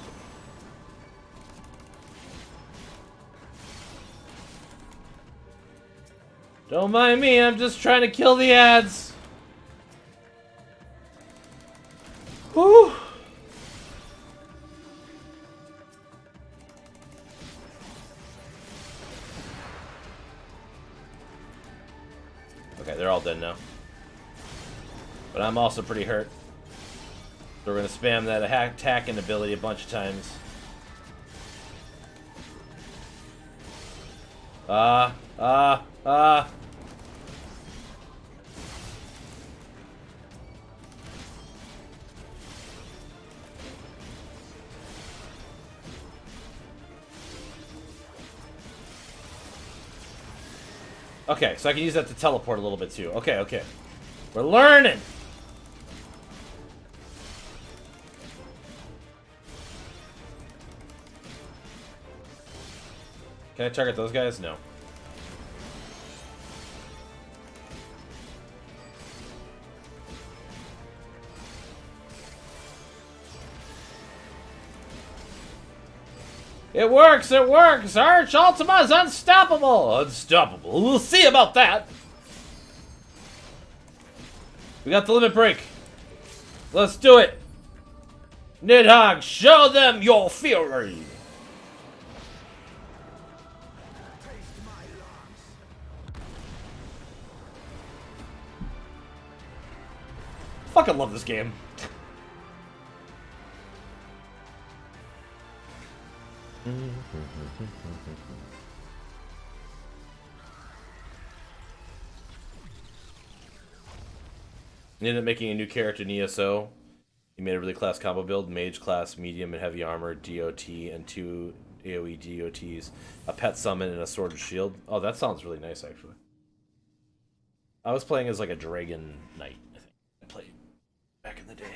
S1: Don't mind me, I'm just trying to kill the ads. Whew. Okay, they're all dead now. But I'm also pretty hurt. So we're gonna spam that attacking ability a bunch of times. Okay, so I can use that to teleport a little bit too. Okay, okay. We're learning! Can I target those guys? No. It works! It works! Arch Ultima is unstoppable! Unstoppable. We'll see about that! We got the limit break. Let's do it! Nidhogg, show them your fury! Fucking love this game. He ended up making a new character in ESO. He made a really class combo build, mage class, medium and heavy armor, DOT, and 2 AoE DOTs, a pet summon, and a sword and shield. Oh, that sounds really nice, actually. I was playing as like a dragon knight, I think. I played back in the day.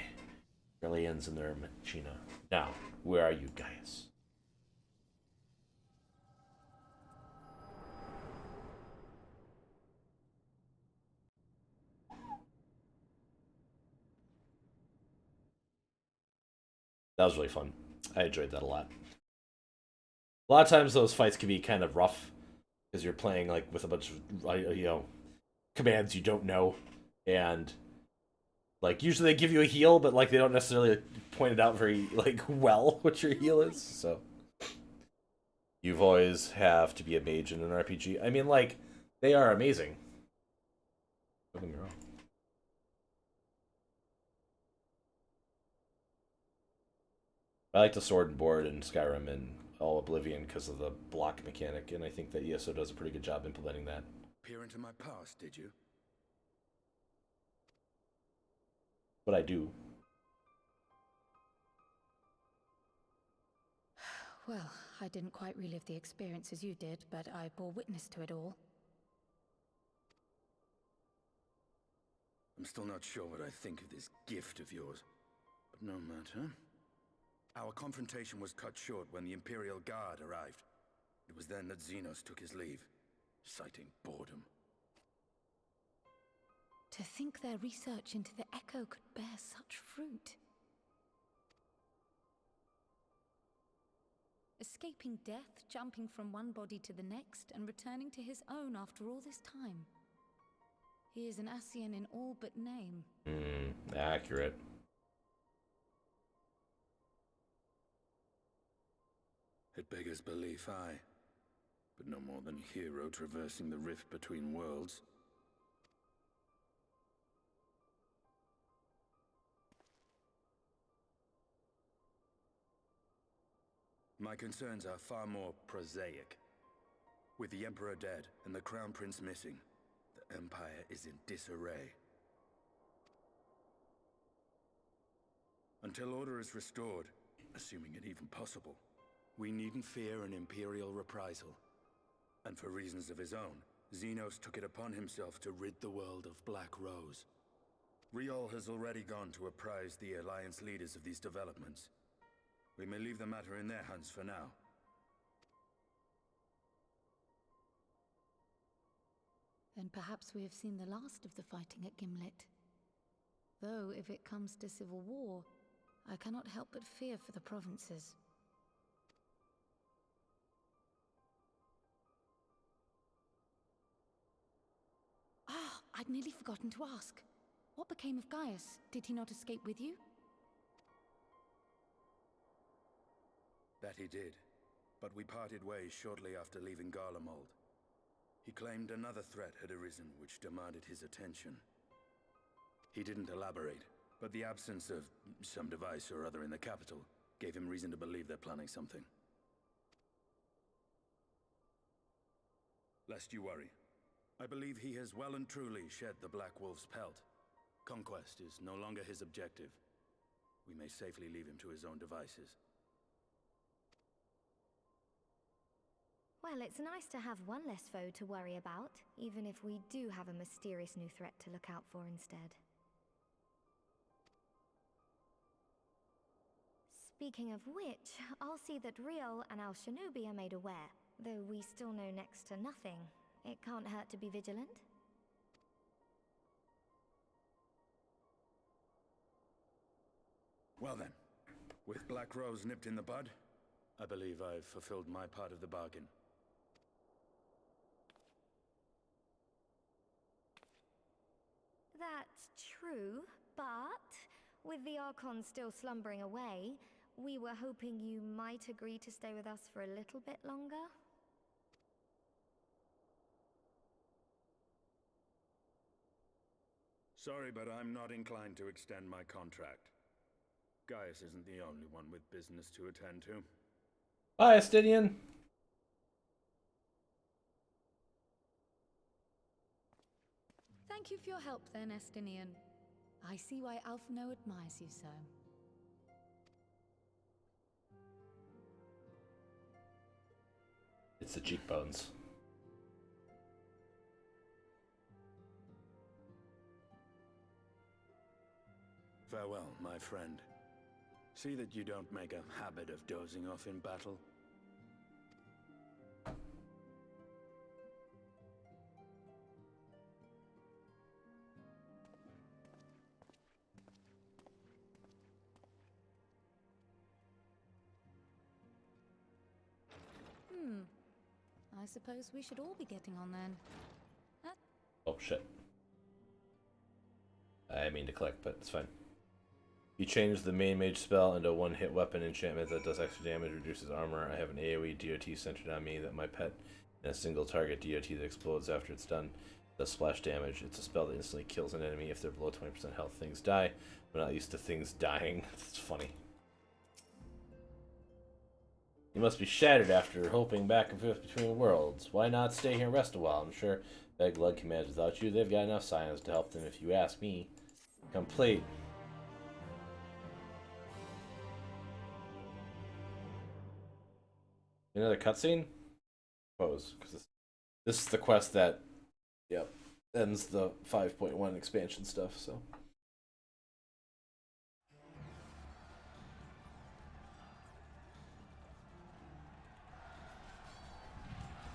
S1: Brillians and their Machina. Now, where are you guys? That was really fun. I enjoyed that a lot. A lot of times those fights can be kind of rough because you're playing like with a bunch of commands you don't know, and like usually they give you a heal, but like they don't necessarily point it out very like well what your heal is. So you've always have to be a mage in an RPG. I mean, like they are amazing. Don't get me wrong. I like the sword and board in Skyrim and all Oblivion because of the block mechanic, and I think that ESO does a pretty good job implementing that.
S7: Peer into my past, did you?
S1: But I do.
S9: Well, I didn't quite relive the experience as you did, but I bore witness to it all.
S7: I'm still not sure what I think of this gift of yours, but no matter. Our confrontation was cut short when the Imperial Guard arrived. It was then that Xenos took his leave, citing boredom.
S9: To think their research into the Echo could bear such fruit. Escaping death, jumping from one body to the next, and returning to his own after all this time. He is an Ascian in all but name.
S1: Accurate.
S7: It beggars belief, aye. But no more than a hero traversing the rift between worlds. My concerns are far more prosaic. With the Emperor dead and the Crown Prince missing, the Empire is in disarray. Until order is restored, assuming it even possible, we needn't fear an Imperial reprisal. And for reasons of his own, Xenos took it upon himself to rid the world of Black Rose. Riol has already gone to apprise the Alliance leaders of these developments. We may leave the matter in their hands for now.
S9: Then perhaps we have seen the last of the fighting at Gimlet. Though, if it comes to civil war, I cannot help but fear for the provinces. I'd nearly forgotten to ask. What became of Gaius? Did he not escape with you?
S7: That he did, but we parted ways shortly after leaving Garlemald. He claimed another threat had arisen which demanded his attention. He didn't elaborate, but the absence of some device or other in the capital gave him reason to believe they're planning something. Lest you worry, I believe he has well and truly shed the Black Wolf's pelt. Conquest is no longer his objective. We may safely leave him to his own devices.
S10: Well, it's nice to have one less foe to worry about, even if we do have a mysterious new threat to look out for instead. Speaking of which, I'll see that Riol and Al Shinobi are made aware. Though we still know next to nothing, it can't hurt to be vigilant.
S7: Well then, with Black Rose nipped in the bud, I believe I've fulfilled my part of the bargain.
S10: That's true, but with the Archon still slumbering away, we were hoping you might agree to stay with us for a little bit longer.
S7: Sorry, but I'm not inclined to extend my contract. Gaius isn't the only one with business to attend to.
S1: Hi, Estinian.
S9: Thank you for your help then, Estinian. I see why Alphinaud admires you so.
S1: It's the cheekbones.
S7: Farewell, my friend. See that you don't make a habit of dozing off in battle.
S9: I suppose we should all be getting on then.
S1: Oh shit. I mean to click, but it's fine. You change the main mage spell into a one-hit weapon enchantment that does extra damage, reduces armor. I have an AoE DOT centered on me that my pet and a single target DOT that explodes after it's done does splash damage. It's a spell that instantly kills an enemy if they're below 20% health. Things die. I'm not used to things dying. It's funny. You must be shattered after hoping back and forth between worlds. Why not stay here and rest a while? I'm sure Beglug can manage without you. They've got enough science to help them if you ask me. Complete. Another cutscene? Suppose, because this is the quest that, yep, ends the 5.1 expansion stuff, so.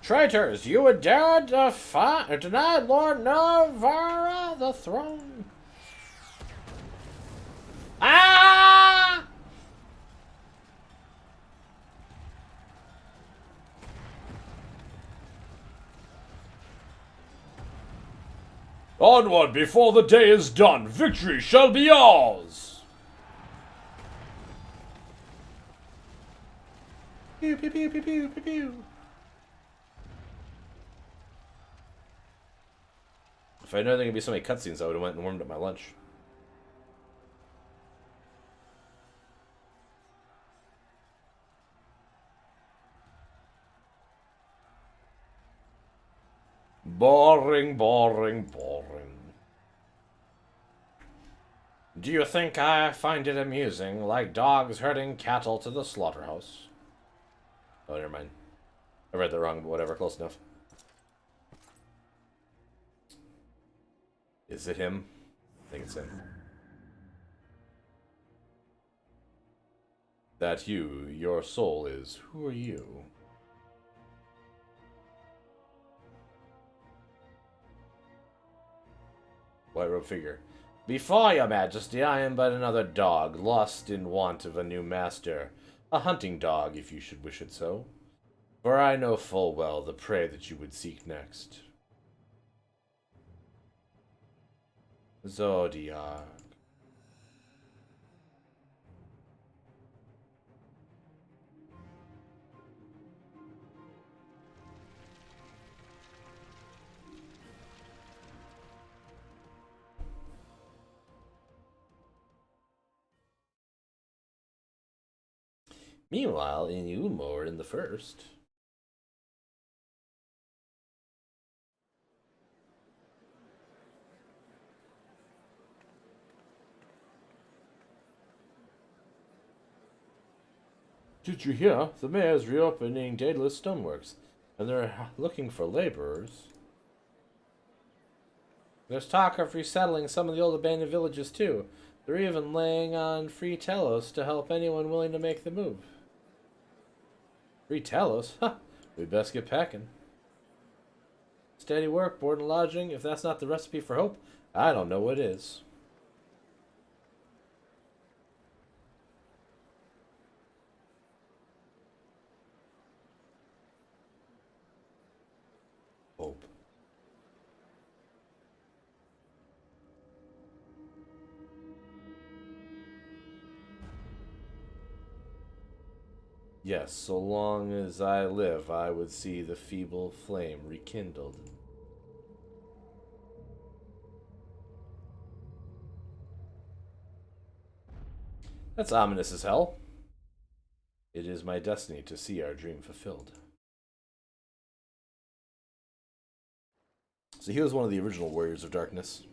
S1: Traitors, you would dare deny Lord Navara the throne. Ah! Onward before the day is done. Victory shall be ours. Pew pew pew pew pew pew pew. If I know there are gonna be so many cutscenes, I would have went and warmed up my lunch. Boring, boring, boring. Do you think I find it amusing, like dogs herding cattle to the slaughterhouse? Oh, never mind. I read that wrong, but whatever, close enough. Is it him? I think it's him. That you, your soul is, who are you? White robe figure. Before your majesty, I am but another dog, lost in want of a new master. A hunting dog, if you should wish it so. For I know full well the prey that you would seek next. Zodiac. Meanwhile, in Ulmor in the first. Did you hear? The mayor's reopening Daedalus Stoneworks. And they're looking for laborers. There's talk of resettling some of the old abandoned villages too. They're even laying on free Telos to help anyone willing to make the move. Free Telos? Huh. We best get packing. Steady work, board and lodging. If that's not the recipe for hope, I don't know what is. Hope. Yes, so long as I live, I would see the feeble flame rekindled. That's ominous as hell. It is my destiny to see our dream fulfilled. So he was one of the original Warriors of Darkness.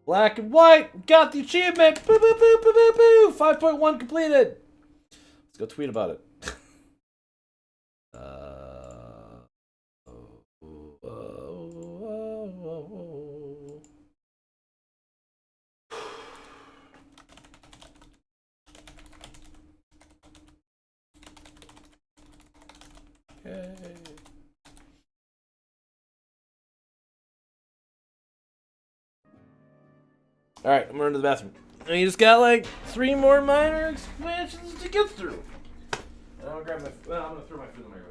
S1: Black and white! Got the achievement! Boo boo boo boo boo boo! 5.1 completed! Let's go tweet about it. Yay. Alright, I'm running to the bathroom. And you just got like 3 more minor expansions to get through. And I'm gonna grab my. Well, I'm gonna throw my food in the microwave.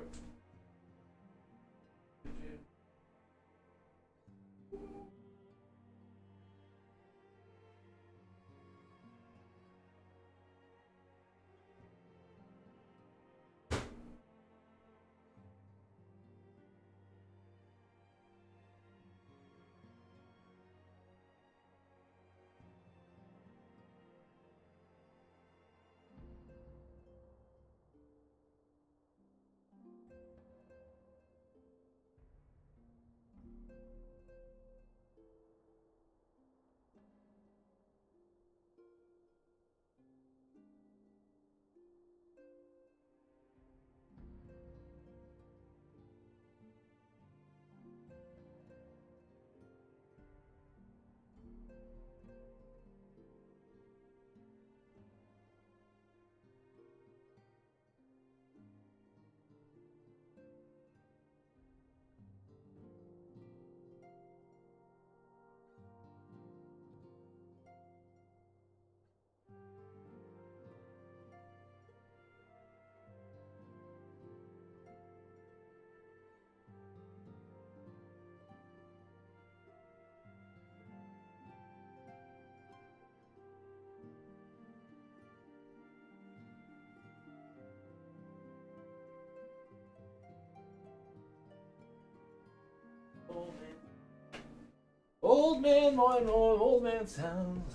S1: Old man, old man sounds.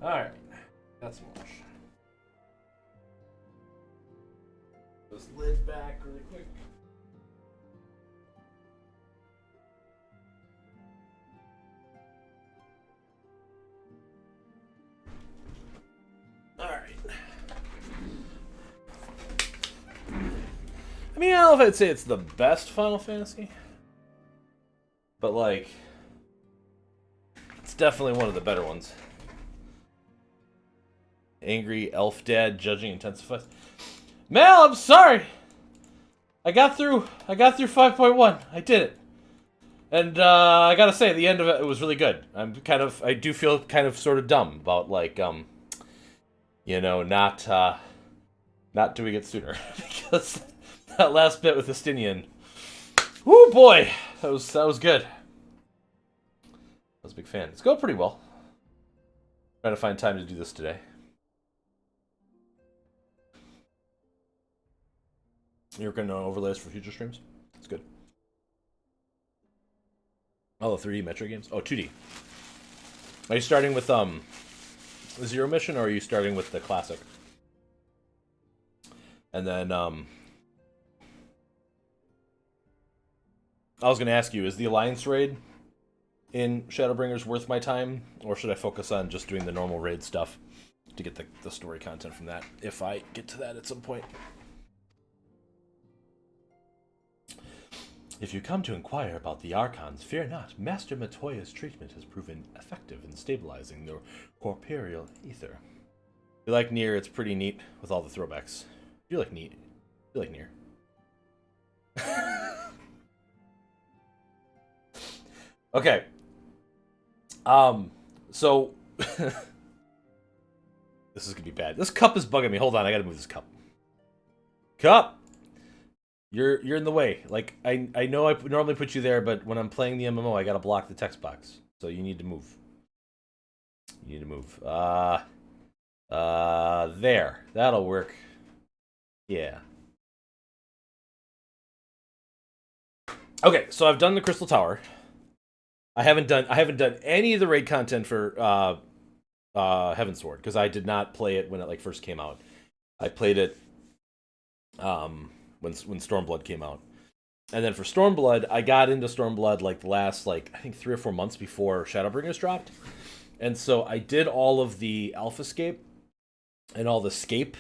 S1: Alright, that's much. This lid back really quick. Alright. I mean, I don't know if I'd say it's the best Final Fantasy, but like, it's definitely one of the better ones. Angry elf dad judging intensifies. Mel, I'm sorry. I got through 5.1. I did it. And I gotta say, the end of it was really good. I do feel kind of sort of dumb about like not doing it sooner because that last bit with Estinian. Woo boy, that was good. I was a big fan. It's going pretty well. Trying to find time to do this today. You're working on overlays for future streams? That's good. Oh, the 3D Metro games? Oh, 2D. Are you starting with Zero Mission, or are you starting with the classic? And then I was going to ask you, is the Alliance raid in Shadowbringers worth my time, or should I focus on just doing the normal raid stuff to get the story content from that, if I get to that at some point? If you come to inquire about the Archons, fear not. Master Matoya's treatment has proven effective in stabilizing the corporeal ether. If you like Nier, it's pretty neat with all the throwbacks. If you like neat, you like Nier. Okay. So this is gonna be bad. This cup is bugging me. Hold on, I gotta move this cup. Cup! You're in the way. Like, I know I normally put you there, but when I'm playing the MMO, I gotta block the text box. So you need to move. You need to move. There. That'll work. Yeah. Okay, so I've done the Crystal Tower. I haven't done any of the raid content for Heavensward, because I did not play it when it like first came out. I played it when Stormblood came out. And then for Stormblood, I got into Stormblood like the last, I think 3 or 4 months before Shadowbringers dropped. And so I did all of the Alphascape and all the Scape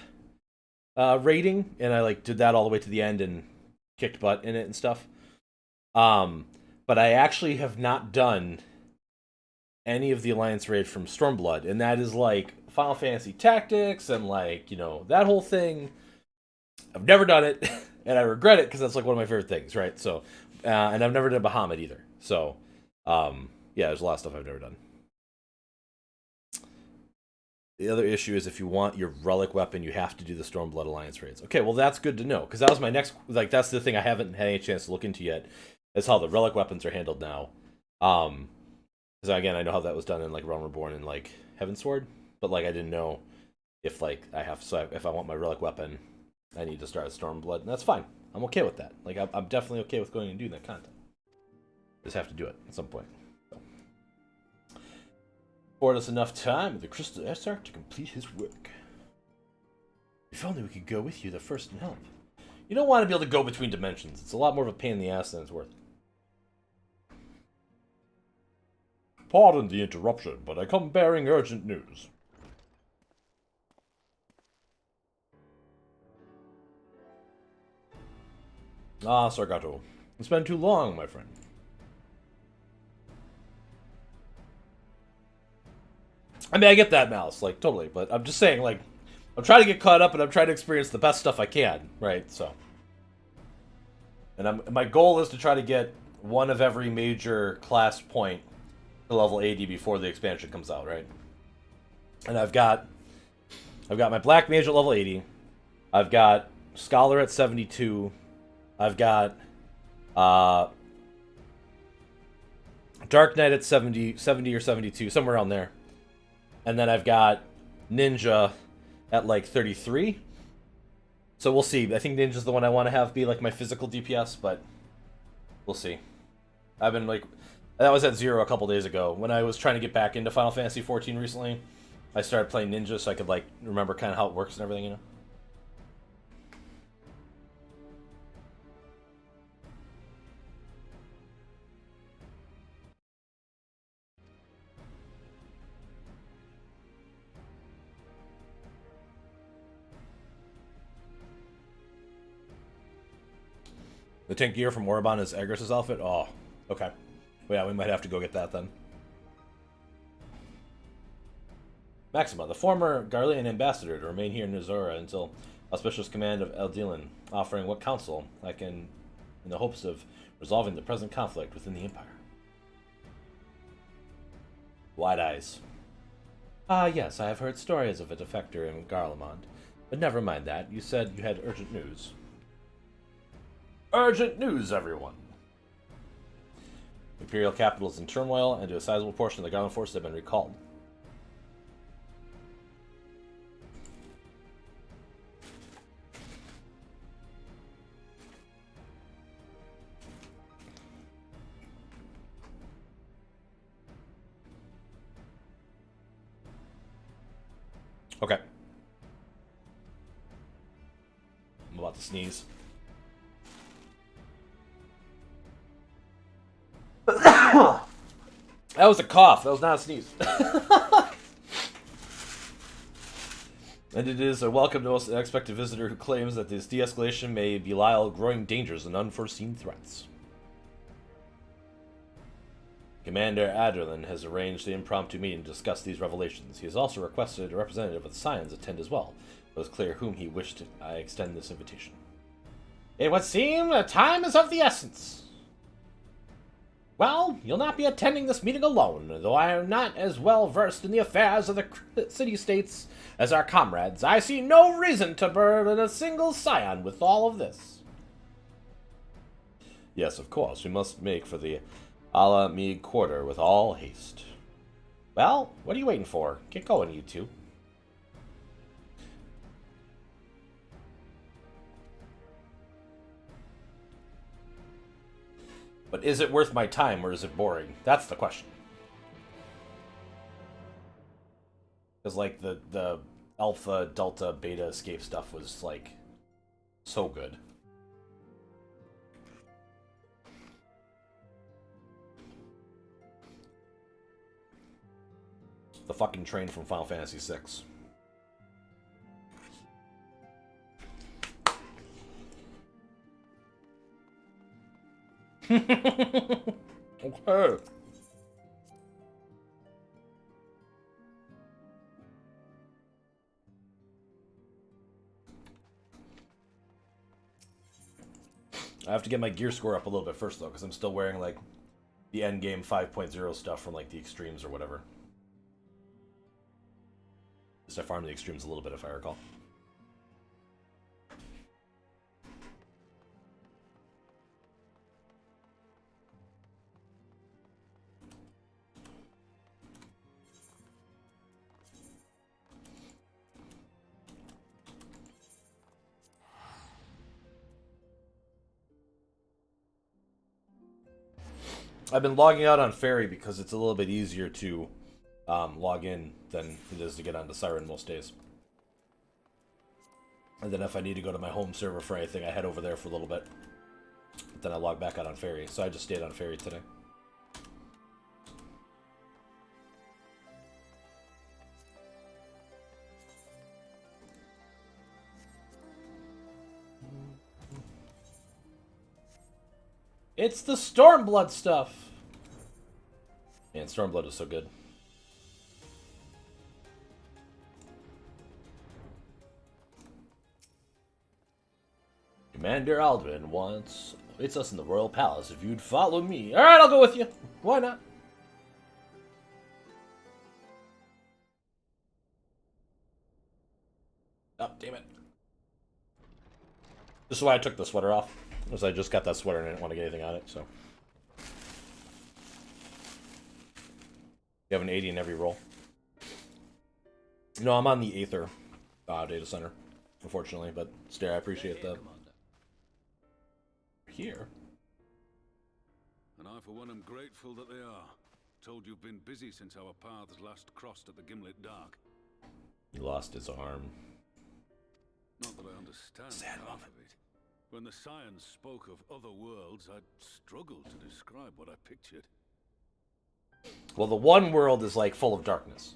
S1: raiding, and I did that all the way to the end and kicked butt in it and stuff. But I actually have not done any of the Alliance raid from Stormblood, and that is like Final Fantasy Tactics and that whole thing. I've never done it, and I regret it because that's like one of my favorite things, right? So, and I've never done Bahamut either. So, yeah, there's a lot of stuff I've never done. The other issue is if you want your relic weapon, you have to do the Stormblood Alliance raids. Okay, well that's good to know, because that was my next, that's the thing I haven't had any chance to look into yet, is how the relic weapons are handled now. Because again, I know how that was done in Realm Reborn and Heavensward, but I didn't know if if I want my relic weapon, I need to start at Stormblood, and that's fine. I'm okay with that. I'm definitely okay with going and doing that content. Just have to do it at some point. So. Afford us enough time with the Crystal Essarch to complete his work. If only we could go with you the first and help. You don't want to be able to go between dimensions. It's a lot more of a pain in the ass than it's worth. Pardon the interruption, but I come bearing urgent news. Ah, Sargato. It's been too long, my friend. I mean, I get that, Mouse, totally, but I'm just saying, I'm trying to get caught up and I'm trying to experience the best stuff I can, right? So. And my goal is to try to get one of every major class point to level 80 before the expansion comes out, right? And I've got I've got my Black Mage at level 80. I've got Scholar at 72. I've got Dark Knight at 70 or 72, somewhere around there. And then I've got Ninja at like 33. So we'll see. I think Ninja's the one I want to have be like my physical DPS, but we'll see. I've been like... That was at 0 a couple days ago. When I was trying to get back into Final Fantasy XIV recently, I started playing Ninja so I could like remember kind of how it works and everything, you know? The tank gear from Orban is Agris's outfit? Oh, okay. Well, yeah, we might have to go get that then. Maxima, the former Garlean ambassador, to remain here in Nizora until auspicious command of Eldilan, offering what counsel I can, in the hopes of resolving the present conflict within the Empire. Wide eyes. Ah, yes, I have heard stories of a defector in Garlemald. But never mind that. You said you had urgent news. Urgent news, everyone! Imperial capital is in turmoil, and a sizable portion of the Garland forces have been recalled. Okay. I'm about to sneeze. That was a cough. That was not a sneeze. And it is a welcome to most unexpected visitor who claims that this de-escalation may belie growing dangers and unforeseen threats. Commander Adderlin has arranged the impromptu meeting to discuss these revelations. He has also requested a representative of the Scions attend as well. It was clear whom he wished I extend this invitation. It would seem that time is of the essence. Well, you'll not be attending this meeting alone, though I am not as well versed in the affairs of the city-states as our comrades. I see no reason to burden a single scion with all of this. Yes, of course, we must make for the Ala Mead quarter with all haste. Well, what are you waiting for? Get going, you two. But is it worth my time, or is it boring? That's the question. Because, like, the alpha, delta, beta escape stuff was, like, so good. The fucking train from Final Fantasy VI. Okay. I have to get my gear score up a little bit first, though, because I'm still wearing, like, the endgame 5.0 stuff from, like, the extremes or whatever. At least I farmed the extremes a little bit, if I recall. I've been logging out on Fairy because it's a little bit easier to log in than it is to get onto Siren most days. And then if I need to go to my home server for anything, I head over there for a little bit. But then I log back out on Fairy, so I just stayed on Fairy today. It's the Stormblood stuff! Man, Stormblood is so good. Commander Alduin wants... It's us in the Royal Palace. If you'd follow me... Alright, I'll go with you. Why not? Oh, damn it. This is why I took the sweater off. Because I just got that sweater and I didn't want to get anything on it, so. You have an 80 in every roll. No, I'm on the Aether data center, unfortunately, but still, I appreciate that. Here.
S11: And I, for one, am grateful that they are. Told you've been busy since our paths last crossed at the Gimlet Dark.
S1: He lost his arm.
S11: Not that I understand half of it. When the science spoke of other worlds, I'd struggled to describe what I pictured.
S1: Well, the one world is like full of darkness.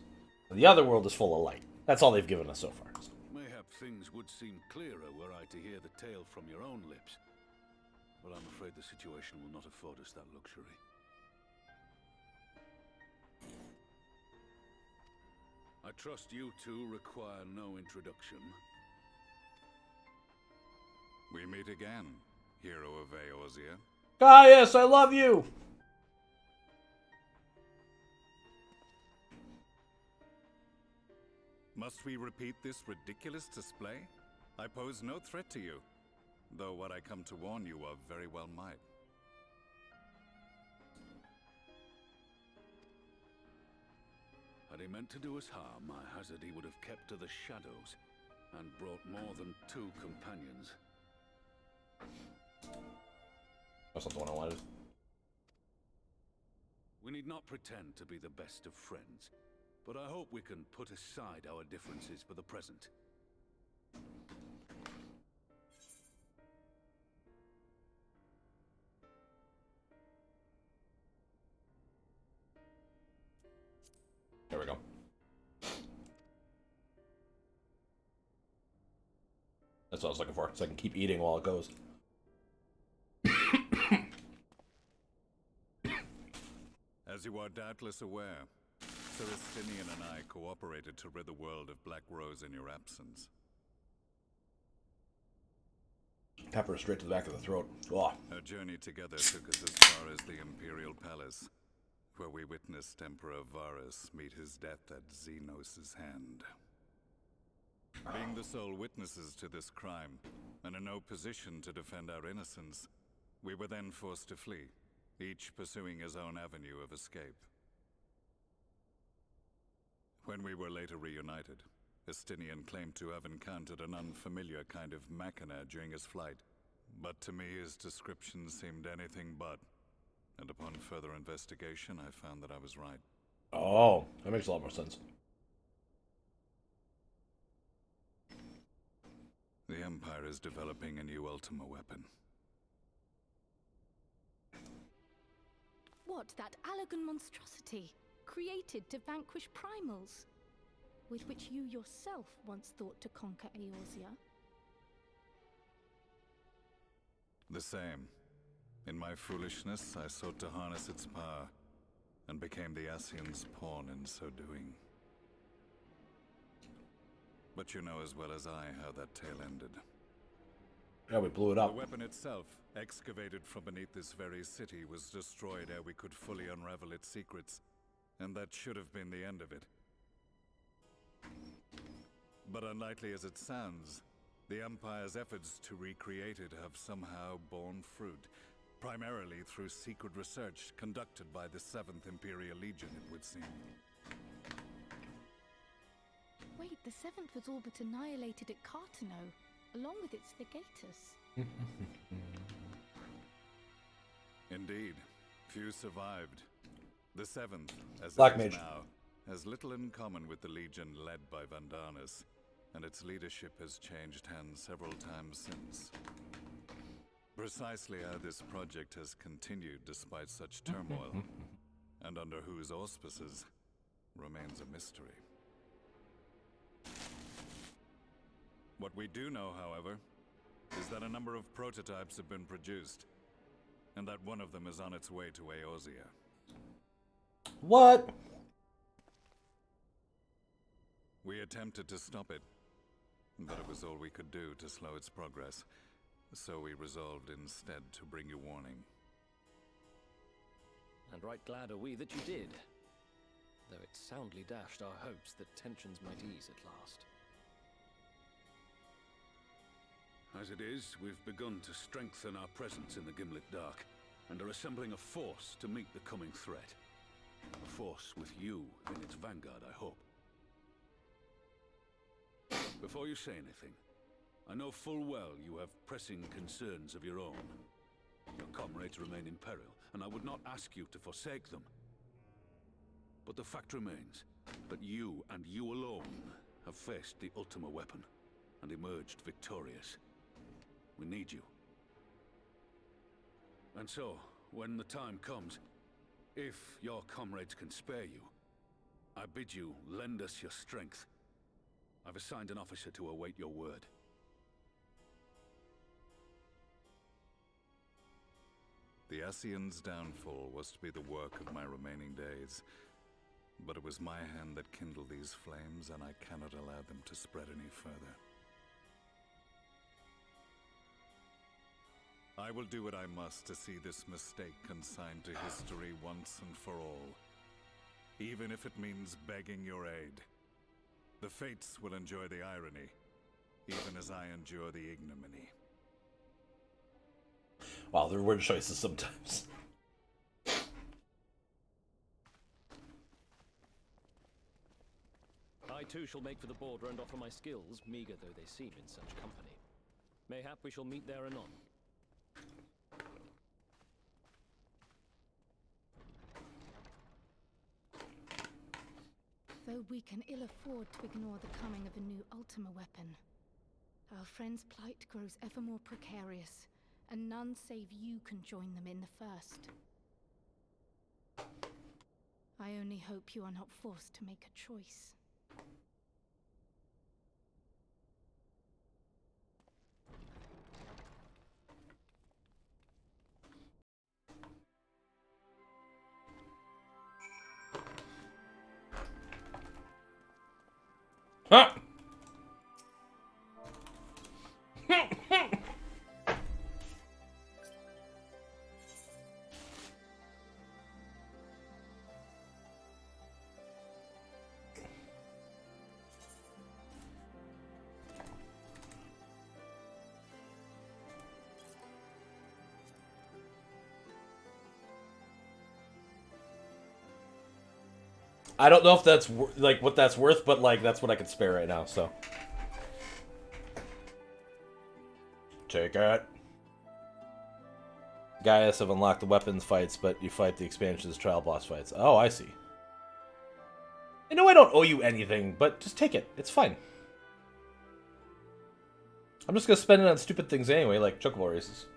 S1: The other world is full of light. That's all they've given us so far.
S11: Mayhap things would seem clearer were I to hear the tale from your own lips. But I'm afraid the situation will not afford us that luxury. I trust you two require no introduction.
S12: We meet again, hero of Eorzea.
S1: Gaius, I love you!
S12: Must we repeat this ridiculous display? I pose no threat to you, though what I come to warn you of very well might.
S11: Had he meant to do us harm, I hazard he would have kept to the shadows and brought more than 2 companions.
S1: That's not the one I wanted.
S11: We need not pretend to be the best of friends, but I hope we can put aside our differences for the present.
S1: There we go. That's what I was looking for, so I can keep eating while it goes.
S12: As you are doubtless aware, Sir Estinian and I cooperated to rid the world of Black Rose in your absence.
S1: Pepper straight to the back of the throat. Oh.
S12: Our journey together took us as far as the Imperial Palace, where we witnessed Emperor Varus meet his death at Xenos' hand. Being the sole witnesses to this crime, and in no position to defend our innocence, we were then forced to flee, each pursuing his own avenue of escape. When we were later reunited, Estinian claimed to have encountered an unfamiliar kind of machina during his flight, but to me his description seemed anything but, and upon further investigation I found that I was right.
S1: Oh, that makes a lot more sense.
S12: The Empire is developing a new Ultima weapon.
S9: What, that Allagan monstrosity, created to vanquish primals, with which you yourself once thought to conquer Eorzea?
S12: The same. In my foolishness, I sought to harness its power, and became the Ascian's pawn in so doing. But you know as well as I how that tale ended.
S1: Yeah, we blew it up.
S12: The weapon itself, excavated from beneath this very city, was destroyed ere we could fully unravel its secrets, and that should have been the end of it. But unlikely as it sounds, the Empire's efforts to recreate it have somehow borne fruit, primarily through secret research conducted by the 7th Imperial Legion, it would seem.
S9: Wait, the 7th was all but annihilated at Cartano, along with its legatus.
S12: Indeed, few survived. The 7th, as
S1: Black
S12: it is
S1: Mage.
S12: now, has little in common with the Legion led by Vandanis, and its leadership has changed hands several times since. Precisely how this project has continued despite such turmoil, and under whose auspices, remains a mystery. What we do know, however, is that a number of prototypes have been produced, and that one of them is on its way to Eorzea.
S1: What?
S12: We attempted to stop it, but it was all we could do to slow its progress, so we resolved instead to bring you warning.
S13: And right glad are we that you did, though it soundly dashed our hopes that tensions might ease at last.
S11: As it is, we've begun to strengthen our presence in the Gimlet Dark, and are assembling a force to meet the coming threat. A force with you in its vanguard, I hope. Before you say anything, I know full well you have pressing concerns of your own. Your comrades remain in peril, and I would not ask you to forsake them. But the fact remains that you, and you alone, have faced the Ultima weapon, and emerged victorious. We need you. And so, when the time comes, if your comrades can spare you, I bid you lend us your strength. I've assigned an officer to await your word.
S12: The Ascian's downfall was to be the work of my remaining days. But it was my hand that kindled these flames, and I cannot allow them to spread any further. I will do what I must to see this mistake consigned to history once and for all. Even if it means begging your aid. The Fates will enjoy the irony, even as I endure the ignominy.
S1: Wow, they're word choices sometimes.
S13: I too shall make for the border and offer my skills, meager though they seem in such company. Mayhap we shall meet there anon.
S9: Though we can ill afford to ignore the coming of a new Ultima weapon, our friend's plight grows ever more precarious, and none save you can join them in the first. I only hope you are not forced to make a choice.
S1: Huh? I don't know if that's like what that's worth, but like that's what I can spare right now. So take it. Gaius have unlocked the weapons fights, but you fight the expansions trial boss fights. Oh, I see. I know I don't owe you anything, but just take it. It's fine. I'm just gonna spend it on stupid things anyway, like chocobo races.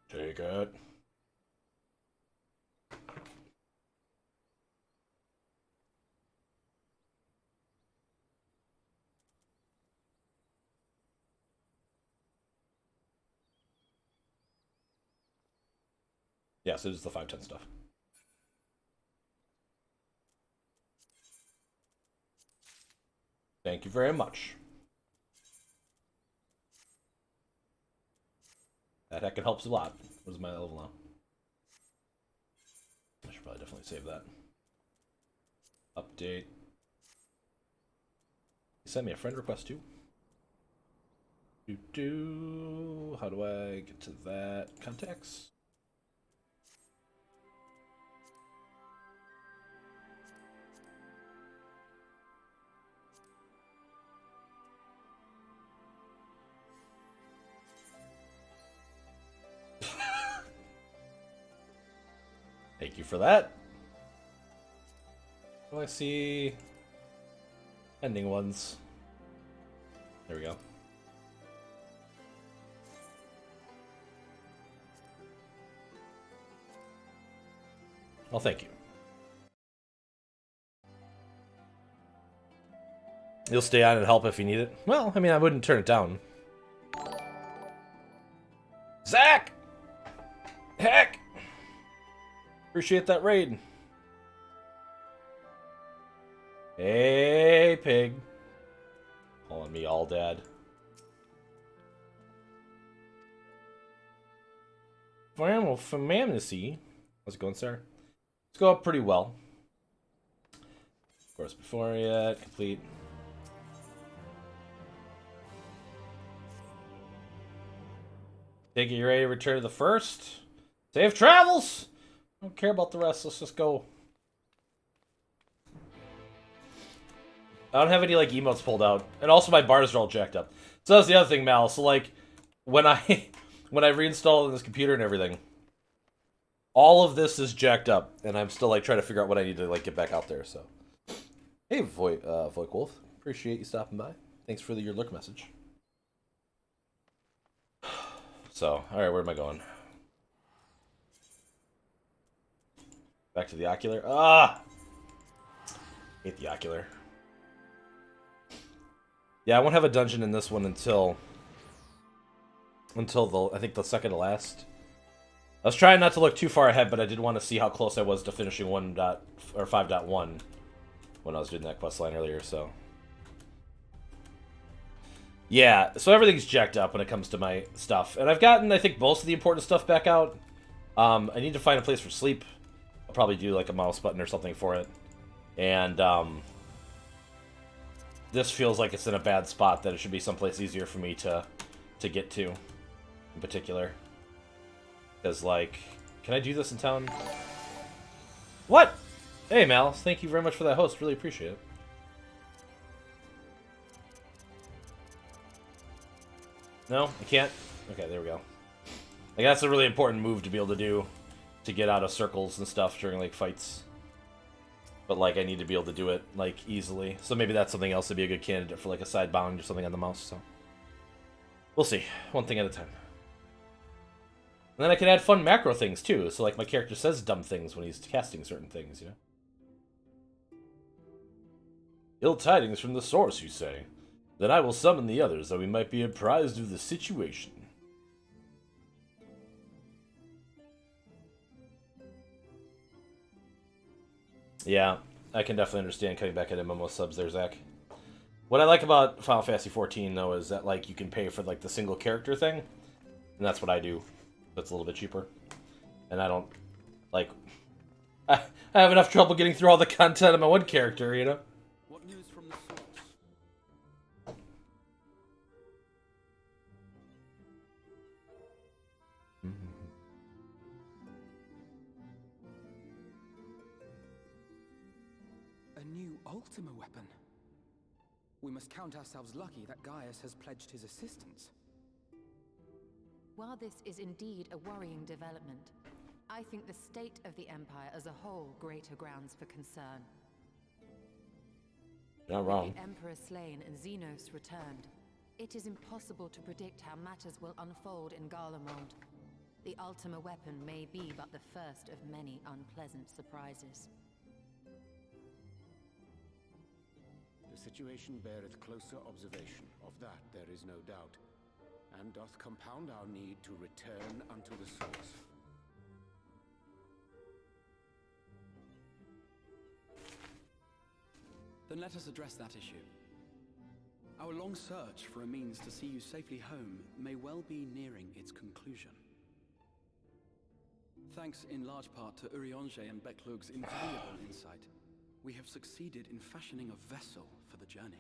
S1: Take it. Yes, it is the 510 stuff. Thank you very much. That heckin' helps a lot. What is my level now? I should probably definitely save that. Update. You sent me a friend request too. How do I get to that? Contacts. Thank you for that. Oh, I see ending ones. There we go. Well, thank you. You'll stay on and help if you need it. Well, I mean, I wouldn't turn it down. Zach! Heck! Appreciate that raid. Hey, pig. Calling me all dad. Well, from Amnesty. How's it going, sir? Let's go up pretty well. Of course, before yet, complete. Take it you're ready to return to the first. Safe travels! I don't care about the rest. Let's just go. I don't have any, like, emotes pulled out. And also my bars are all jacked up. So that's the other thing, Mal. So, like, when I reinstall it on this computer and everything, all of this is jacked up. And I'm still, like, trying to figure out what I need to, like, get back out there, so. Hey, Voik Wolf. Appreciate you stopping by. Thanks for your lurk message. So, alright, where am I going? Back to the Ocular. Ah! Hate the Ocular. Yeah, I won't have a dungeon in this one until the, I think, the second to last. I was trying not to look too far ahead, but I did want to see how close I was to finishing 5.1 when I was doing that quest line earlier, so. Yeah, so everything's jacked up when it comes to my stuff. And I've gotten, I think, most of the important stuff back out. I need to find a place for sleep. I'll probably do, like, a mouse button or something for it. And, this feels like it's in a bad spot, that it should be someplace easier for me to get to, in particular. Because, like, can I do this in town? What? Hey, Mal, thank you very much for that host. Really appreciate it. No? I can't? Okay, there we go. Like, that's a really important move to be able to do, to get out of circles and stuff during, like, fights. But, like, I need to be able to do it, like, easily. So maybe that's something else to be a good candidate for, like, a side bound or something on the mouse, so. We'll see. One thing at a time. And then I can add fun macro things, too. So, like, my character says dumb things when he's casting certain things, you know? Ill tidings from the source, you say? Then I will summon the others, that we might be apprised of the situation. Yeah, I can definitely understand cutting back at MMO subs there, Zach. What I like about Final Fantasy XIV, though, is that, like, you can pay for, like, the single character thing. And that's what I do. That's a little bit cheaper. And I don't, like... I have enough trouble getting through all the content of my one character, you know?
S3: What news from the source?
S4: A new Ultima weapon. We must count ourselves lucky that Gaius has pledged his assistance.
S14: While this is indeed a worrying development, I think the state of the Empire as a whole greater grounds for concern.
S1: Not wrong.
S14: With the Emperor slain and Xenos returned, it is impossible to predict how matters will unfold in Garlemald. The Ultima weapon may be but the first of many unpleasant surprises.
S7: The situation beareth closer observation, of that there is no doubt, and doth compound our need to return unto the source.
S3: Then let us address that issue. Our long search for a means to see you safely home may well be nearing its conclusion. Thanks in large part to Urianger and Becklug's invaluable insight, we have succeeded in fashioning a vessel for the journey.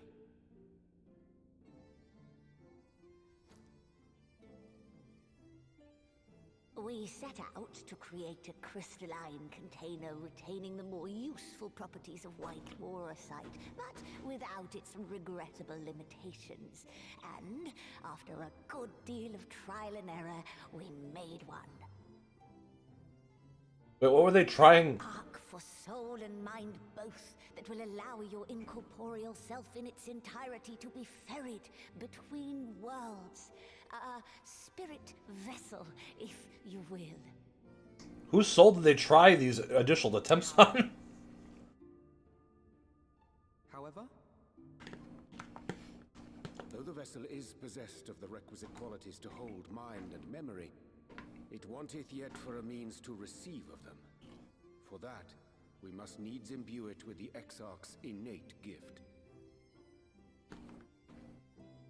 S2: We set out to create a crystalline container retaining the more useful properties of white morosite, but without its regrettable limitations. And after a good deal of trial and error, we made one.
S1: Wait, what were they trying?
S2: Arc for soul and mind both, that will allow your incorporeal self in its entirety to be ferried between worlds. A spirit vessel, if you will.
S1: Whose soul did they try these additional attempts on?
S3: However,
S7: though the vessel is possessed of the requisite qualities to hold mind and memory, it wanteth yet for a means to receive of them. For that, we must needs imbue it with the Exarch's innate gift.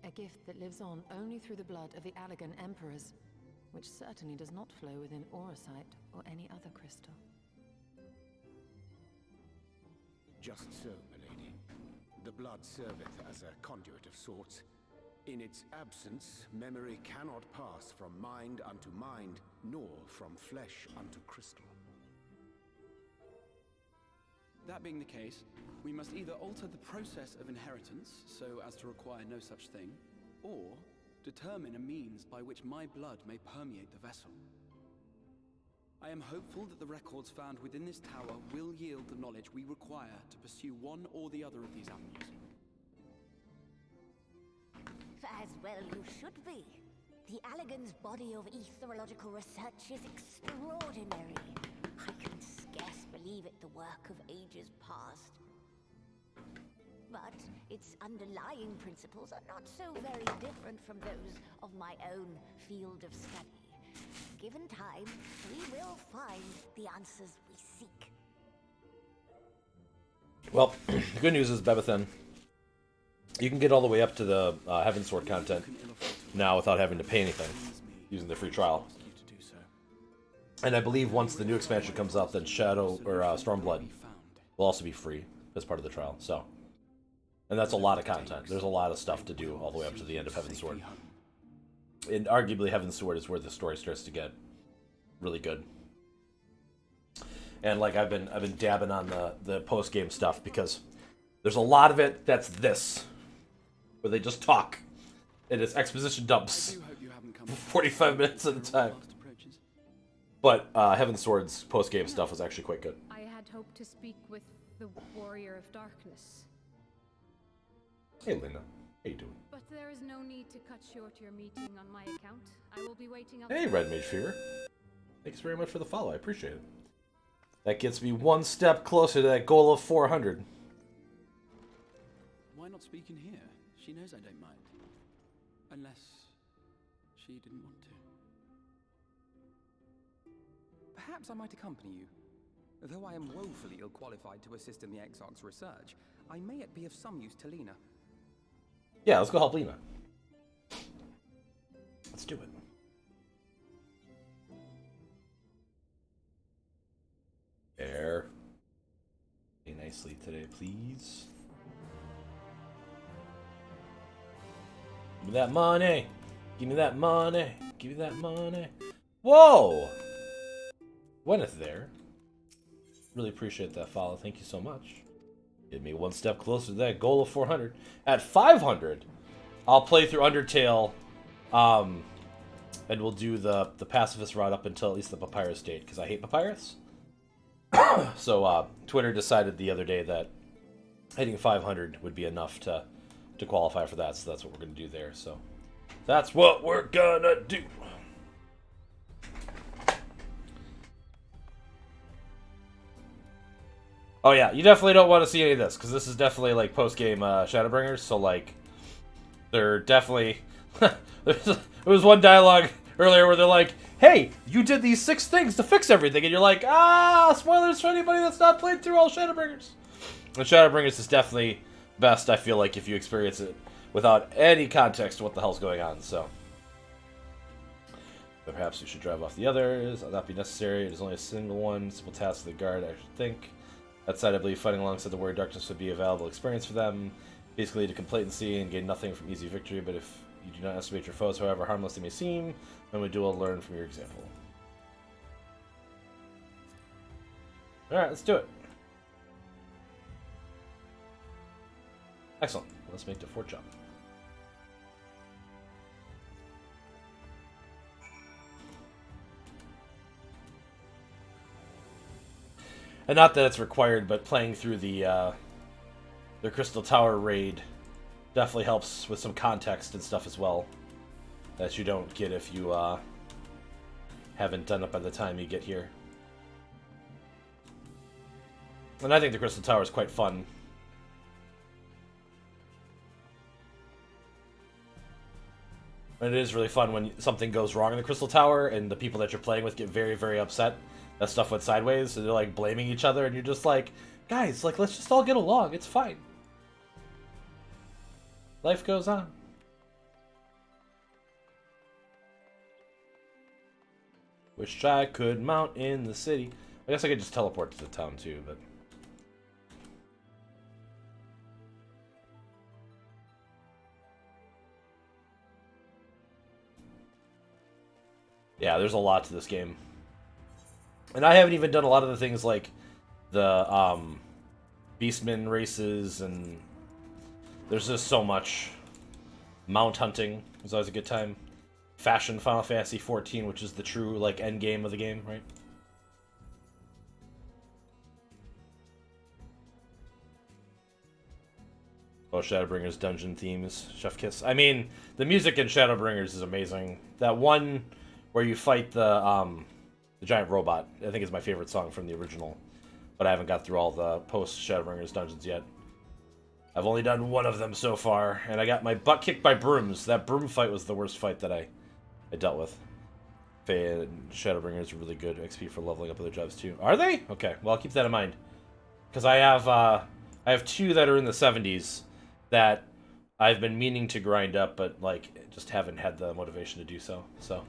S14: A gift that lives on only through the blood of the Allagan Emperors, which certainly does not flow within Orosite or any other crystal.
S7: Just so, milady. The blood serveth as a conduit of sorts. In its absence, memory cannot pass from mind unto mind, nor from flesh unto crystal.
S3: That being the case, we must either alter the process of inheritance so as to require no such thing, or determine a means by which my blood may permeate the vessel. I am hopeful that the records found within this tower will yield the knowledge we require to pursue one or the other of these avenues.
S2: As well you should be. The Allagan's body of etherological research is extraordinary. I can scarce believe it the work of ages past. But its underlying principles are not so very different from those of my own field of study. Given time, we will find the answers we seek.
S1: Well, the good news is, Bebethan, you can get all the way up to the Heavensward content now without having to pay anything, using the free trial. And I believe once the new expansion comes out, then Shadow or Stormblood will also be free as part of the trial. So, and that's a lot of content. There's a lot of stuff to do all the way up to the end of Heavensward. And arguably, Heavensward is where the story starts to get really good. And like I've been dabbing on the post game stuff because there's a lot of it that's this, where they just talk, and it's exposition dumps, 45 minutes at a time. But Heavensward's post game stuff was actually quite good.
S5: I had hoped to speak with the Warrior of Darkness.
S1: Hey, Lena. How you doing?
S5: But there is no need to cut short your meeting on my account. I will be waiting up.
S1: Hey, Red Mage Fever. Thanks very much for the follow. I appreciate it. That gets me one step closer to that goal of 400.
S3: Why not speak in here? She knows I don't mind. Unless she didn't want to.
S4: Perhaps I might accompany you. Though I am woefully ill-qualified to assist in the Exarch's research, I may yet be of some use to Lena.
S1: Yeah, let's go help Lena. Let's do it. There. Stay nicely today, please. Give me that money. Give me that money. Give me that money. Whoa! Gwyneth there. Really appreciate that follow. Thank you so much. Get me one step closer to that goal of 400. At 500, I'll play through Undertale, and we'll do the pacifist route up until at least the Papyrus state, because I hate Papyrus. So Twitter decided the other day that hitting 500 would be enough to qualify for that, so that's what we're going to do there. So that's what we're gonna do. Oh yeah, you definitely don't want to see any of this, because this is definitely like post-game Shadowbringers, so like, they're definitely... there was one dialogue earlier where they're like, hey, you did these 6 things to fix everything, and you're like, spoilers for anybody that's not played through all Shadowbringers. And Shadowbringers is definitely best, I feel like, if you experience it without any context to what the hell's going on, so... But perhaps you should drive off the others, that'll not be necessary, it is only a single one, simple task of the guard, I should think. That side, I believe fighting alongside the Warrior of Darkness would be a valuable experience for them. Basically, to complacency and gain nothing from easy victory, but if you do not estimate your foes, however harmless they may seem, then we do all learn from your example. Alright, let's do it. Excellent. Let's make the fort jump. And not that it's required, but playing through the Crystal Tower raid definitely helps with some context and stuff as well that you don't get if you haven't done it by the time you get here. And I think the Crystal Tower is quite fun. And it is really fun when something goes wrong in the Crystal Tower and the people that you're playing with get very, very upset that stuff went sideways, and they're like blaming each other, and you're just like, guys, like, let's just all get along, it's fine. Life goes on. Wish I could mount in the city. I guess I could just teleport to the town too, but... Yeah, there's a lot to this game. And I haven't even done a lot of the things like the Beastman races, and there's just so much. Mount hunting was always a good time. Fashion Final Fantasy XIV, which is the true like end game of the game, right? Oh, Shadowbringers dungeon themes, Chef Kiss. I mean, the music in Shadowbringers is amazing. That one where you fight the giant robot, I think is my favorite song from the original. But I haven't got through all the post Shadowbringers dungeons yet. I've only done one of them so far, and I got my butt kicked by brooms. That broom fight was the worst fight that I dealt with. Faye and Shadowbringers are really good XP for leveling up other jobs too. Are they? Okay, well I'll keep that in mind. Because I have two that are in the 70s that I've been meaning to grind up, but like just haven't had the motivation to do so. So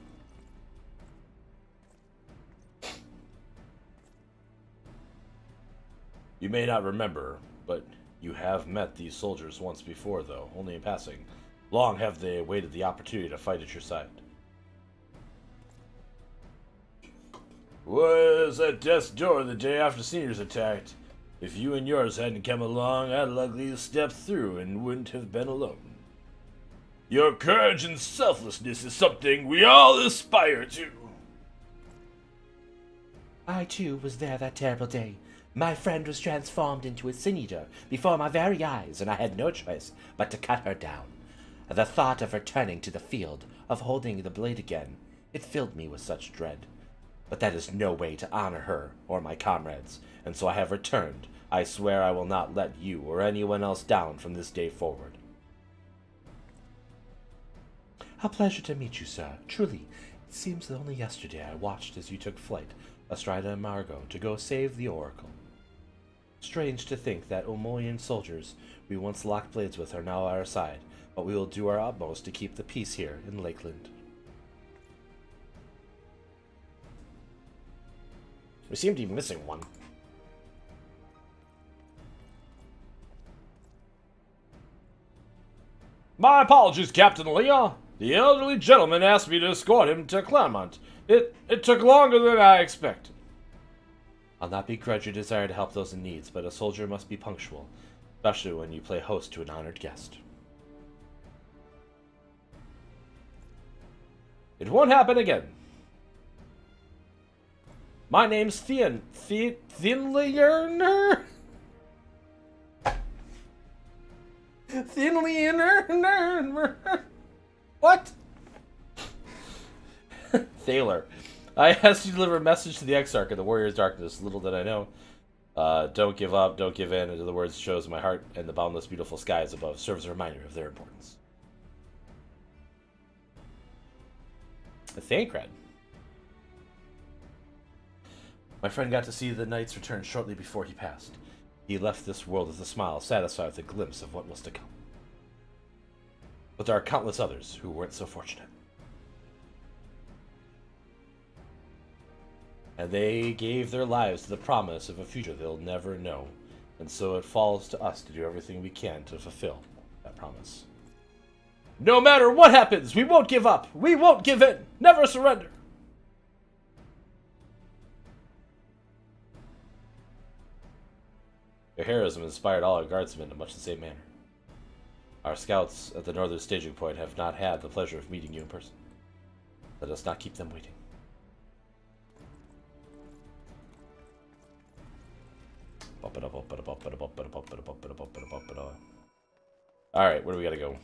S1: you may not remember, but you have met these soldiers once before, though, only in passing. Long have they awaited the opportunity to fight at your side. Was at death's door the day after seniors attacked. If you and yours hadn't come along, I'd likely stepped through and wouldn't have been alone. Your courage and selflessness is something we all aspire to.
S15: I too was there that terrible day. My friend was transformed into a sin eater before my very eyes, and I had no choice but to cut her down. The thought of returning to the field, of holding the blade again, it filled me with such dread. But that is no way to honor her or my comrades, and so I have returned. I swear I will not let you or anyone else down from this day forward. A pleasure to meet you, sir. Truly, it seems that only yesterday I watched as you took flight, astride a Margot, to go save the Oracle. Strange to think that Omoian soldiers we once locked blades with are now at our side, but we will do our utmost to keep the peace here in Lakeland.
S1: We seem to be missing one. My apologies, Captain Leah. The elderly gentleman asked me to escort him to Claremont. It took longer than I expected.
S15: I'll not begrudge your desire to help those in need, but a soldier must be punctual, especially when you play host to an honored guest.
S1: It won't happen again. My name's Thinlierner? Thinlierner? What? Thaler. I asked you to deliver a message to the Exarch of the Warrior's Darkness. Little did I know. Don't give up, don't give in. In other words, shows my heart and the boundless beautiful skies above serves a reminder of their importance. A Thancred. My friend got to see the knight's return shortly before he passed. He left this world with a smile, satisfied with a glimpse of what was to come. But there are countless others who weren't so fortunate. And they gave their lives to the promise of a future they'll never know. And so it falls to us to do everything we can to fulfill that promise. No matter what happens, we won't give up. We won't give in. Never surrender. Your heroism inspired all our guardsmen in much the same manner. Our scouts at the northern staging point have not had the pleasure of meeting you in person. Let us not keep them waiting. Alright, where do we gotta go?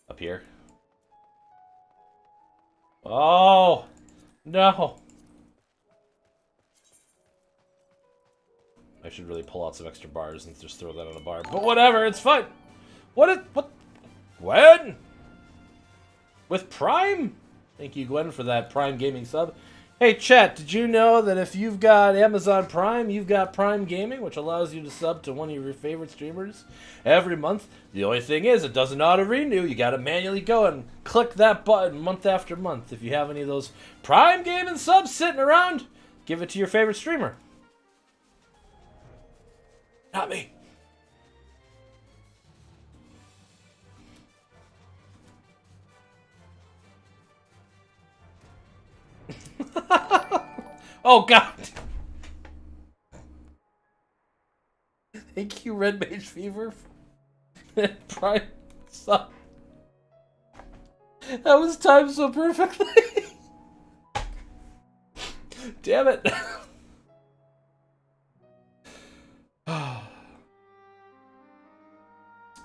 S1: Up here? Oh! No! I should really pull out some extra bars and just throw that on a bar. But whatever, it's fun! What? When? With Prime? Thank you, Gwen, for that Prime Gaming sub. Hey, chat, did you know that if you've got Amazon Prime, you've got Prime Gaming, which allows you to sub to one of your favorite streamers every month? The only thing is, it doesn't auto-renew. You gotta manually go and click that button month after month. If you have any of those Prime Gaming subs sitting around, give it to your favorite streamer. Not me. Oh god! Thank you, Red Mage Fever. Prime Sun. That was timed so perfectly. Damn it.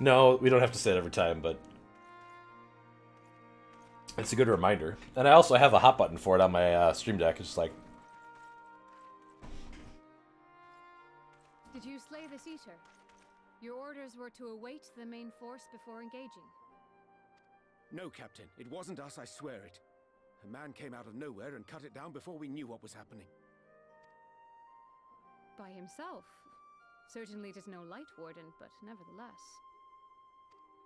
S1: No, we don't have to say it every time, but it's a good reminder. And I also have a hot button for it on my Stream Deck. It's just like...
S5: Did you slay this eater? Your orders were to await the main force before engaging.
S7: No, Captain. It wasn't us, I swear it. A man came out of nowhere and cut it down before we knew what was happening.
S5: By himself. Certainly it is no light warden, but nevertheless.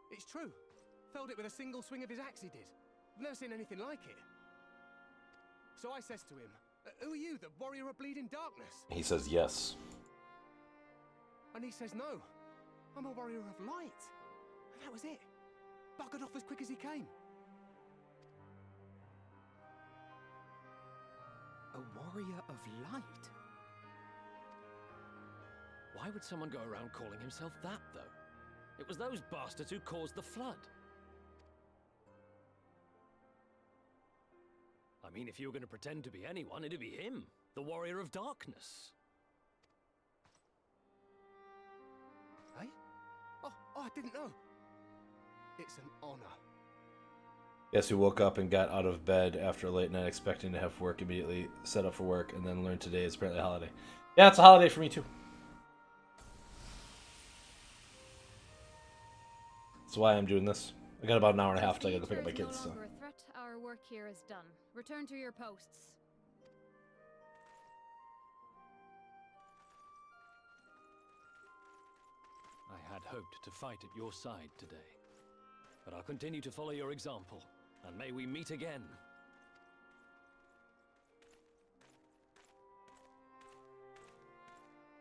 S16: It's true. Felled it with a single swing of his axe, he did. I've never seen anything like it. So I says to him, who are you, the warrior of bleeding darkness?
S1: He says yes.
S16: And he says no. I'm a warrior of light. And that was it. Buggered off as quick as he came.
S4: A warrior of light?
S13: Why would someone go around calling himself that, though? It was those bastards who caused the flood. I mean, if you were going to pretend to be anyone, it'd be him, the Warrior of Darkness.
S16: Hey? Oh, I didn't know. It's an honor.
S1: Yes, who woke up and got out of bed after a late night expecting to have work immediately, set up for work, and then learned today is apparently a holiday. Yeah, it's a holiday for me too. That's why I'm doing this. I got about an hour and a half till I gotta pick up my kids. So.
S5: A threat, our work here is done. Return to your posts.
S13: I had hoped to fight at your side today, but I'll continue to follow your example, and may we meet again.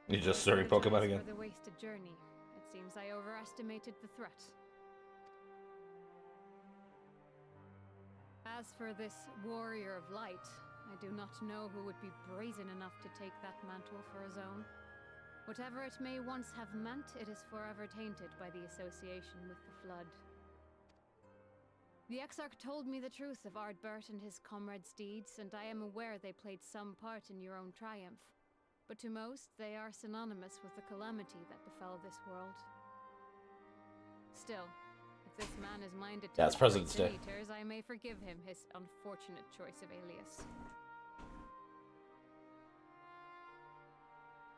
S1: You're just starting Pokemon again.
S5: For the wasted journey. It seems I overestimated the threat. As for this warrior of light, I do not know who would be brazen enough to take that mantle for his own. Whatever it may once have meant, it is forever tainted by the association with the Flood. The Exarch told me the truth of Ardbert and his comrades' deeds, and I am aware they played some part in your own triumph. But to most, they are synonymous with the calamity that befell this world. Still, if this man is minded to
S1: it's President's Day.
S5: Eaters, I may forgive him his unfortunate choice of alias.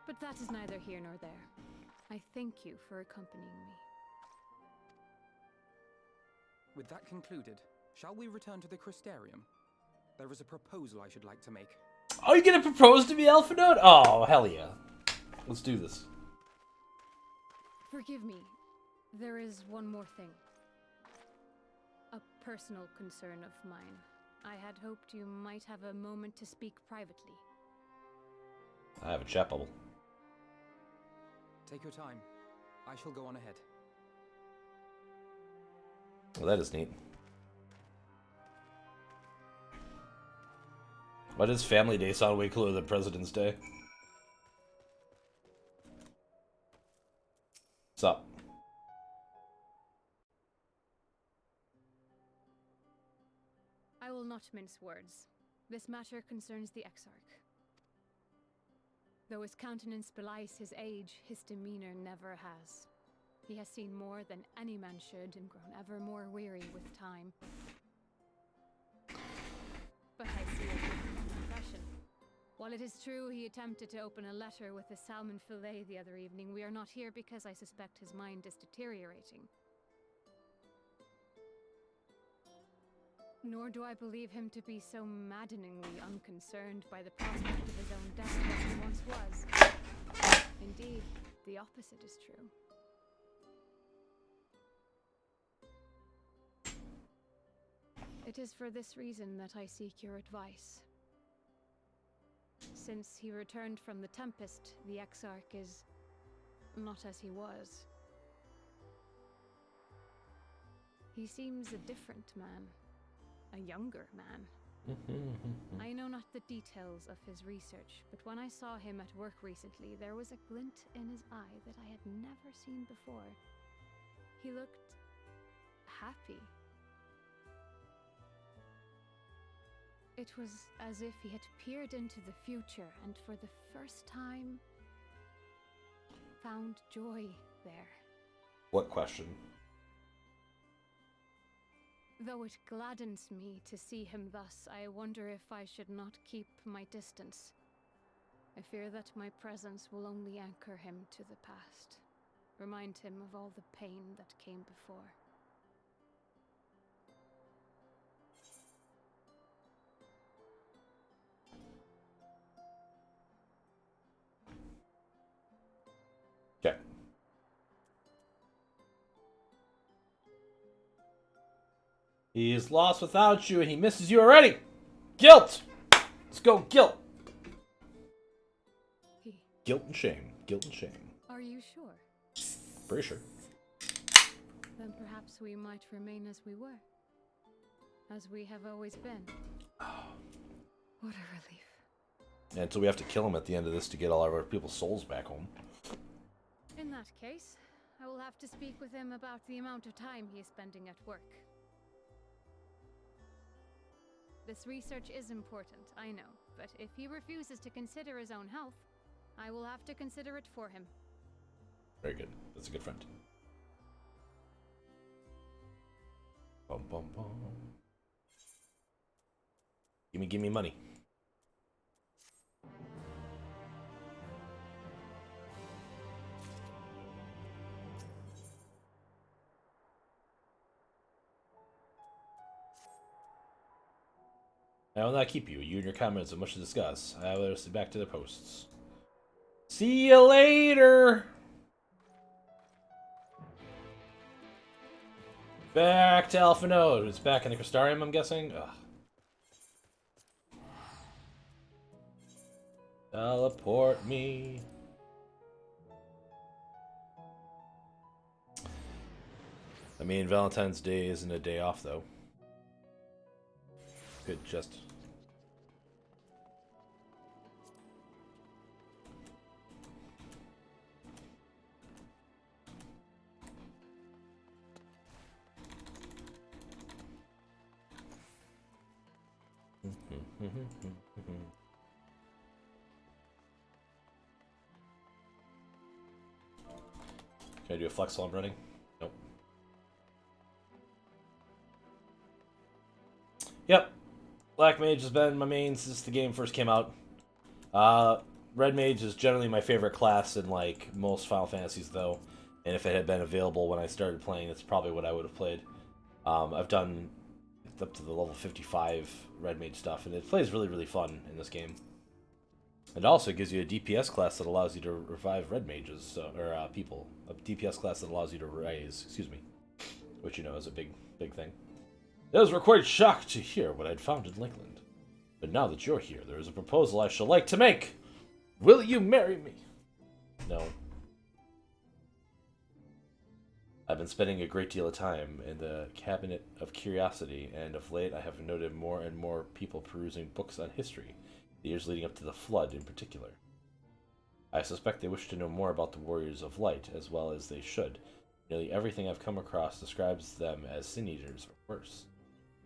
S5: But that is neither here nor there. I thank you for accompanying me.
S4: With that concluded, shall we return to the Crystarium? There is a proposal I should like to make.
S1: Oh, you gonna propose to me, Alphinaud? Oh, hell yeah. Let's do this.
S5: Forgive me. There is one more thing. A personal concern of mine. I had hoped you might have a moment to speak privately.
S1: I have a chat bubble.
S4: Take your time. I shall go on ahead.
S1: Well, that is neat. Why does Family Day sound way cooler than President's Day? What's up?
S5: I will not mince words. This matter concerns the Exarch. Though his countenance belies his age, his demeanor never has. He has seen more than any man should and grown ever more weary with time. But I see a different impression. While it is true he attempted to open a letter with a salmon fillet the other evening, we are not here because I suspect his mind is deteriorating. Nor do I believe him to be so maddeningly unconcerned by the prospect of his own death as he once was. Indeed, the opposite is true. It is for this reason that I seek your advice. Since he returned from the Tempest, the Exarch is not as he was. He seems a different man. A younger man, I know not the details of his research, but when I saw him at work recently, there was a glint in his eye that I had never seen before. He looked happy. It was as if he had peered into the future and for the first time found joy there.
S1: What question?
S5: Though it gladdens me to see him thus, I wonder if I should not keep my distance. I fear that my presence will only anchor him to the past, remind him of all the pain that came before.
S1: Okay. He's lost without you and he misses you already. Guilt! Let's go, guilt. Guilt and shame. Guilt and shame.
S5: Are you sure?
S1: Pretty sure.
S5: Then perhaps we might remain as we were. As we have always been. What a relief.
S1: And so we have to kill him at the end of this to get all of our people's souls back home.
S5: In that case, I will have to speak with him about the amount of time he is spending at work. This research is important, I know, but if he refuses to consider his own health, I will have to consider it for him.
S1: Very good. That's a good friend. Bum, bum, bum. Give me money. I will not keep you. You and your comrades have much to discuss. I will sit back to their posts. See you later! Back to Alpha Node. It's back in the Crystarium, I'm guessing? Ugh. Teleport me. I mean, Valentine's Day isn't a day off, though. Could just... Can I do a flex while I'm running? Nope. Yep. Black Mage has been my main since the game first came out. Red Mage is generally my favorite class in like most Final Fantasies though. And if it had been available when I started playing, that's probably what I would have played. I've done up to the level 55 Red Mage stuff, and it plays really, really fun in this game. It also gives you a DPS class that allows you to revive Red Mages, or people. A DPS class that allows you to raise, excuse me. Which, you know, is a big, big thing. Those were quite shocked to hear what I'd found in Lakeland. But now that you're here, there is a proposal I shall like to make. Will you marry me? No. I've been spending a great deal of time in the Cabinet of Curiosity, and of late I have noted more and more people perusing books on history, the years leading up to the Flood in particular. I suspect they wish to know more about the Warriors of Light, as well as they should. Nearly everything I've come across describes them as Sin Eaters or worse.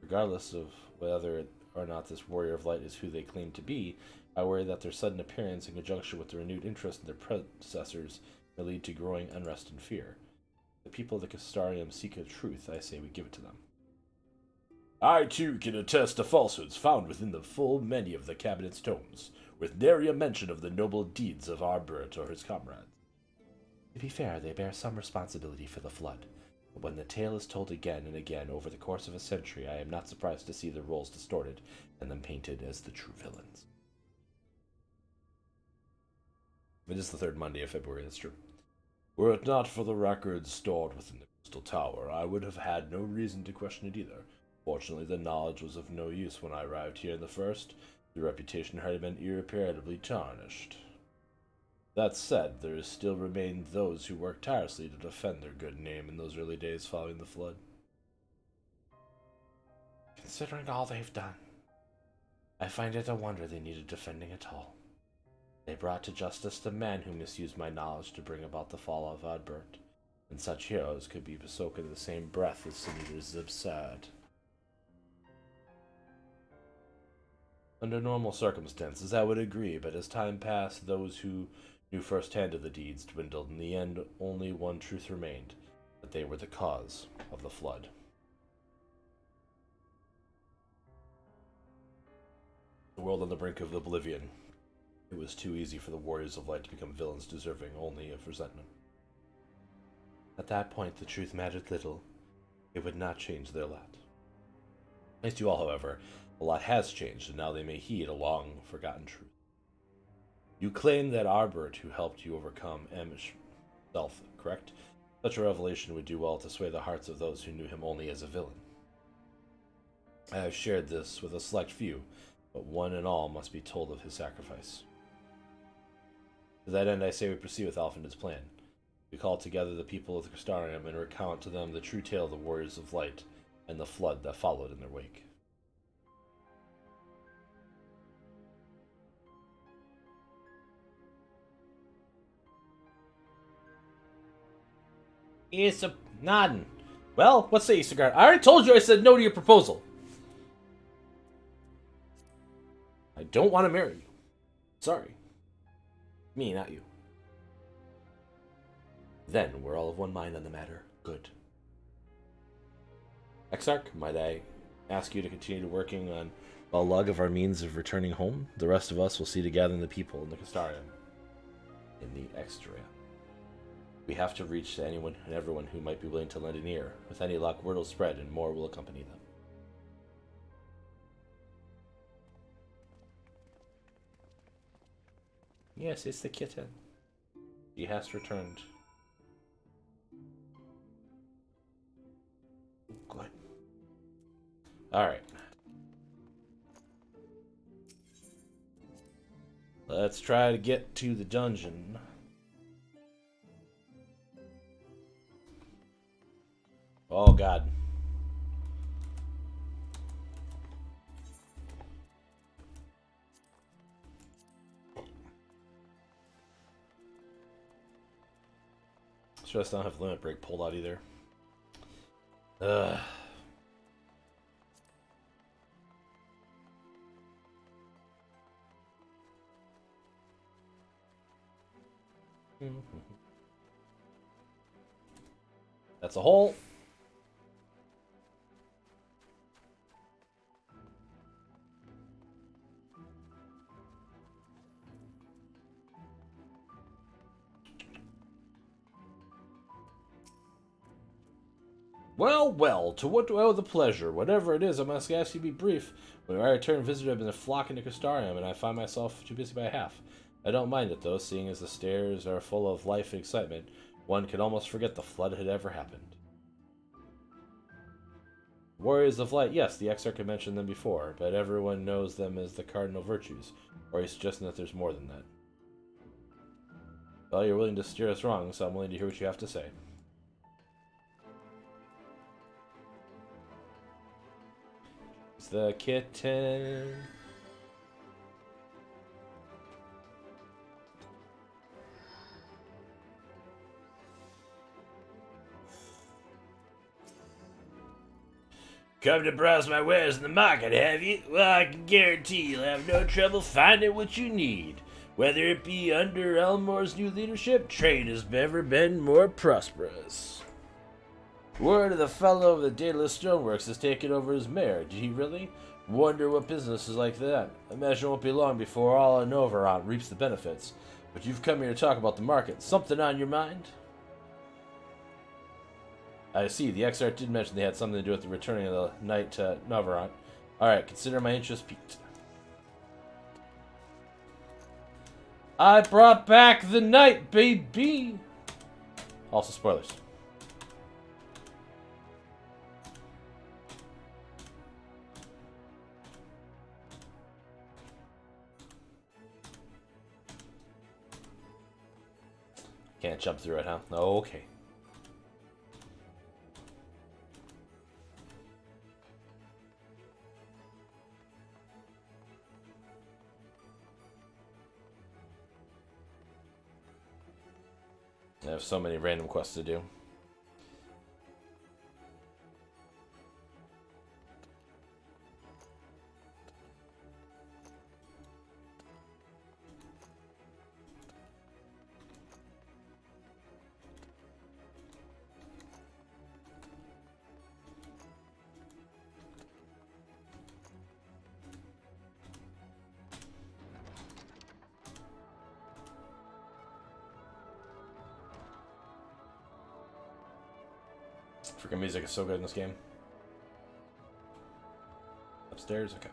S1: Regardless of whether or not this Warrior of Light is who they claim to be, I worry that their sudden appearance in conjunction with the renewed interest in their predecessors may lead to growing unrest and fear. The people of the Crystarium seek a truth, I say we give it to them. I too can attest to falsehoods found within the full many of the Cabinet's tomes, with nary a mention of the noble deeds of Arbret or his comrades. To be fair, they bear some responsibility for the Flood, but when the tale is told again and again over the course of a century, I am not surprised to see their roles distorted and them painted as the true villains. It is the third Monday of February, that's true. Were it not for the records stored within the Crystal Tower, I would have had no reason to question it either. Fortunately, the knowledge was of no use when I arrived here in the first. The reputation had been irreparably tarnished. That said, there still remained those who worked tirelessly to defend their good name in those early days following the Flood. Considering all they've done,
S15: I find it a wonder they needed defending at all. They brought to justice the man who misused my knowledge to bring about the fall of Ardbert, and such heroes could be Basoka in the same breath as Sin Eaters is absurd. Under normal circumstances, I would agree, but as time passed, those who knew firsthand of the deeds dwindled. In the end, only one truth remained, that they were the cause of the flood. The world on the brink of oblivion. It was too easy for the Warriors of Light to become villains deserving only of resentment. At that point, the truth mattered little. It would not change their lot. Thanks to you all, however, a lot has changed, and now they may heed a long-forgotten truth. You claim that Ardbert who helped you overcome Amish self, correct? Such a revelation would do well to sway the hearts of those who knew him only as a villain. I have shared this with a select few, but one and all must be told of his sacrifice. To that end, I say we proceed with Alfind's plan. We call together the people of the Crystarium and recount to them the true tale of the Warriors of Light and the flood that followed in their wake. It's a nodding. Well, what say you, Cigar? I already told you I said no to your proposal. I don't want to marry you. Sorry. Me, not you. Then we're all of one mind on the matter. Good. Exarch, might I ask you to continue working on a log of our means of returning home? The rest of us will see to gathering the people in the Crystarium. In the Extra. We have to reach to anyone and everyone who might be willing to lend an ear. With any luck, word will spread and more will accompany them. Yes, it's the kitten. She has returned. Good. Alright. Let's try to get to the dungeon. Oh, God. Stress don't have limit break pulled out either. Ugh. That's a hole. Well, well, to what do I owe the pleasure? Whatever it is, I must ask you to be brief. When I return, visitors have been flocking to Crystarium, and I find myself too busy by half. I don't mind it, though, seeing as the stairs are full of life and excitement. One could almost forget the flood had ever happened. Warriors of Light, yes, the Exarch had mentioned them before, but everyone knows them as the cardinal virtues, or he's suggesting that there's more than that. Well, you're willing to steer us wrong, so I'm willing to hear what you have to say. It's the kitten. Come to browse my wares in the market, have you? Well, I can guarantee you'll have no trouble finding what you need. Whether it be under Elmore's new leadership, trade has never been more prosperous. Word of the fellow of the Daedalus Stoneworks has taken over as mayor. Did he really? Wonder what business is like that. Imagine it won't be long before all in Novarant reaps the benefits. But you've come here to talk about the market. Something on your mind? I see, the Exarch did mention they had something to do with the returning of the knight to Novarant. Alright, consider my interest piqued. I brought back the knight, baby! Also, spoilers. Can't jump through it, huh? Okay.
S1: have so many random quests to do. Freaking music is so good in this game. Upstairs? Okay.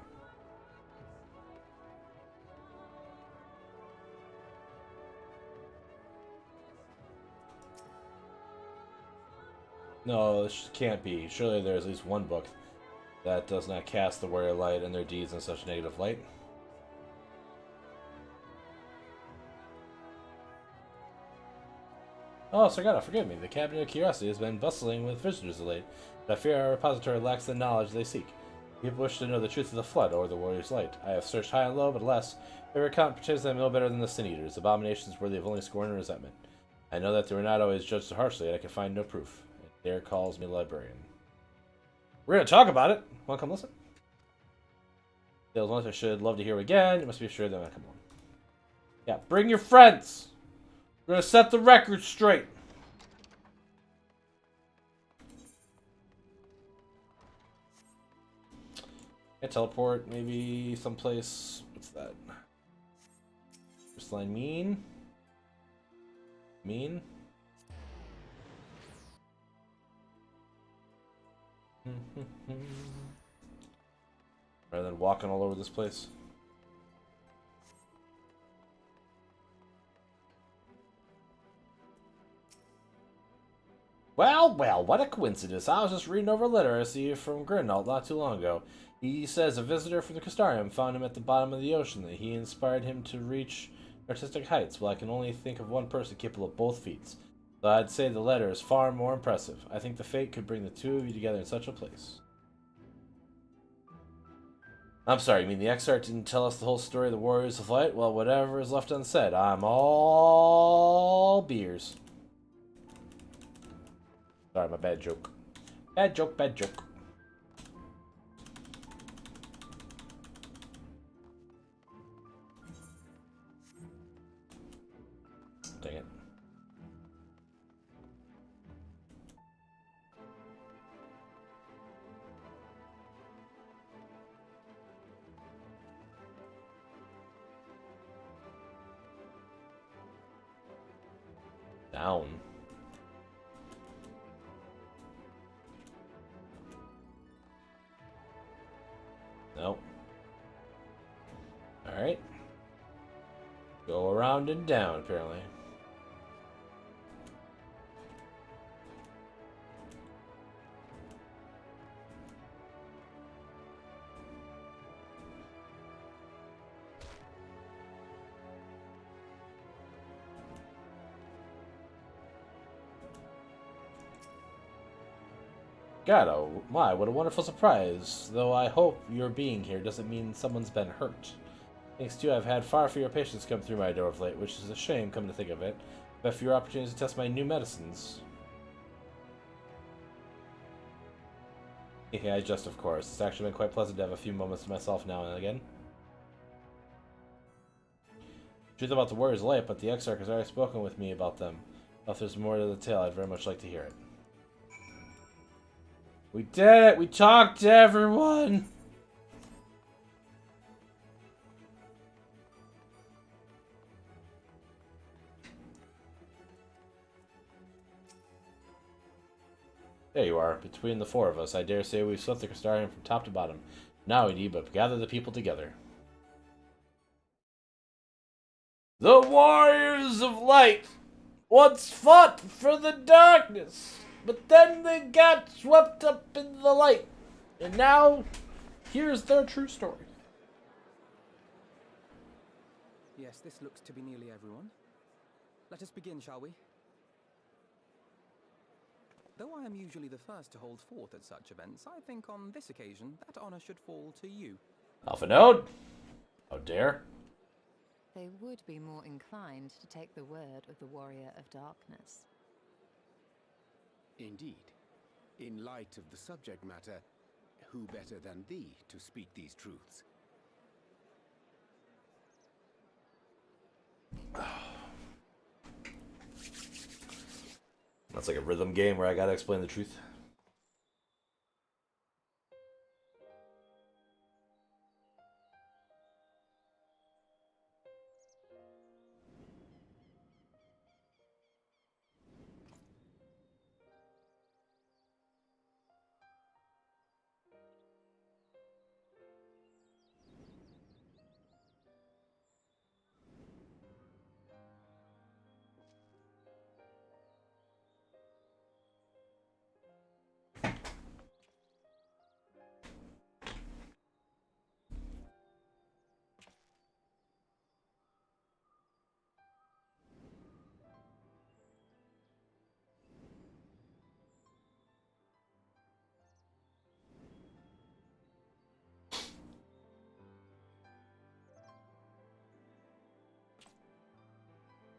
S1: No, this can't be. Surely there's at least one book that does not cast the warrior light and their deeds in such negative light. Oh, Sargata, forgive me. The Cabinet of Curiosity has been bustling with visitors of late, but I fear our repository lacks the knowledge they seek. People wish to know the truth of the Flood or the Warrior's Light. I have searched high and low, but alas, every account portrays them no better than the Sin Eaters, abominations worthy of only scorn and resentment. I know that they were not always judged so harshly, and I can find no proof. And Dare calls me librarian. We're going to talk about it. Want to come listen? Tales once I should love to hear again. You must be sure that I come on. Yeah, bring your friends! We're gonna set the record straight. I teleport maybe someplace. What's that? First line mean. Rather than walking all over this place. Well, what a coincidence. I was just reading over a letter I received from Grinald not too long ago. He says a visitor from the Castarium found him at the bottom of the ocean, that he inspired him to reach artistic heights. Well, I can only think of one person capable of both feats. So I'd say the letter is far more impressive. I think the fate could bring the two of you together in such a place. I'm sorry, you mean the excerpt didn't tell us the whole story of the Warriors of Light? Well, whatever is left unsaid, I'm all beers. Sorry, my bad joke. Bad joke, bad joke. Dang it. Down. Nope. Alright. Go around and down, apparently. God, oh my, what a wonderful surprise. Though I hope your being here doesn't mean someone's been hurt. Thanks to you, I've had far fewer patients come through my door of late, which is a shame, come to think of it. But fewer opportunities to test my new medicines. Yeah, I just, of course. It's actually been quite pleasant to have a few moments to myself now and again. Truth about the Warriors Light, but the Exarch has already spoken with me about them. If there's more to the tale, I'd very much like to hear it. We did it! We talked to everyone! There you are. Between the four of us, I dare say we've swept the Castarium from top to bottom. Now we need but gather the people together. The Warriors of Light once fought for the darkness, but then they got swept up in the light. And now, here's their true story.
S4: Yes, this looks to be nearly everyone. Let us begin, shall we? Though I am usually the first to hold forth at such events, I think on this occasion that honor should fall to you.
S1: Alphanode? How dare?
S14: They would be more inclined to take the word of the Warrior of Darkness.
S7: Indeed. In light of the subject matter, who better than thee to speak these truths?
S1: That's like a rhythm game where I gotta explain the truth.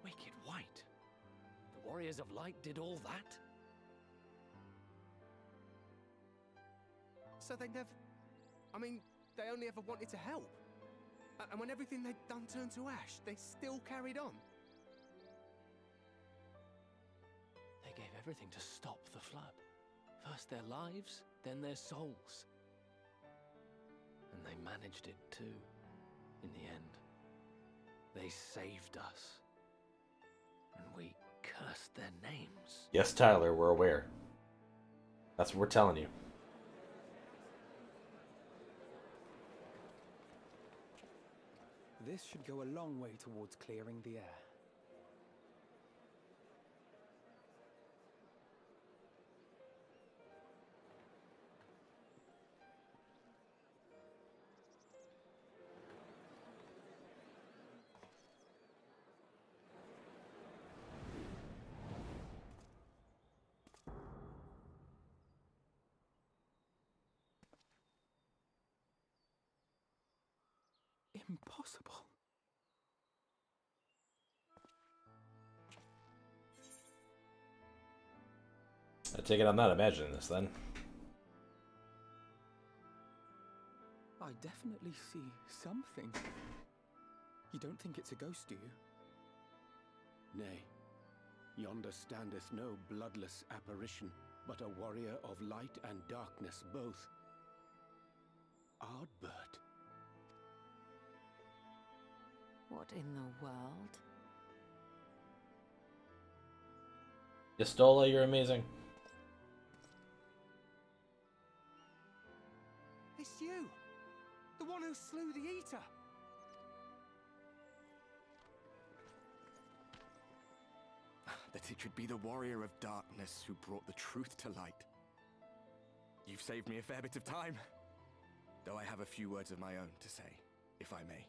S13: Wicked White? The Warriors of Light did all that?
S16: So they never... I mean, they only ever wanted to help. And when everything they'd done turned to ash, they still carried on.
S13: They gave everything to stop the flood. First their lives, then their souls. And they managed it too, in the end. They saved us. And we cursed their names.
S1: Yes, Tyler, we're aware. That's what we're telling you.
S4: This should go a long way towards clearing the air. Impossible.
S1: I take it I'm not imagining this then.
S4: I definitely see something. You don't think it's a ghost, do you?
S7: Nay, yonder standeth no bloodless apparition, but a warrior of light and darkness both. Ardbert.
S14: What in the world?
S1: Yestola, you're amazing.
S16: It's you! The one who slew the Eater!
S17: That it should be the warrior of darkness who brought the truth to light. You've saved me a fair bit of time. Though I have a few words of my own to say, if I may.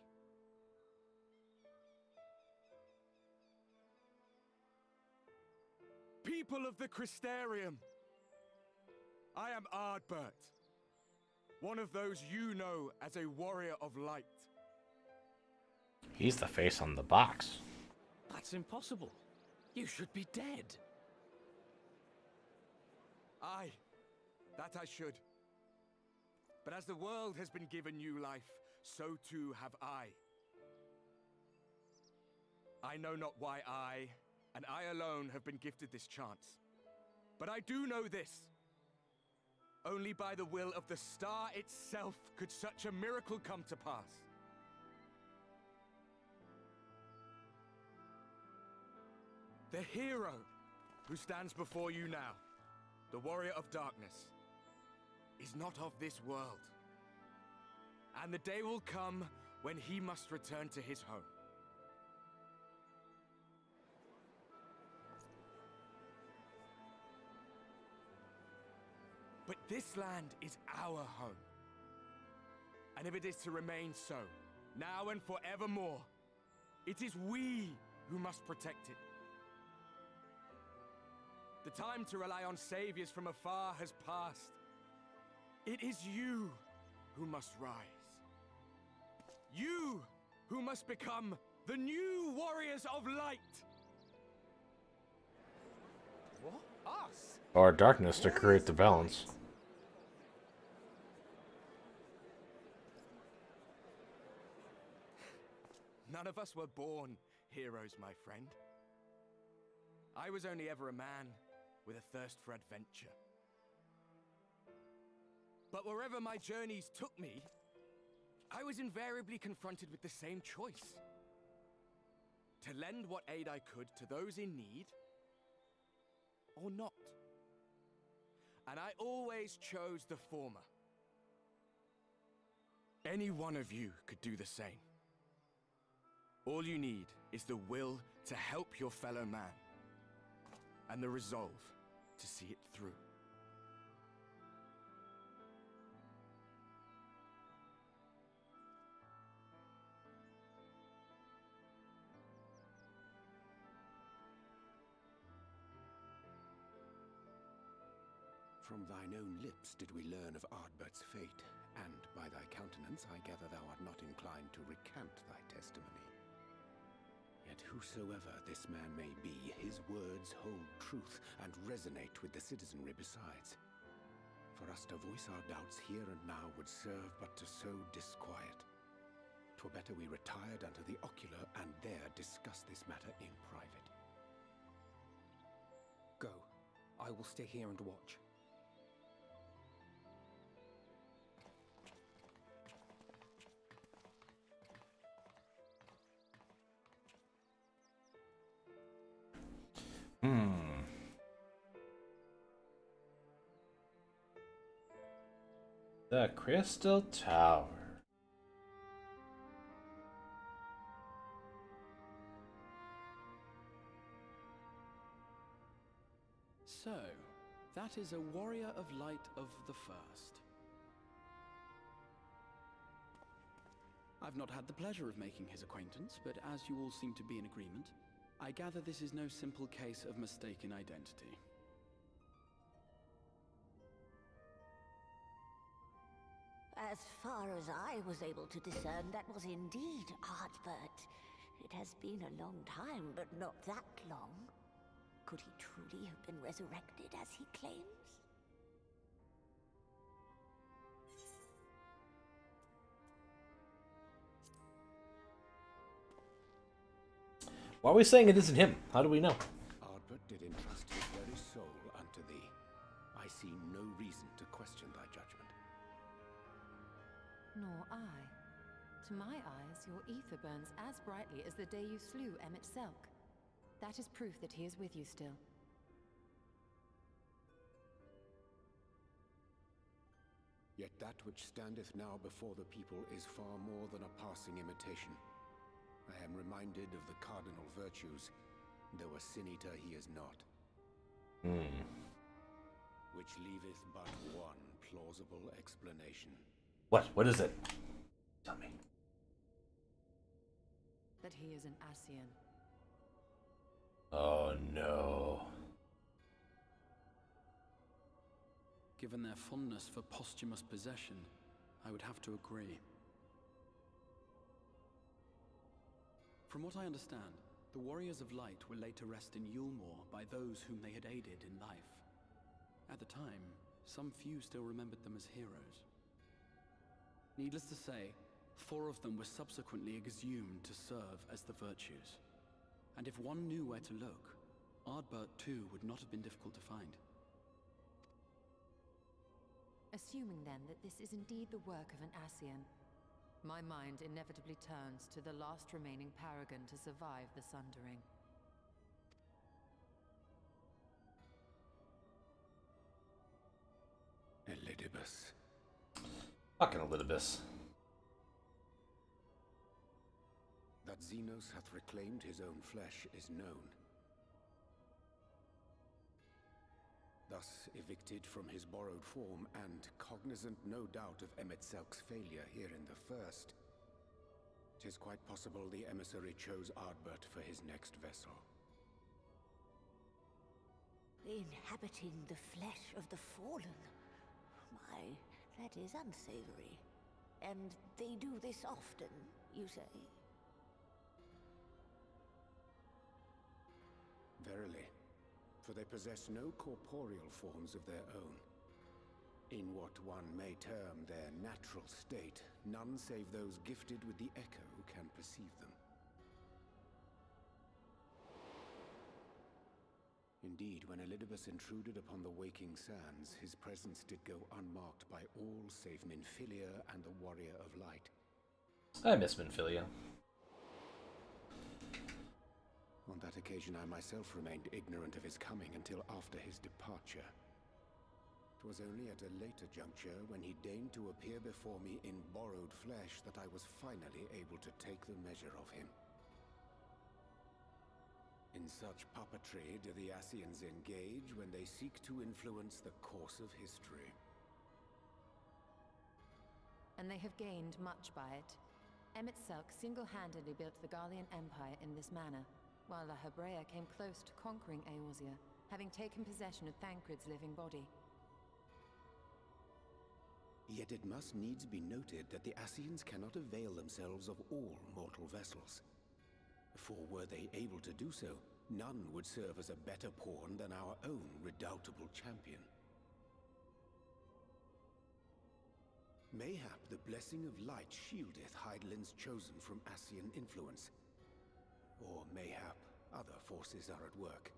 S18: People of the Crystarium, I am Ardbert, one of those you know as a warrior of light.
S1: He's the face on the box.
S13: That's impossible. You should be dead.
S18: Aye, that I should. But as the world has been given new life, so too have I. I know not why I, and I alone, have been gifted this chance. But I do know this. Only by the will of the star itself could such a miracle come to pass. The hero who stands before you now, the warrior of darkness, is not of this world. And the day will come when he must return to his home. But this land is our home. And if it is to remain so, now and forevermore, it is we who must protect it. The time to rely on saviors from afar has passed. It is you who must rise. You who must become the new warriors of light.
S16: What? Us?
S1: Or darkness to create the balance.
S17: None of us were born heroes, my friend. I was only ever a man with a thirst for adventure. But wherever my journeys took me, I was invariably confronted with the same choice. To lend what aid I could to those in need, or not. And I always chose the former. Any one of you could do the same. All you need is the will to help your fellow man, and the resolve to see it through.
S19: From thine own lips did we learn of Ardbert's fate, and by thy countenance I gather thou art not inclined to recant thy testimony. Yet whosoever this man may be, his words hold truth and resonate with the citizenry besides. For us to voice our doubts here and now would serve but to sow disquiet. 'Twere better we retired unto the ocular and there discuss this matter in private.
S4: Go. I will stay here and watch.
S1: The Crystal Tower.
S3: So, that is a warrior of light of the first. I've not had the pleasure of making his acquaintance, but as you all seem to be in agreement, I gather this is no simple case of mistaken identity.
S2: As far as I was able to discern, that was indeed Ardbert. It has been a long time, but not that long. Could he truly have been resurrected as he claims?
S1: Why are we saying it isn't him? How do we know?
S19: Ardbert did entrust his very soul unto thee. I see no reason to question thy judgment.
S14: Nor I. To my eyes, your ether burns as brightly as the day you slew Emmett Selk. That is proof that he is with you still.
S19: Yet that which standeth now before the people is far more than a passing imitation. I am reminded of the cardinal virtues, though a sin-eater he is not. Which leaveth but one plausible explanation.
S1: What? What is it? Tell me.
S14: That he is an Ascian.
S1: Oh no.
S3: Given their fondness for posthumous possession, I would have to agree. From what I understand, the Warriors of Light were laid to rest in Yulmore by those whom they had aided in life. At the time, some few still remembered them as heroes. Needless to say, 4 of them were subsequently exhumed to serve as the Virtues. And if one knew where to look, Ardbert too would not have been difficult to find.
S14: Assuming then that this is indeed the work of an Ascian, my mind inevitably turns to the last remaining paragon to survive the Sundering.
S19: Elidibus.
S1: Fucking Elidibus.
S19: That Xenos hath reclaimed his own flesh is known. Thus evicted from his borrowed form, and cognizant no doubt of Emmett Selk's failure here in the First, 'tis quite possible the emissary chose Ardbert for his next vessel.
S2: Inhabiting the flesh of the fallen. My, that is unsavory. And they do this often, you say?
S19: Verily. for they possess no corporeal forms of their own. In what one may term their natural state, none save those gifted with the Echo can perceive them. Indeed, when Elidibus intruded upon the waking sands, his presence did go unmarked by all save Minfilia and the Warrior of Light.
S1: I miss Minfilia.
S19: On that occasion, I myself remained ignorant of his coming until after his departure. It was only at a later juncture, when he deigned to appear before me in borrowed flesh, that I was finally able to take the measure of him. In such puppetry do the Ascians engage when they seek to influence the course of history.
S14: And they have gained much by it. Emet-Selch single-handedly built the Garlean Empire in this manner, while La Hebrea came close to conquering Eorzea, having taken possession of Thancred's living body.
S19: Yet it must needs be noted that the Ascians cannot avail themselves of all mortal vessels. For were they able to do so, none would serve as a better pawn than our own redoubtable champion. Mayhap the blessing of light shieldeth Hydaelyn's chosen from Ascian influence. Or mayhap other forces are at work.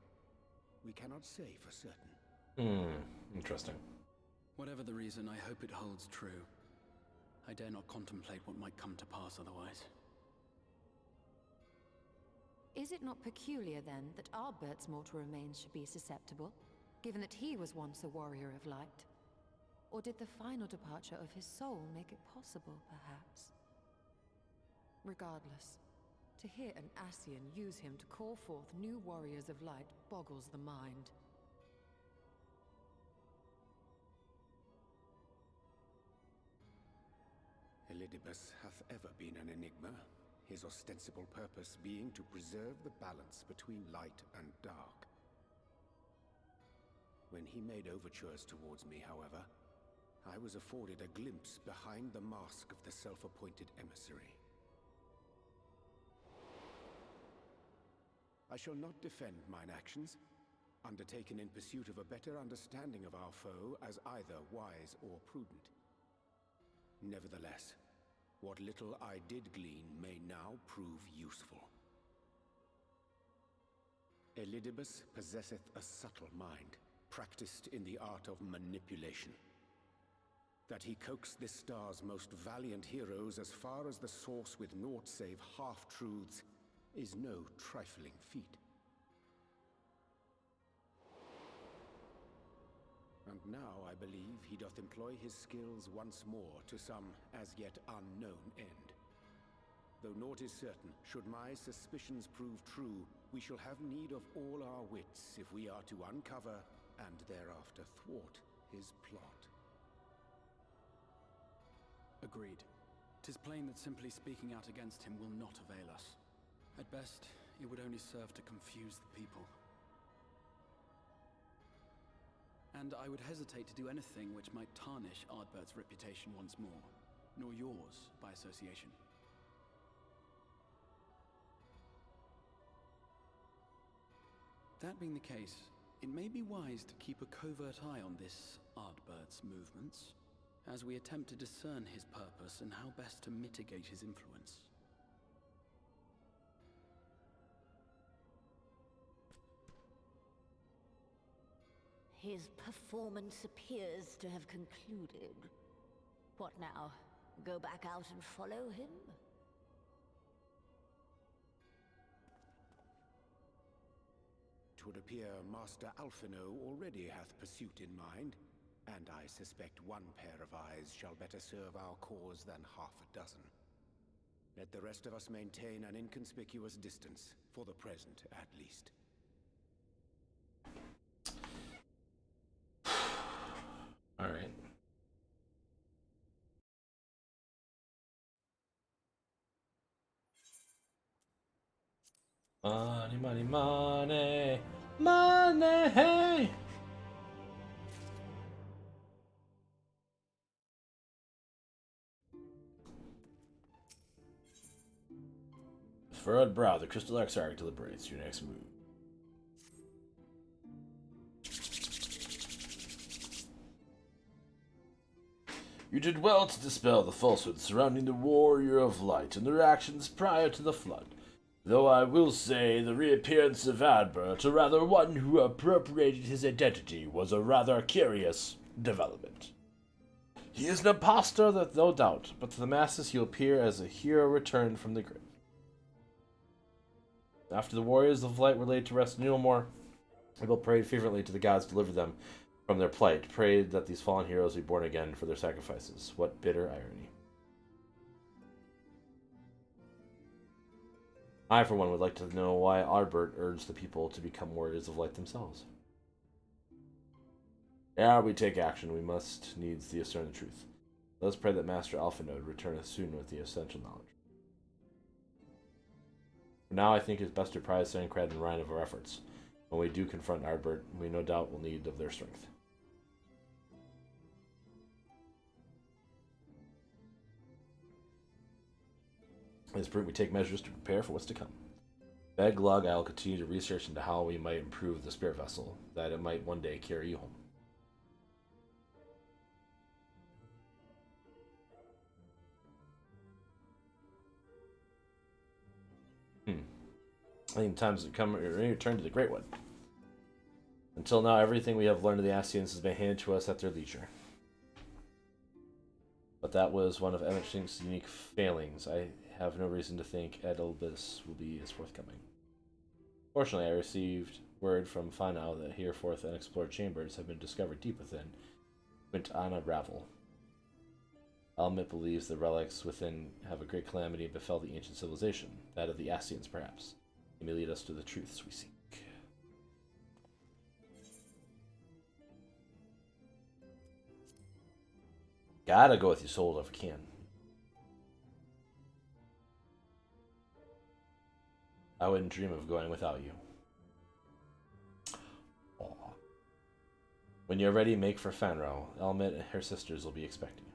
S19: We cannot say for certain.
S1: Interesting.
S3: Whatever the reason, I hope it holds true. I dare not contemplate what might come to pass otherwise.
S14: Is it not peculiar, then, that Ardbert's mortal remains should be susceptible, given that he was once a warrior of light? Or did the final departure of his soul make it possible, perhaps? Regardless, to hear an Ascian use him to call forth new warriors of light boggles the mind.
S19: Elidibus hath ever been an enigma, his ostensible purpose being to preserve the balance between light and dark. When he made overtures towards me, however, I was afforded a glimpse behind the mask of the self-appointed emissary. I shall not defend mine actions, undertaken in pursuit of a better understanding of our foe as either wise or prudent. Nevertheless, what little I did glean may now prove useful. Elidibus possesseth a subtle mind, practiced in the art of manipulation. That he coaxed this star's most valiant heroes as far as the source with naught save half-truths is no trifling feat. And now I believe he doth employ his skills once more to some as yet unknown end. Though naught is certain, should my suspicions prove true, we shall have need of all our wits if we are to uncover and thereafter thwart his plot.
S3: Agreed. 'Tis plain that simply speaking out against him will not avail us. At best, it would only serve to confuse the people. And I would hesitate to do anything which might tarnish Ardbert's reputation once more, nor yours by association. That being the case, it may be wise to keep a covert eye on this Ardbert's movements, as we attempt to discern his purpose and how best to mitigate his influence.
S2: His performance appears to have concluded. What now? Go back out and follow him?
S19: Twould appear Master Alphinaud already hath pursuit in mind, and I suspect one pair of eyes shall better serve our cause than half a dozen. Let the rest of us maintain an inconspicuous distance, for the present at least.
S1: All right. Money, money, money, money. Furrowed brow, the crystal Exarch deliberates your next move. You did well to dispel the falsehood surrounding the Warrior of Light and their actions prior to the Flood. Though I will say the reappearance of Adbert, or rather one who appropriated his identity, was a rather curious development. He is an impostor, that no doubt, but to the masses he'll appear as a hero returned from the grave. After the Warriors of Light were laid to rest in Ulmor, people prayed fervently to the gods to deliver them from their plight, prayed that these fallen heroes be born again for their sacrifices. What bitter irony. I, for one, would like to know why Ardbert urged the people to become Warriors of Light themselves. Ere we take action, we must needs discern the truth. Let us pray that Master Alphanode returneth soon with the essential knowledge. For now, I think it is best to prize Sancred and Rhine of our efforts. When we do confront Ardbert, we no doubt will need of their strength. It is prudent we take measures to prepare for what's to come. Beg Lug, I will continue to research into how we might improve the spirit vessel, that it might one day carry you home. I think times have come, return to the Great One. Until now, everything we have learned of the Ascians has been handed to us at their leisure. But that was one of Emmetshink's unique failings. I have no reason to think Edelbis will be as forthcoming. Fortunately, I received word from Fanau that hereforth unexplored chambers have been discovered deep within Quintana Ravel. Almit believes the relics within have a great calamity befell the ancient civilization, that of the Ascians perhaps. It may lead us to the truths we seek. Gotta go with you, soul, if I can. I wouldn't dream of going without you. Aww. When you're ready, make for Fanro. Elmit and her sisters will be expecting you.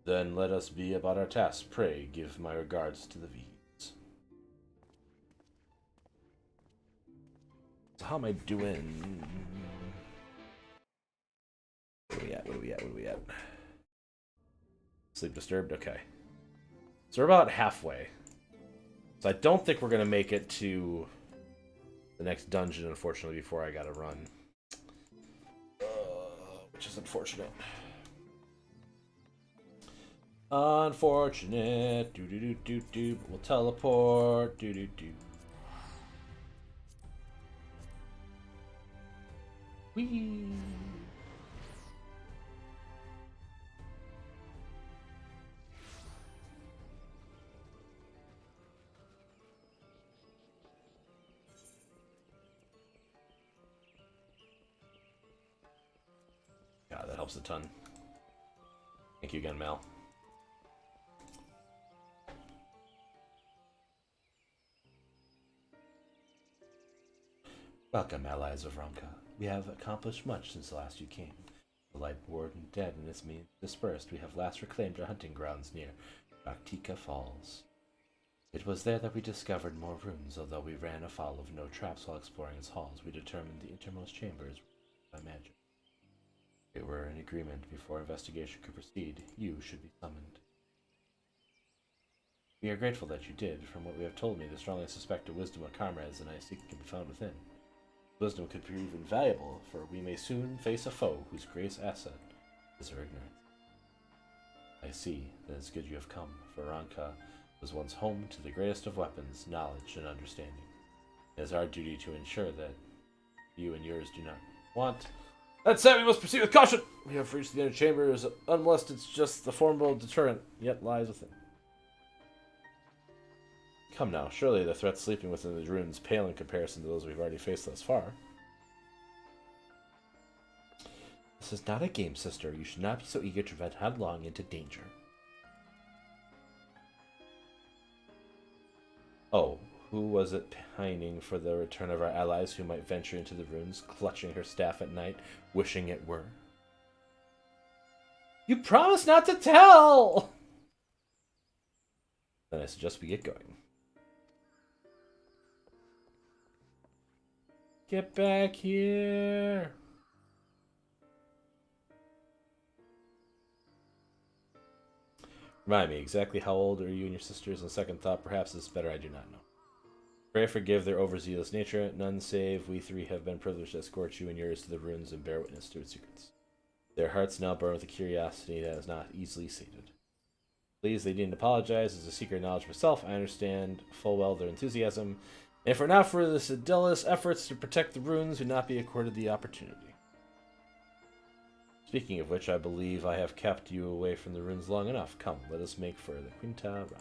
S1: Then let us be about our task. Pray, give my regards to the V's. So how am I doing? What are we at? Sleep disturbed? Okay. So we're about halfway. So I don't think we're going to make it to the next dungeon, unfortunately, before I gotta run. Which is unfortunate. Unfortunate. Do. We'll teleport. Do. Whee! God, that helps a ton. Thank you again, Mel. Welcome, allies of Ronka. We have accomplished much since the last you came. The Light Warden dead and his means dispersed, we have last reclaimed our hunting grounds near Raktika Falls. It was there that we discovered more runes, although we ran afoul of no traps while exploring its halls. We determined the innermost chambers by magic. We were in agreement before investigation could proceed. You should be summoned. We are grateful that you did. From what we have told me, the strongly suspected wisdom of comrades and I seek can be found within. Wisdom could prove invaluable, for we may soon face a foe whose greatest asset is our ignorance. I see. Then it's good you have come, for Ronka was once home to the greatest of weapons, knowledge and understanding. It is our duty to ensure that you and yours do not want. That said, we must proceed with caution! We have reached the inner chambers, unless it's just the formidable deterrent yet lies within. Come now, surely the threat sleeping within the ruins pale in comparison to those we've already faced thus far. This is not a game, sister. You should not be so eager to run headlong into danger. Oh, who was it pining for the return of our allies who might venture into the ruins, clutching her staff at night, wishing it were? You promised not to tell! Then I suggest we get going. Get back here! Remind me, exactly how old are you and your sisters? On second thought, perhaps it's better I do not know. Pray forgive their overzealous nature. None save we three have been privileged to escort you and yours to the ruins and bear witness to its secrets. Their hearts now burn with a curiosity that is not easily sated. Please, they needn't apologize. As a seeker of knowledge myself, I understand full well their enthusiasm. And if it were not for the Sidellus efforts to protect the ruins, would not be accorded the opportunity. Speaking of which, I believe I have kept you away from the ruins long enough. Come, let us make for the Quinta Ravel.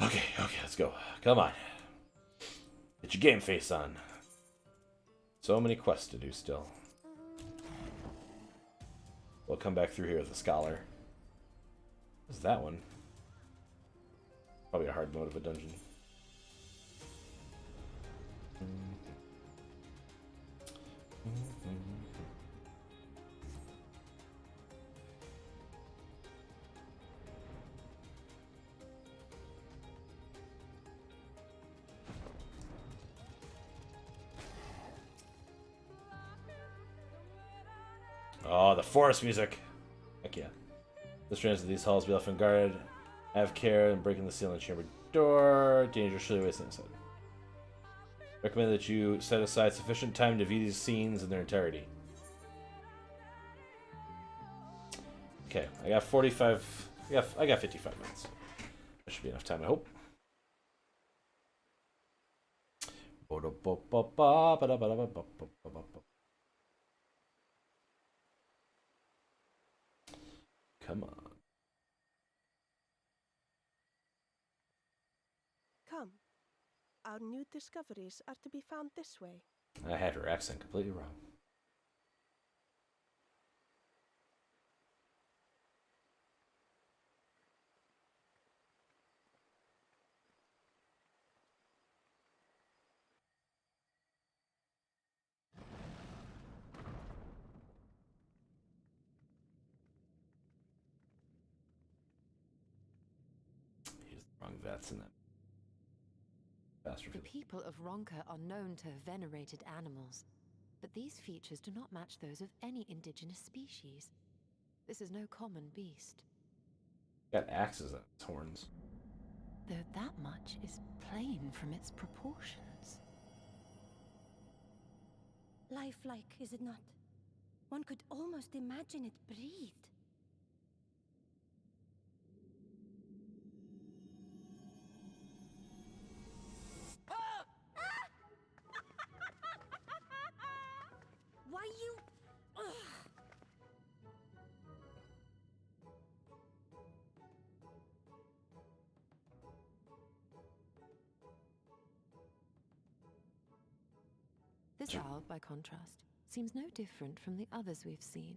S1: Okay, let's go. Come on. Get your game face on. So many quests to do still. We'll come back through here with a scholar. What's that one? Probably a hard mode of a dungeon. Oh, the forest music. Heck yeah. The strands of these halls be often guarded. Have care in breaking the ceiling chamber door. Danger surely wasting inside. Recommend that you set aside sufficient time to view these scenes in their entirety. Okay, I got 45. I got 55 minutes. That should be enough time, I hope. Come on.
S20: Come. Our new discoveries are to be found this way.
S1: I had her accent completely wrong. He's the wrong vets in that.
S14: The people of Ronka are known to have venerated animals, but these features do not match those of any indigenous species. This is no common beast.
S1: Got axes on its horns.
S14: Though that much is plain from its proportions.
S20: Lifelike, is it not? One could almost imagine it breathed.
S2: Why you... Ugh.
S14: This owl, by contrast, seems no different from the others we've seen.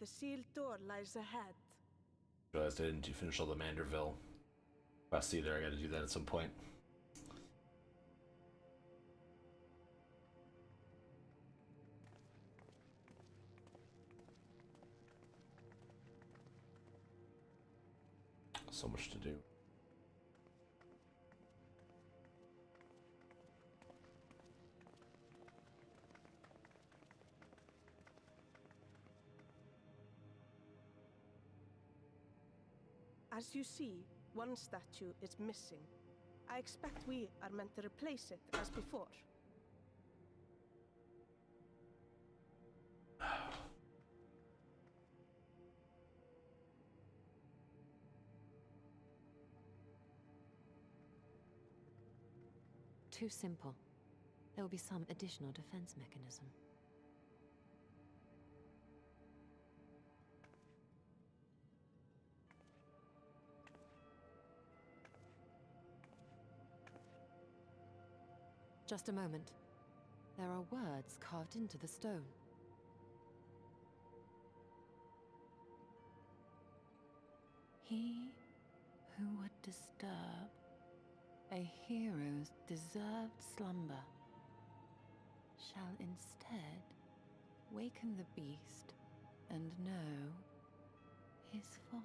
S20: The sealed door lies ahead.
S1: Realized I didn't finish all the Manderville quests either. I gotta do that at some point. So much to do.
S20: As you see, one statue is missing. I expect we are meant to replace it as before.
S14: Too simple. There will be some additional defense mechanism. Just a moment. There are words carved into the stone. He who would disturb a hero's deserved slumber shall instead waken the beast and know his folly.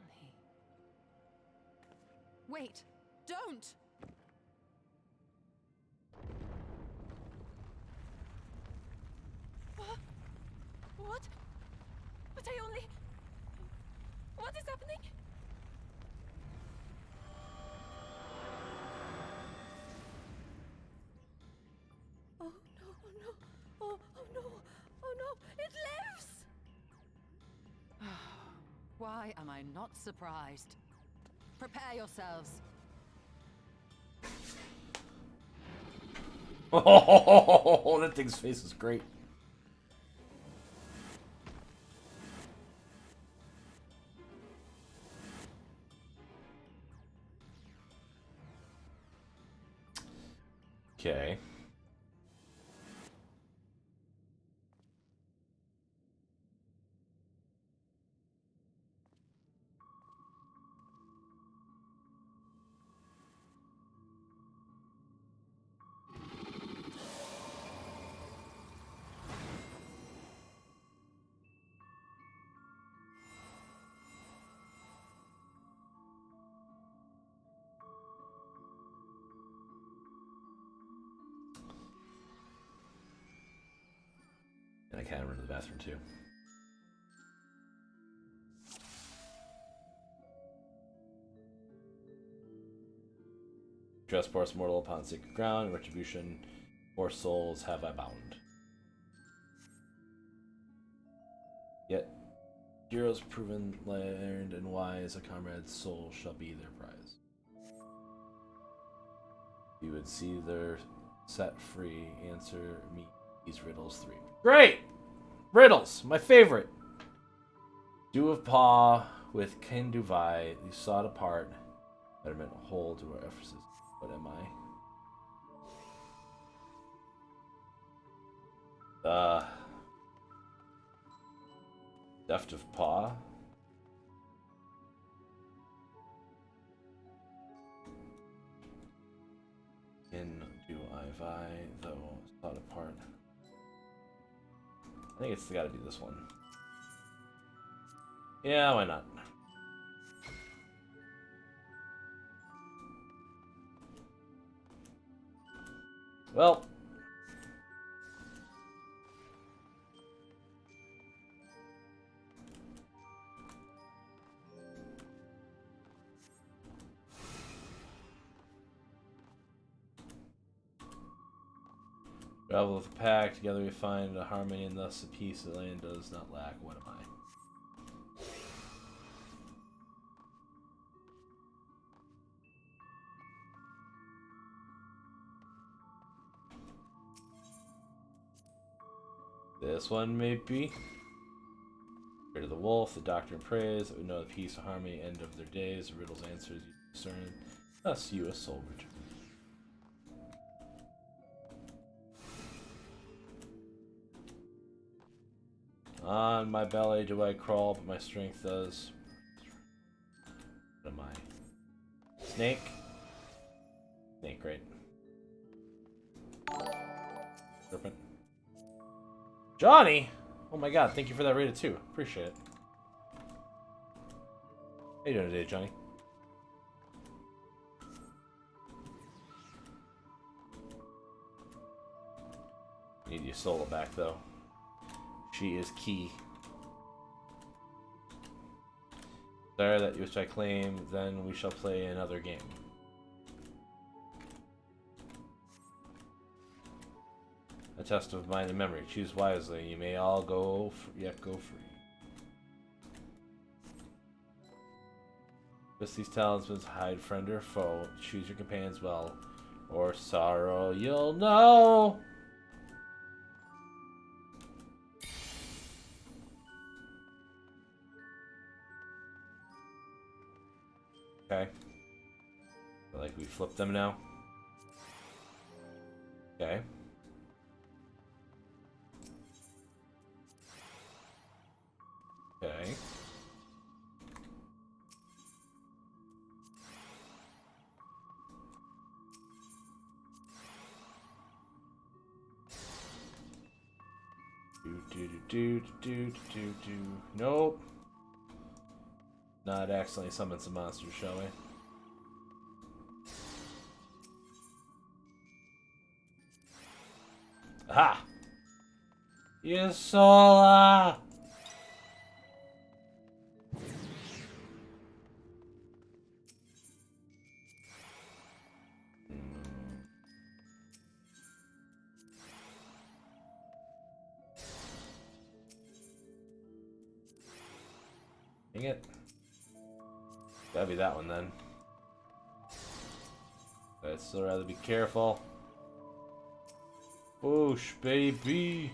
S14: Wait! Don't!
S5: What? But I only... What is happening? Oh no, oh no, oh no, oh no, it lives!
S14: Why am I not surprised? Prepare yourselves.
S1: Oh, that thing's face is great. Okay. And I can't run to the bathroom too. Dress force mortal upon sacred ground, retribution, 4 souls have I bound. Yet, heroes proven, learned, and wise, a comrade's soul shall be their prize. You would see their set free, answer me these riddles 3. Great! Riddles, my favorite! Dew of Paw with Kinduvai, you sought apart, betterment whole to our Ephesus. What am I? Deft of Paw. In do I vie, though sought apart. I think it's gotta be this one. Yeah, why not? Well. Travel with the pack, together we find a harmony and thus a peace the land does not lack. What am I? This one may be. Rid of the wolf, the doctor prays that we know the peace and harmony, end of their days, the riddles answers you discern, thus you a soul return. On my belly do I crawl, but my strength does. What am I? Snake? Snake, right? Serpent. Johnny! Oh my god, thank you for that rated too. Appreciate it. How you doing today, Johnny? Need your Sola back though. She is key. There that which I claim, then we shall play another game. A test of mind and memory. Choose wisely. You may all go, yet go free. Just these talismans hide friend or foe. Choose your companions well, or sorrow you'll know. Okay. Like we flip them now. Okay. Okay. Do. Nope. not accidentally summon some monsters, shall we? Aha! Yusola! Dang it. Gotta be that one then. I'd still rather be careful. Boosh, baby!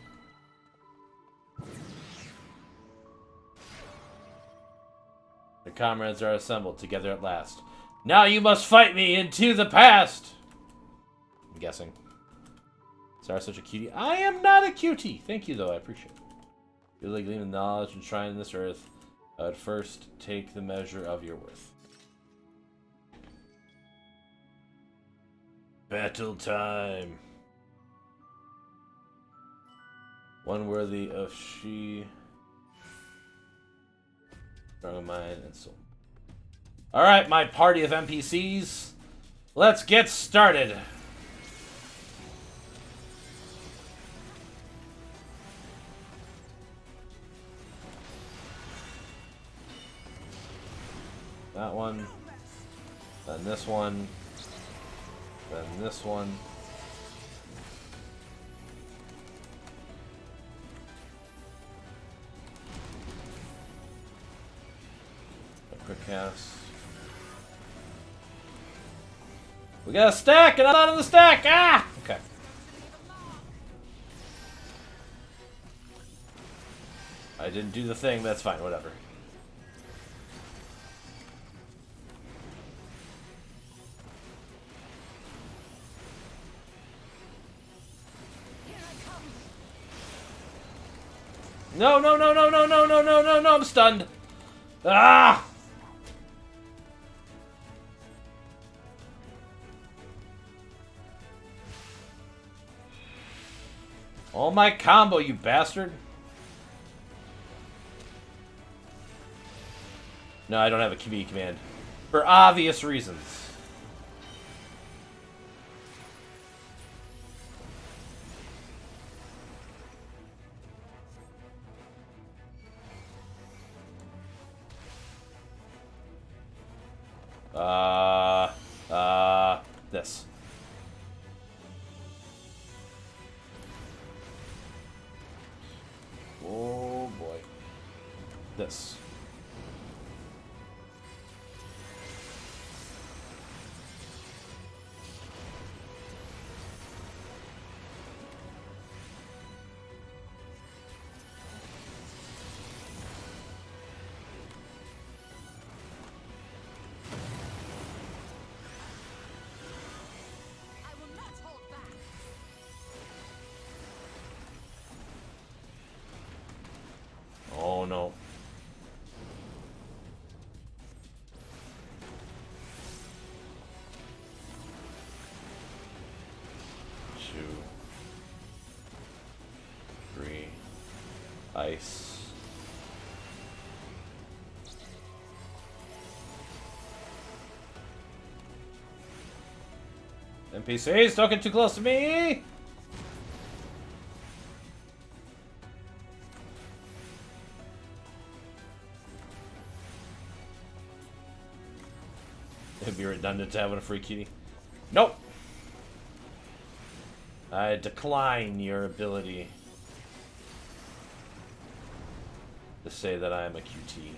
S1: The comrades are assembled together at last. Now you must fight me into the past! I'm guessing. Sorry, such a cutie. I am not a cutie! Thank you, though. I appreciate it. You're like gleaming knowledge and trying this earth. I would first take the measure of your worth. Battle time. One worthy of she. Strong of mind and soul. Alright, my party of NPCs. Let's get started. That one, then this one, then this one. A quick cast. We got a stack and I'm out of the stack! Ah! Okay. I didn't do the thing, but that's fine, whatever. No, no, no, no, no, no, no, no, no, no, I'm stunned. Ah! Oh, my combo, you bastard. No, I don't have a QB command. For obvious reasons. This. Oh boy. This. Oh no. Two. Three. Ice. NPCs, don't get too close to me! It'd be redundant to having a free kitty. Nope! I decline your ability to say that I am a QT.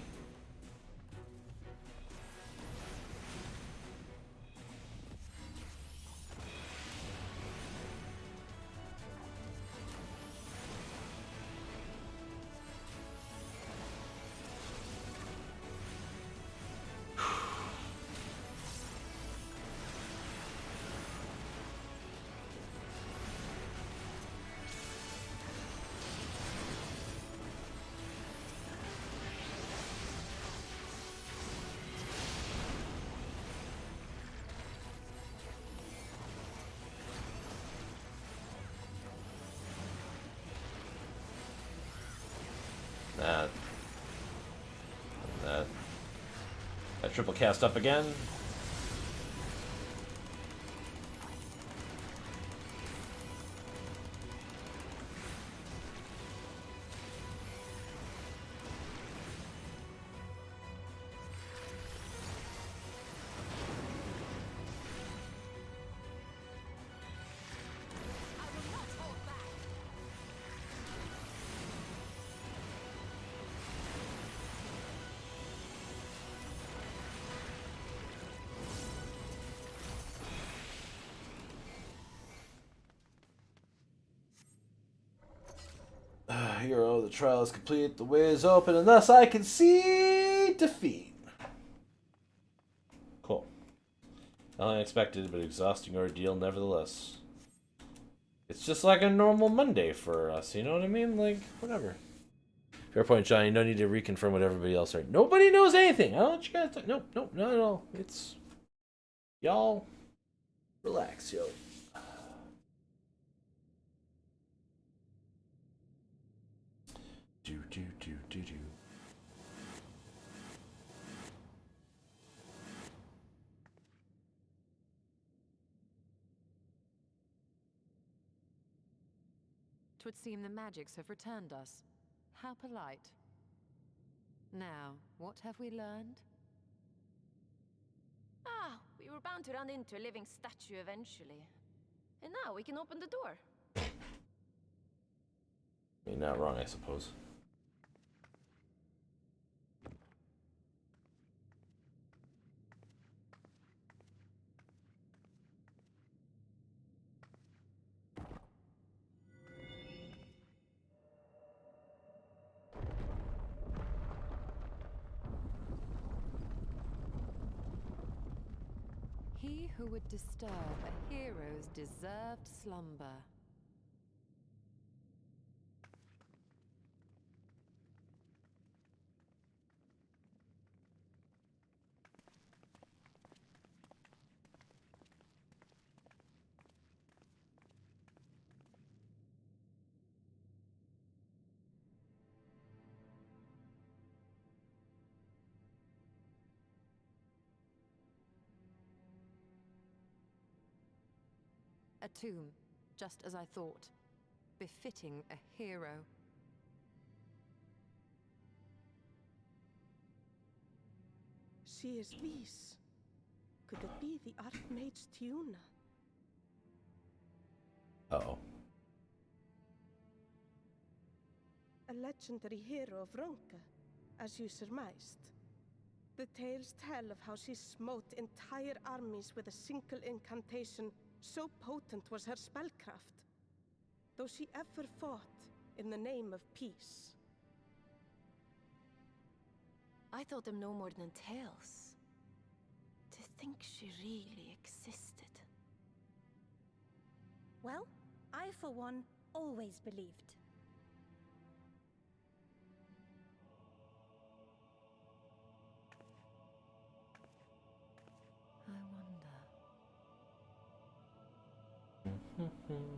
S1: That. That triple cast up again. Hero, the trial is complete, the way is open, and thus I can see defeat. Cool. Unexpected, but exhausting ordeal nevertheless. It's just like a normal Monday for us, you know what I mean? Like, whatever. Fair point, Johnny. No need to reconfirm what everybody else heard. Nobody knows anything. I don't want you guys to... Nope, nope, not at all. It's... Y'all... Relax, yo. Do.
S14: 'Twould seem the magics have returned us. How polite. Now, what have we learned?
S21: Ah, we were bound to run into a living statue eventually. And now we can open the door.
S1: You're not wrong, I suppose.
S14: He who would disturb a hero's deserved slumber. A tomb, just as I thought. Befitting a hero.
S20: She is Lys. Could it be the Archmage Tiuna?
S1: Uh-oh.
S20: A legendary hero of Ronka, as you surmised. The tales tell of how she smote entire armies with a single incantation. So potent was her spellcraft, though she ever fought in the name of peace.
S21: I thought them no more than tales. To think she really existed.
S2: Well, I for one always believed.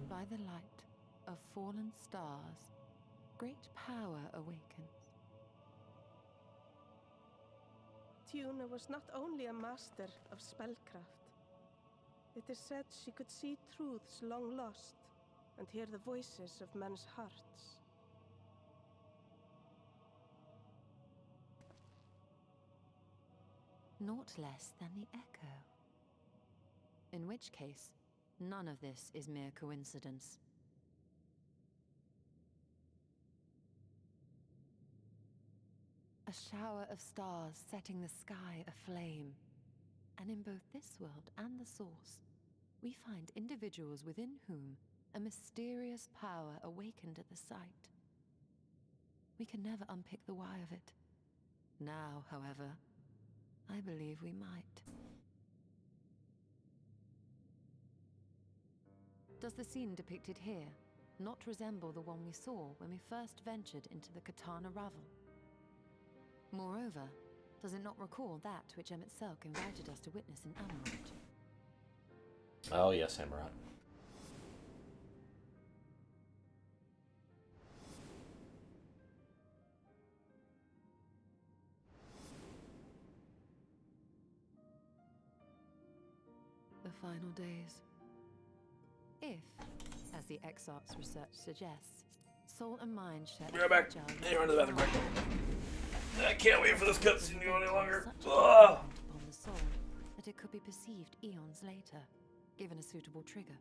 S14: By the light of fallen stars, great power awakens.
S20: Tiuna was not only a master of spellcraft. It is said she could see truths long lost and hear the voices of men's hearts.
S14: Naught less than the echo. In which case, none of this is mere coincidence. A shower of stars setting the sky aflame. And in both this world and the Source, we find individuals within whom a mysterious power awakened at the sight. We can never unpick the why of it. Now, however, I believe we might. Does the scene depicted here not resemble the one we saw when we first ventured into the Katana Ravel? Moreover, does it not recall that which Emmett Selk invited us to witness in Amarant?
S1: Oh yes, Amarant.
S14: final days. If, as the Exarch's research suggests, soul and mind share
S1: Be right back.
S14: fragile
S1: Hey, run to the bathroom break. I can't wait for this cutscene to go any longer.
S14: such a upon the soul that it could be perceived eons later, given a suitable trigger.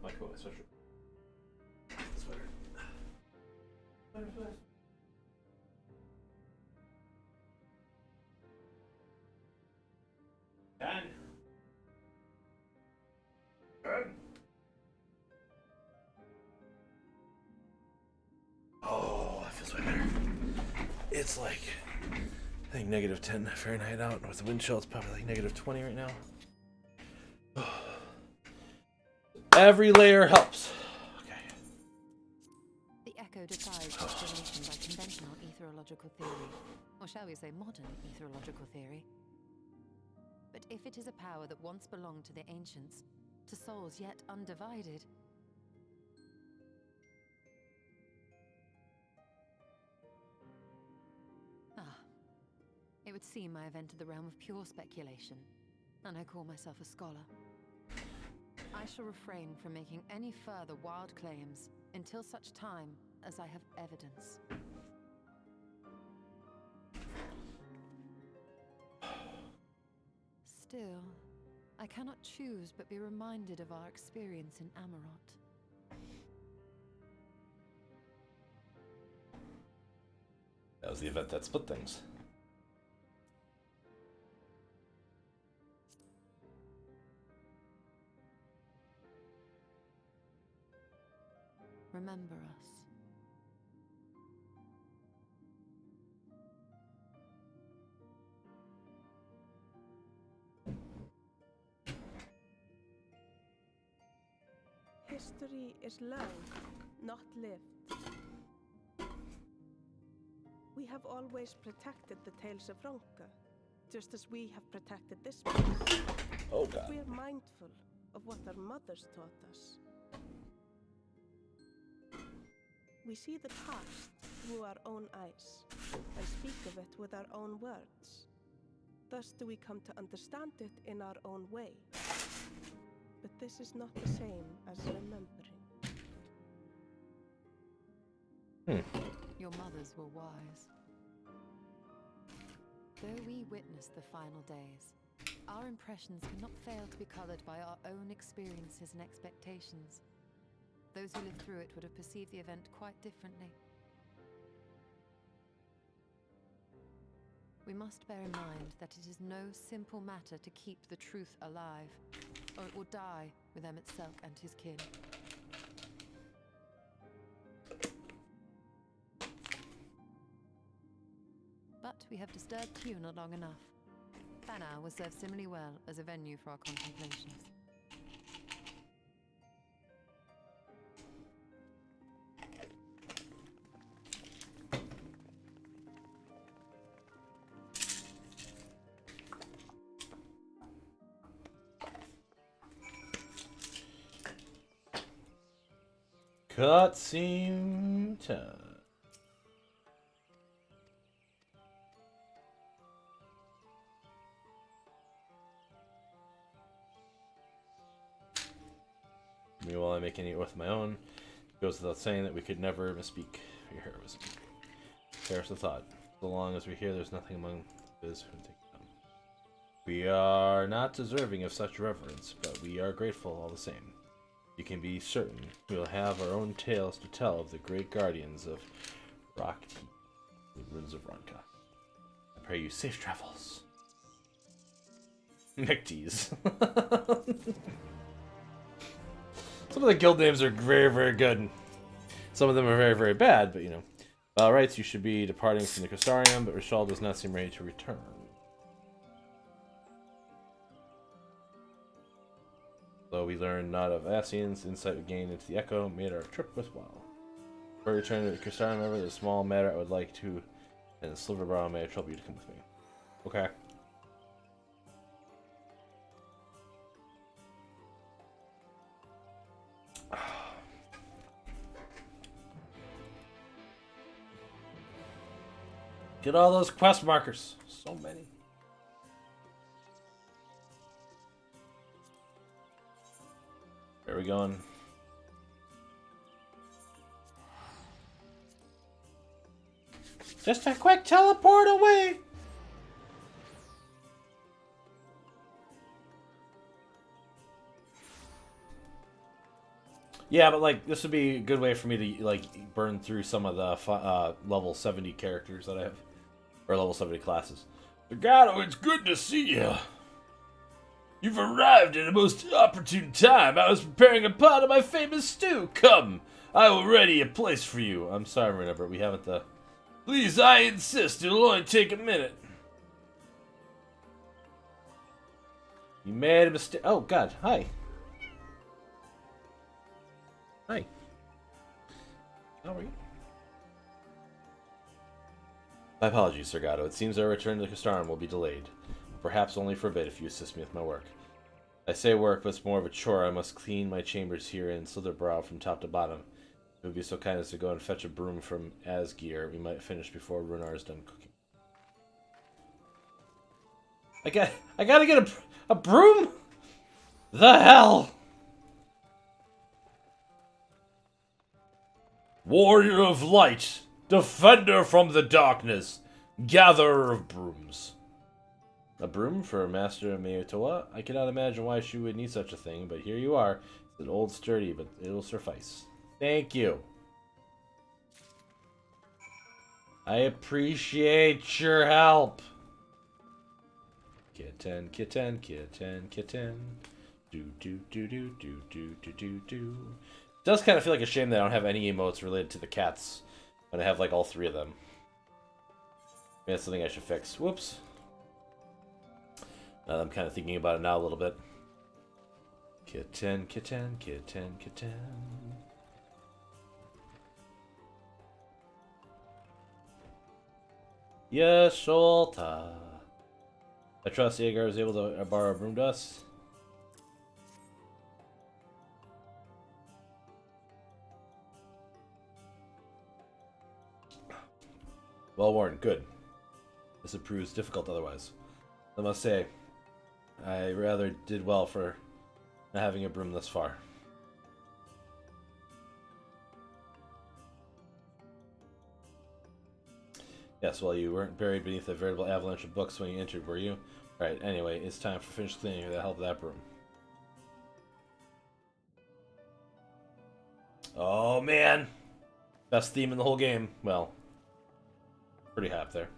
S1: My coat, sweater. Sweater. Sweater. Done. Done. Oh, that feels way better. It's like, I think -10 Fahrenheit out. With the wind chill, it's probably like -20 right now. Every layer helps. Okay.
S14: The Echo defies explanation by conventional etherological theory, or shall we say modern etherological theory. But if it is a power that once belonged to the ancients, to souls yet undivided, it would seem I have entered the realm of pure speculation, and I call myself a scholar. I shall refrain from making any further wild claims until such time as I have evidence. Still, I cannot choose but be reminded of our experience in Amarot.
S1: That was the event that split things.
S14: Remember us.
S20: History is learned, not lived. We have always protected the tales of Ronka, just as we have protected this place.
S1: Oh God.
S20: We are mindful of what our mothers taught us. We see the past through our own eyes and speak of it with our own words. Thus do we come to understand it in our own way. But this is not the same as remembering.
S14: Your mothers were wise. Though we witnessed the final days, our impressions cannot fail to be colored by our own experiences and expectations. Those who lived through it would have perceived the event quite differently. We must bear in mind that it is no simple matter to keep the truth alive, or it will die with Emmett Selk and his kin. But we have disturbed Cuna long enough. Banner will serve similarly well as a venue for our contemplations.
S1: Cutscene time. Meanwhile, I make any oath of my own. It goes without saying that we could never misspeak for your heroism. Perish the thought. So long as we're here, there's nothing among us who take them. We are not deserving of such reverence, but we are grateful all the same. You can be certain we'll have our own tales to tell of the great guardians of Rock-T, the ruins of Ronka. I pray you safe travels. McTease. Some of the guild names are very, very good. Some of them are very, very bad, but you know. Val writes you should be departing from the Crystarium, but Rishal does not seem ready to return. Though we learned not of Ascians, insight we gained into the Echo made our trip worthwhile. Before returning to the Crystarium, however, there's a small matter I would like to, and Silverbrow may trouble you to come with me. Okay. Get all those quest markers. So many. Where are we going? Just a quick teleport away. Yeah, but like this would be a good way for me to like burn through some of the level 70 characters that I have, or level 70 classes. Legato, it's good to see you. You've arrived at a most opportune time. I was preparing a pot of my famous stew. Come, I will ready a place for you. I'm sorry, Marina, but we haven't the. Please, I insist. It'll only take a minute. You made a mistake. Oh God, hi. Hi. How are you? My apologies, Sir Gato. It seems our return to the Crystarium will be delayed. Perhaps only for a bit if you assist me with my work. I say work, but it's more of a chore. I must clean my chambers here in Silverbrow from top to bottom. If it would be so kind as to go and fetch a broom from Asgeir, we might finish before Runar is done cooking. I gotta get a broom? The hell? Warrior of light, defender from the darkness, gatherer of brooms. A broom for Master Miyatoa? I cannot imagine why she would need such a thing, but here you are. It's an old sturdy, but it'll suffice. Thank you. I appreciate your help. Kitten, kitten, kitten, kitten. Do, do, do, do, do, do, do, do, do. It does kind of feel like a shame that I don't have any emotes related to the cats. But I have like all three of them. Maybe that's something I should fix. Whoops. Now that I'm kind of thinking about it now a little bit. Kitten, kitten, kitten, kitten. Yasholta. I trust Agar was able to borrow a broom dust. Well worn, good. This proves difficult otherwise. I must say, I rather did well for not having a broom thus far. Yes, well, you weren't buried beneath a veritable avalanche of books when you entered, were you? Alright, anyway, it's time for finished cleaning with the help of that broom. Oh, man! Best theme in the whole game. Well, pretty high up there.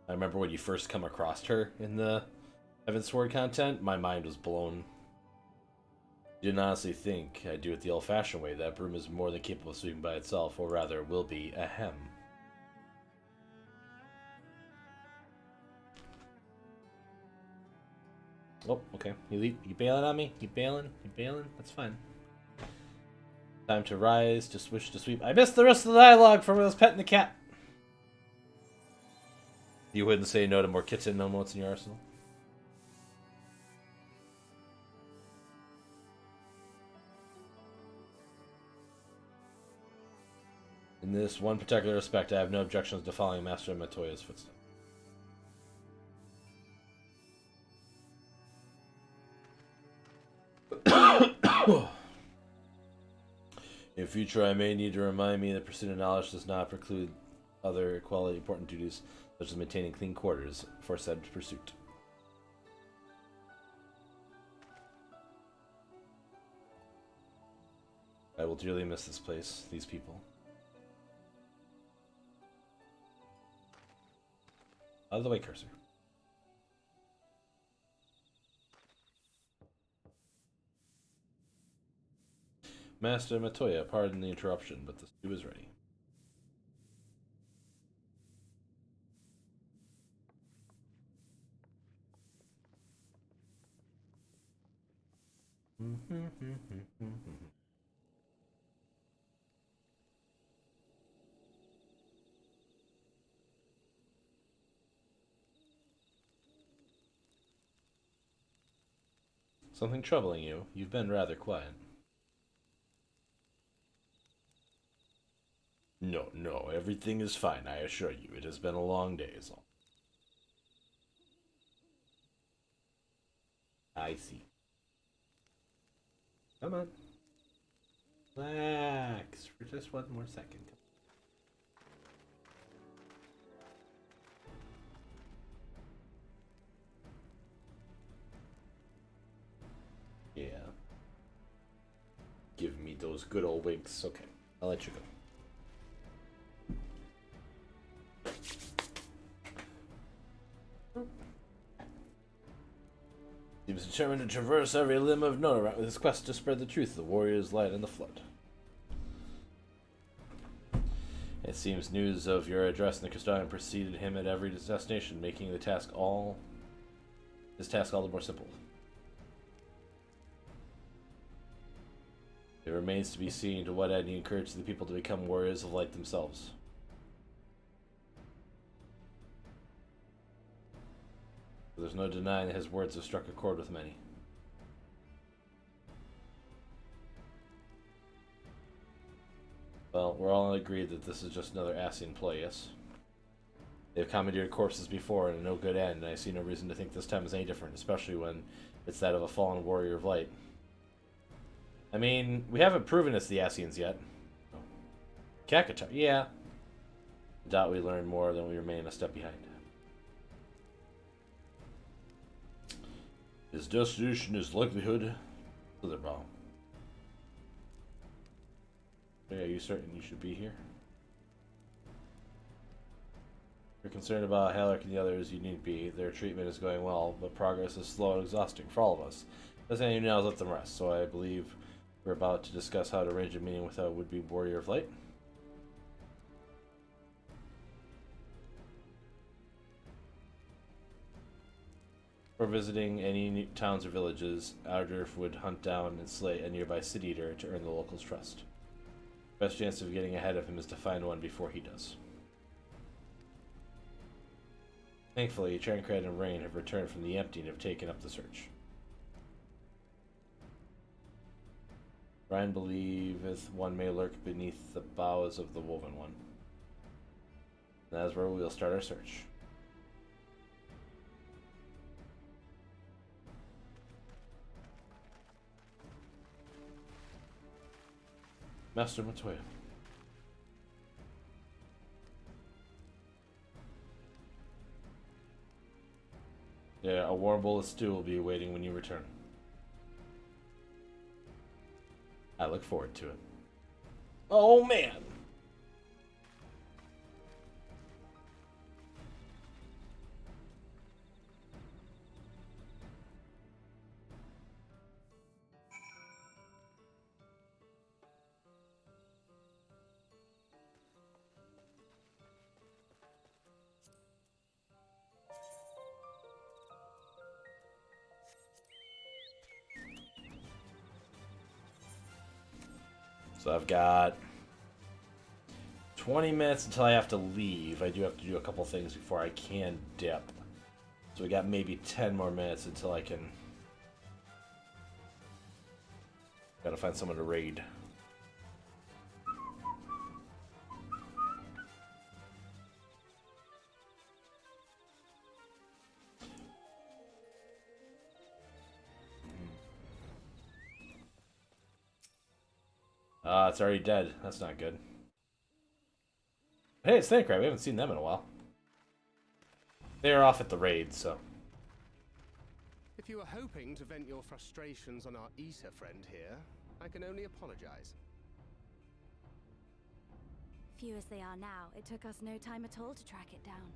S1: I remember when you first come across her in the Heaven Sword content, my mind was blown. You didn't honestly think I'd do it the old-fashioned way. That broom is more than capable of sweeping by itself, or rather, will be. Ahem. Oh, okay. You bailing on me? You bailing? You bailing? That's fine. Time to rise, to swish, to sweep. I missed the rest of the dialogue from when I was petting the cat. You wouldn't say no to more kitten emotes in your arsenal? In this one particular respect, I have no objections to following Master Matoya's footsteps. In future, I may need to remind me that pursuit of knowledge does not preclude other equally important duties, such as maintaining clean quarters for said pursuit. I will dearly miss this place, these people. Out of the way, cursor. Master Matoya, pardon the interruption, but the stew is ready. Something troubling you? You've been rather quiet. No, everything is fine, I assure you. It has been a long day, is all. I see. Come on. Relax for just one more second. Yeah. Give me those good old winks. Okay, I'll let you go. He was determined to traverse every limb of Nonorat with his quest to spread the truth of the warrior's light in the flood. It seems news of your address in the Crystalian preceded him at every destination, making his task all the more simple. It remains to be seen to what end he encouraged the people to become warriors of light themselves. There's no denying that his words have struck a chord with many. Well, we're all agreed that this is just another Ascian play, yes? They've commandeered corpses before and a no good end, and I see no reason to think this time is any different, especially when it's that of a fallen warrior of light. I mean, we haven't proven it's the Ascians yet. Cacatuar, yeah. I doubt we learn more than we remain a step behind. His destination is likelihood to the bomb. Are you certain you should be here? If you're concerned about Halleck and the others, you need be. Their treatment is going well, but progress is slow and exhausting for all of us. Doesn't any now let them rest, so I believe we're about to discuss how to arrange a meeting with a would-be warrior of light. For visiting any new towns or villages, Aldrich would hunt down and slay a nearby city eater to earn the locals' trust. Best chance of getting ahead of him is to find one before he does. Thankfully, Trancred and Rain have returned from the empty and have taken up the search. Ryan believeth one may lurk beneath the boughs of the Woven One. And that is where we will start our search. Master Matoya. Yeah, a warm bowl of stew will be awaiting when you return. I look forward to it. Oh man! So I've got 20 minutes until I have to leave. I do have to do a couple things before I can dip. So we got maybe 10 more minutes until I can... Gotta find someone to raid. It's already dead. That's not good. Hey, it's Thancred. We haven't seen them in a while. They're off at the raid, so...
S16: If you were hoping to vent your frustrations on our Issa friend here, I can only apologize.
S2: Few as they are now, it took us no time at all to track it down.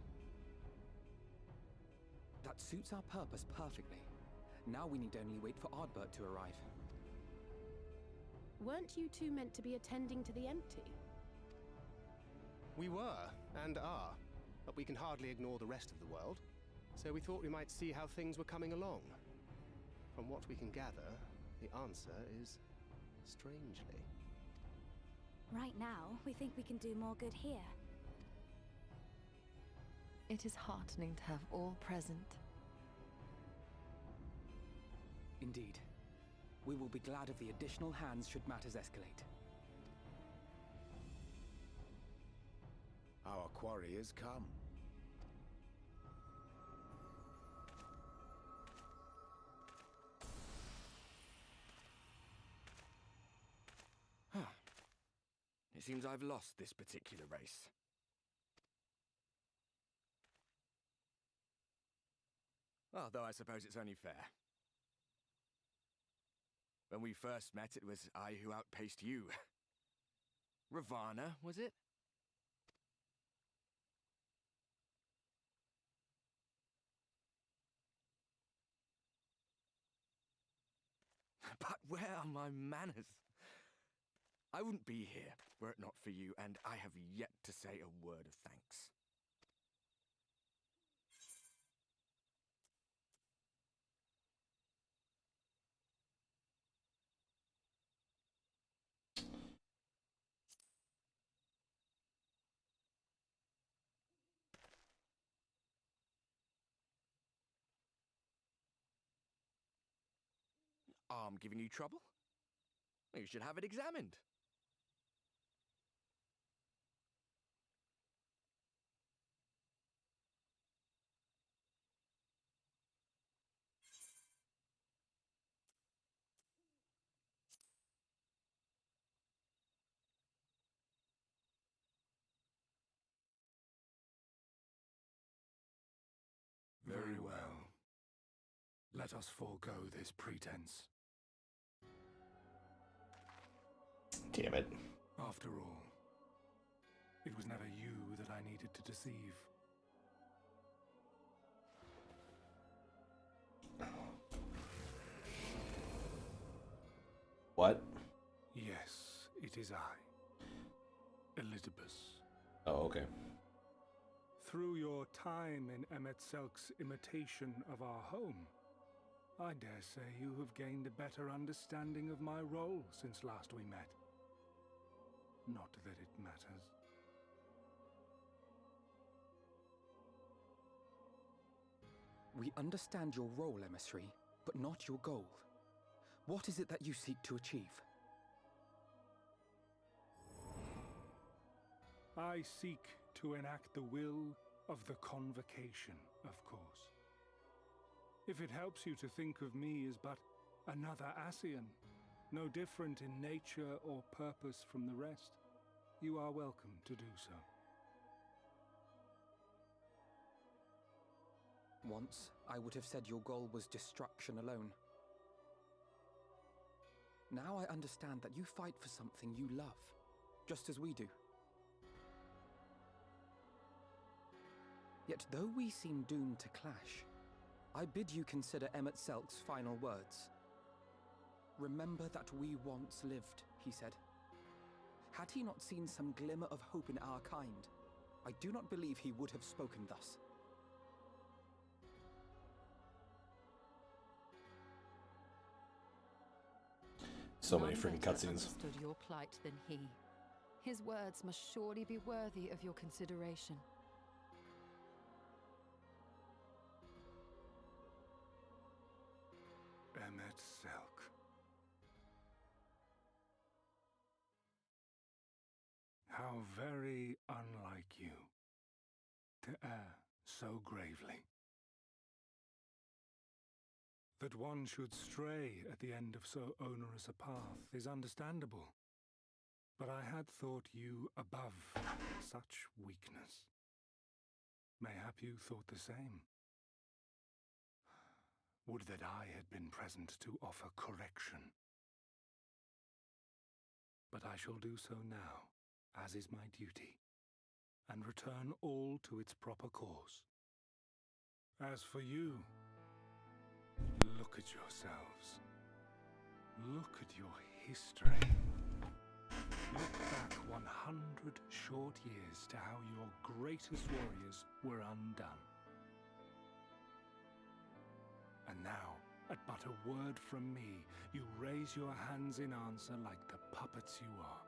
S4: That suits our purpose perfectly. Now we need only wait for Ardbert to arrive.
S5: Weren't you two meant to be attending to the empty?
S16: We were, and are, but we can hardly ignore the rest of the world, so we thought we might see how things were coming along. From what we can gather, the answer is strangely.
S2: Right now, we think we can do more good here.
S14: It is heartening to have all present.
S4: Indeed. We will be glad of the additional hands should matters escalate.
S19: Our quarry has come.
S17: Huh. It seems I've lost this particular race. Although I suppose it's only fair. When we first met, it was I who outpaced you. Ravana, was it? But where are my manners? I wouldn't be here were it not for you, and I have yet to say a word of thanks. Arm giving you trouble? You should have it examined.
S7: Very well. Let us forego this pretense.
S1: Damn it.
S7: After all, it was never you that I needed to deceive.
S1: What?
S7: Yes, it is I, Elizabeth.
S1: Oh, okay.
S7: Through your time in Emet-Selch's imitation of our home, I dare say you have gained a better understanding of my role since last we met. Not that it matters.
S4: We understand your role, emissary, but not your goal. What is it that you seek to achieve?
S7: I seek to enact the will of the Convocation, of course. If it helps you to think of me as but another Ascian, no different in nature or purpose from the rest, you are welcome to do so.
S4: Once, I would have said your goal was destruction alone. Now I understand that you fight for something you love, just as we do. Yet though we seem doomed to clash, I bid you consider Emet-Selch's final words. Remember that we once lived, he said. Had he not seen some glimmer of hope in our kind, I do not believe he would have spoken thus.
S1: So many
S14: None
S1: freaking
S14: better
S1: cutscenes.
S14: understood your plight than he. His words must surely be worthy of your consideration.
S12: Emmet Selk. How very unlike you to err so gravely. That one should stray at the end of so onerous a path is understandable. But I had thought you above such weakness. Mayhap you thought the same. Would that I had been present to offer correction. But I shall do so now, as is my duty, and return all to its proper course. As for you, look at yourselves. Look at your history. Look back 100 short years to how your greatest warriors were undone. And now, at but a word from me, you raise your hands in answer like the puppets you are.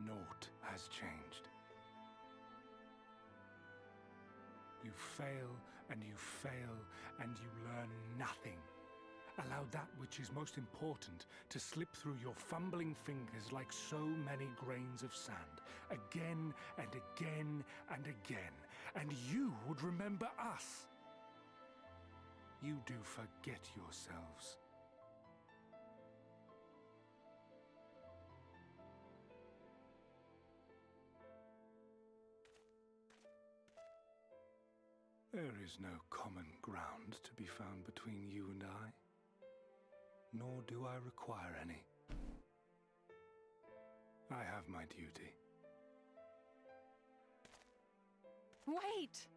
S12: Naught has changed. You fail, and you fail, and you learn nothing. Allow that which is most important to slip through your fumbling fingers like so many grains of sand, again and again and again, and you would remember us. You do forget yourselves. There is no common ground to be found between you and I. Nor do I require any. I have my duty.
S14: Wait!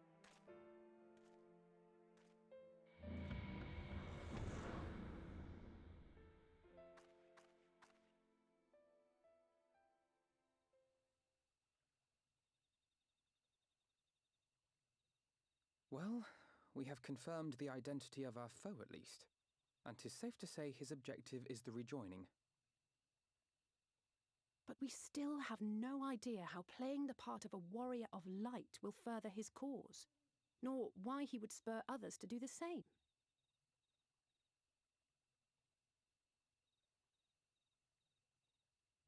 S4: Well, we have confirmed the identity of our foe at least, and 'tis safe to say his objective is the rejoining.
S5: But we still have no idea how playing the part of a warrior of light will further his cause, nor why he would spur others to do the same.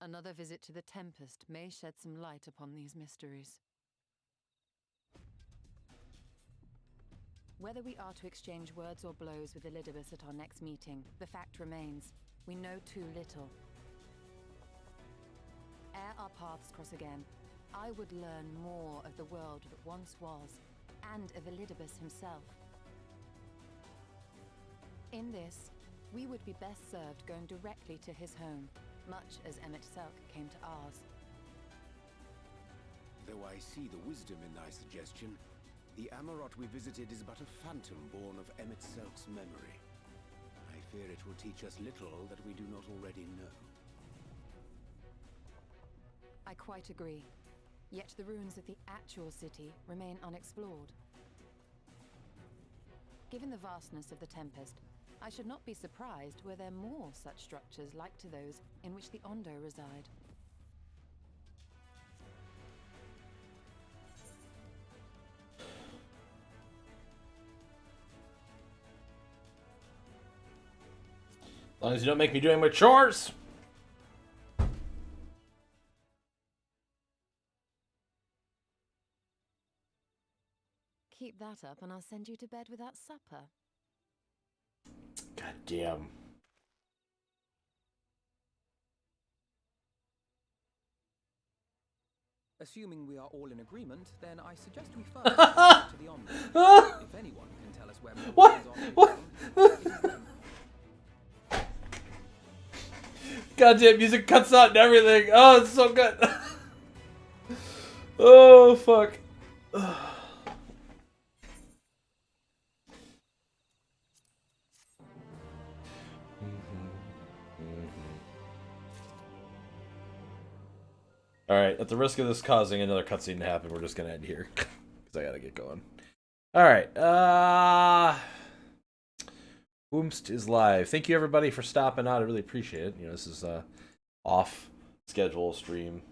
S14: Another visit to the Tempest may shed some light upon these mysteries. Whether we are to exchange words or blows with Elidibus at our next meeting, the fact remains, we know too little. Ere our paths cross again, I would learn more of the world that once was, and of Elidibus himself. In this, we would be best served going directly to his home, much as Emmet Selk came to ours.
S19: Though I see the wisdom in thy suggestion, the Amarot we visited is but a phantom born of Emmet Selk's memory. I fear it will teach us little that we do not already know.
S14: I quite agree. Yet the ruins of the actual city remain unexplored. Given the vastness of the Tempest, I should not be surprised were there more such structures like to those in which the Ondo reside.
S1: As long as you don't make me do any more chores.
S14: Keep that up and I'll send you to bed without supper.
S1: God damn.
S4: Assuming we are all in agreement, then I suggest we first to the Ondo. If anyone can tell us where
S1: Goddamn music cuts out and everything. Oh, it's so good. Oh, fuck. Alright, at the risk of this causing another cutscene to happen, we're just gonna end here. Because I gotta get going. Alright, Boomst is live. Thank you everybody for stopping out. I really appreciate it. You know, this is off schedule stream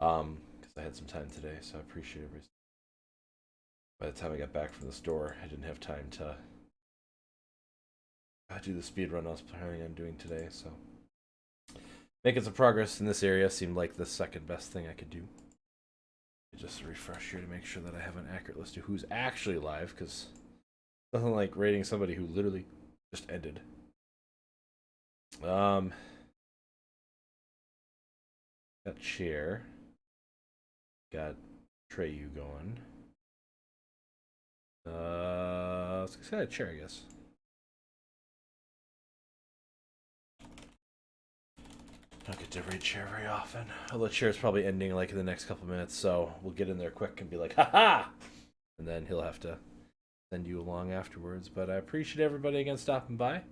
S1: because I had some time today, so I appreciate everybody. By the time I got back from the store, I didn't have time to do the speed run I was planning on doing today. So making some progress in this area seemed like the second best thing I could do. Just a refresh here to make sure that I have an accurate list of who's actually live, because nothing like rating somebody who literally just ended. Got Chair. Got Treyu going. Let's get a Chair, I guess. Don't get to read Chair very often. Although Chair's probably ending like in the next couple minutes, so we'll get in there quick and be like, haha! And then he'll have to send you along afterwards. But I appreciate everybody again stopping by.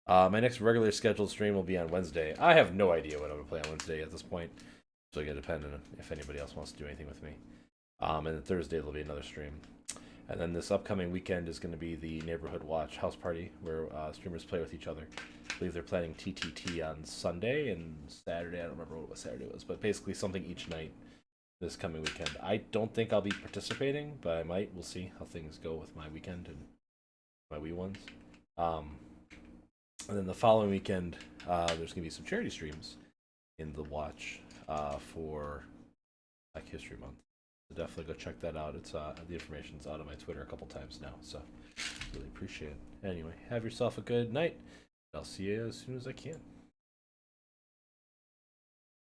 S1: My next regular scheduled stream will be on Wednesday. I have no idea what I'm going to play on Wednesday at this point, so it's going to depend on if anybody else wants to do anything with me. And then Thursday there'll be another stream. And then this upcoming weekend is going to be the Neighborhood Watch house party, where streamers play with each other. I believe they're planning TTT on Sunday and Saturday. I don't remember what Saturday was, but basically something each night this coming weekend. I don't think I'll be participating, but I might. We'll see how things go with my weekend and my wee ones. And then the following weekend, there's going to be some charity streams in the Watch for Black History Month. So definitely go check that out. It's the information's out on my Twitter a couple times now, so really appreciate it. Anyway, have yourself a good night. I'll see you as soon as I can.